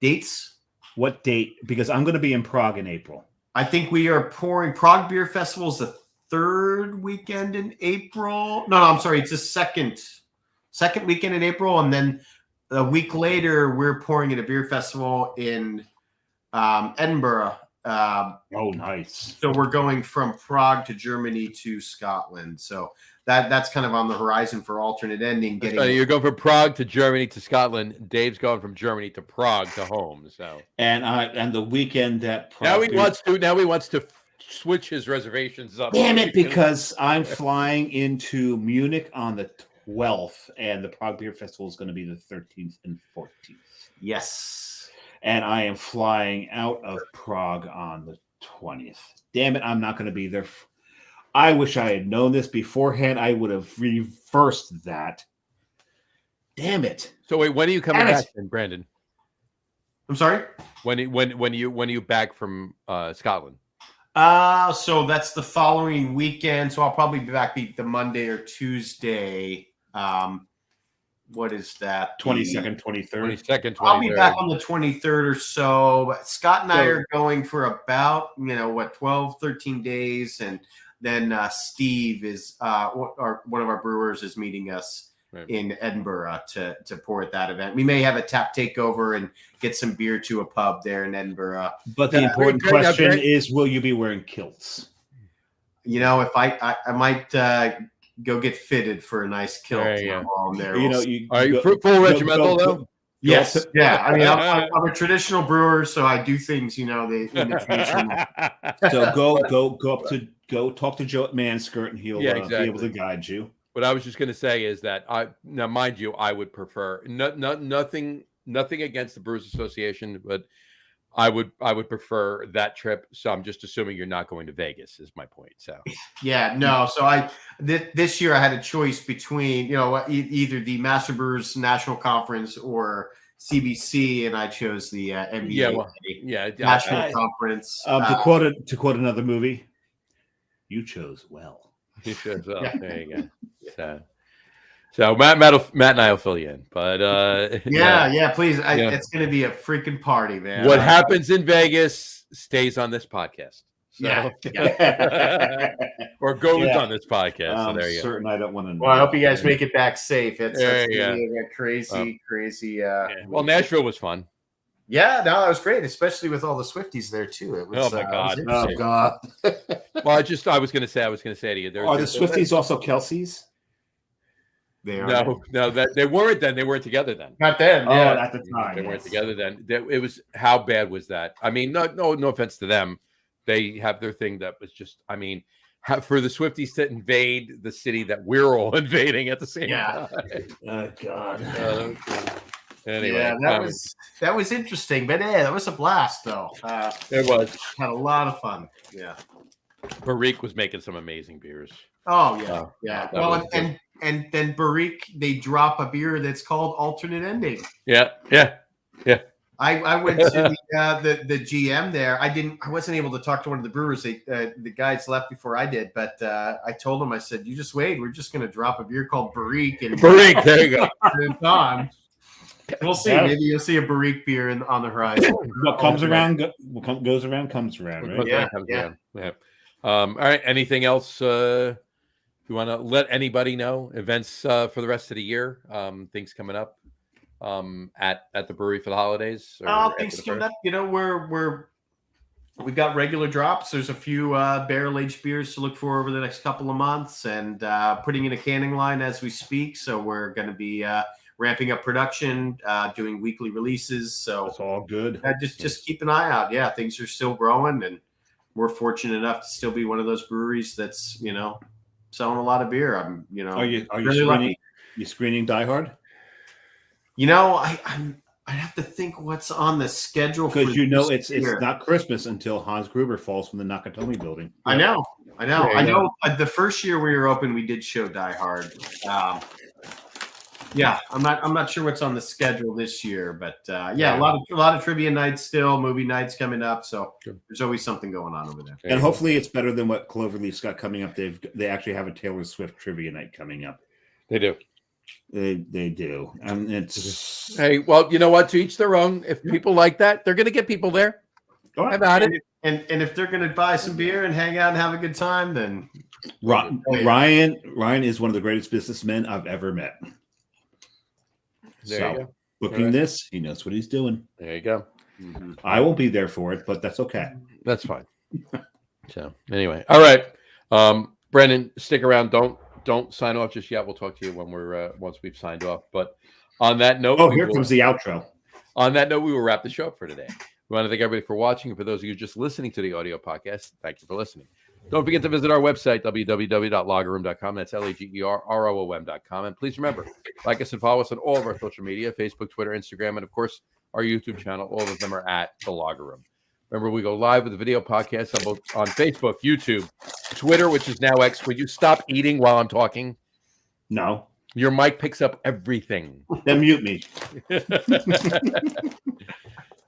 Dates? What date? Because I'm going to be in Prague in April. I think we are pouring. Prague Beer Festival is the third weekend in April. No, I'm sorry. It's the second weekend in April. And then a week later, we're pouring at a beer festival in Edinburgh. Oh, nice. So we're going from Prague to Germany to Scotland. So that's kind of on the horizon for alternate ending. You're going from Prague to Germany to Scotland. Dave's going from Germany to Prague to home. So and the weekend that Prague now he wants to switch his reservations up. Damn it, because I'm flying into Munich on the 12th, and the Prague Beer Festival is going to be the 13th and 14th. Yes. And I am flying out of Prague on the 20th. Damn it, I'm not going to be there. I wish I had known this beforehand. I would have reversed that. Damn it. So wait, when are you coming back then, Brandon? I'm sorry? When are you back from Scotland? So that's the following weekend. So I'll probably be back the Monday or Tuesday. What is that? 22nd, 23rd. 22nd, 23rd. I'll be back on the 23rd or so. But Scott and I are going for about, 12, 13 days. And then Steve is one of our brewers is meeting us in Edinburgh to pour at that event. We may have a tap takeover and get some beer to a pub there in Edinburgh. But the important question is, will you be wearing kilts? If I might go get fitted for a nice kilt. Are you full regimental though? Yes. Yeah. I mean, I'm a traditional brewer, so I do things, in the traditional. So go talk to Joe at Manskirt, and he'll be able to guide you. What I was just going to say is that now, mind you, I would prefer nothing against the Brewers Association, but I would prefer that trip. So I'm just assuming you're not going to Vegas is my point. So yeah, no. So this year I had a choice between, either the Master Brewers National Conference or CBC, and I chose the NBA National Conference. To quote another movie, you chose well. You chose well. Yeah. There you go. So Matt and I will fill you in, but please. It's going to be a freaking party, man. What happens in Vegas stays on this podcast. So, or goes on this podcast. So there you go. I don't want to know. Well, I hope you guys make it back safe. It's crazy. Well, Nashville was fun. Yeah, no, that was great, especially with all the Swifties there too. It was, oh my god! Oh god! Well, I was going to say to you. Are the Swifties also Kelseys? They are. No, they weren't then. They weren't together then. Not then. Oh, at the time. They weren't together then. It was, how bad was that? I mean, no offense to them. They have their thing that was just, I mean, for the Swifties to invade the city that we're all invading at the same time. Oh god. Anyway, that was interesting, but that was a blast though. It was. Had a lot of fun. Yeah. Barrique was making some amazing beers. Oh yeah. Well, and then Barrique, they drop a beer that's called Alternate Ending. Yeah. I went to the GM there. I wasn't able to talk to one of the brewers. The guys left before I did, but I told him, I said, "You just wait. We're just going to drop a beer called Barrique." And Barrique, there you go. It's on. We'll see. Yeah. Maybe you'll see a Barrique beer on the horizon. What comes around, goes around, comes around. Right? Yeah. All right. Anything else? You want to let anybody know events for the rest of the year? Things coming up at the brewery for the holidays? Things coming up. We're we've got regular drops. There's a few barrel-aged beers to look for over the next couple of months, and putting in a canning line as we speak. So we're going to be ramping up production, doing weekly releases. So It's all good. Just keep an eye out. Yeah, things are still growing, and we're fortunate enough to still be one of those breweries that's selling a lot of beer. I'm Are you really screening? lucky. You screening Die Hard? I'd have to think what's on the schedule Because this it's year. not Christmas until Hans Gruber falls from the Nakatomi building. I know. Yeah, I know. The first year we were open, we did show Die Hard. Yeah, I'm not sure what's on the schedule this year, but a lot of trivia nights still, movie nights coming up. So there's always something going on over there. And hopefully it's better than what Cloverleaf's got coming up. They actually have a Taylor Swift trivia night coming up. They do. They do. And it's Hey, well, you know what? To each their own. If people like that, they're going to get people there. How about it? And if they're going to buy some beer and hang out and have a good time, then Ryan is one of the greatest businessmen I've ever met. There you go. Booking this, he knows what he's doing. There you go. I won't be there for it, but that's okay. That's fine. So anyway, all right. Brendan, stick around. Don't sign off just yet. We'll talk to you when we're once we've signed off. But on that note, here comes the outro. On that note, we will wrap the show up for today. We want to thank everybody for watching. And for those of you just listening to the audio podcast, thank you for listening. Don't forget to visit our website, www.lagerroom.com. That's LAGERROOM.com. And please remember, like us and follow us on all of our social media, Facebook, Twitter, Instagram, and of course, our YouTube channel. All of them are at The Lager Room. Remember, we go live with the video podcast on Facebook, YouTube, Twitter, which is now X. Will you stop eating while I'm talking? No. Your mic picks up everything. Then mute me.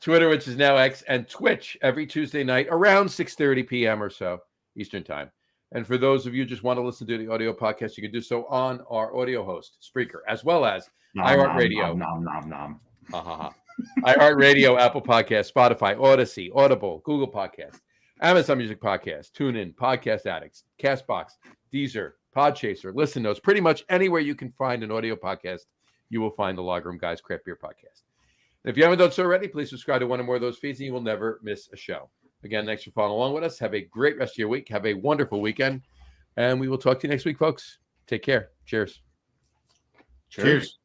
Twitter, which is now X, and Twitch every Tuesday night around 6:30 p.m. or so Eastern time. And for those of you who just want to listen to the audio podcast, you can do so on our audio host, Spreaker, as well as iHeartRadio. iHeartRadio, Apple Podcasts, Spotify, Odyssey, Audible, Google Podcasts, Amazon Music Podcasts, TuneIn, Podcast Addicts, CastBox, Deezer, Podchaser, Listen Notes. Pretty much anywhere you can find an audio podcast, you will find the Lager Room Guys Craft Beer Podcast. And if you haven't done so already, please subscribe to one or more of those feeds and you will never miss a show. Again, thanks for following along with us. Have a great rest of your week. Have a wonderful weekend. And we will talk to you next week, folks. Take care. Cheers. Cheers.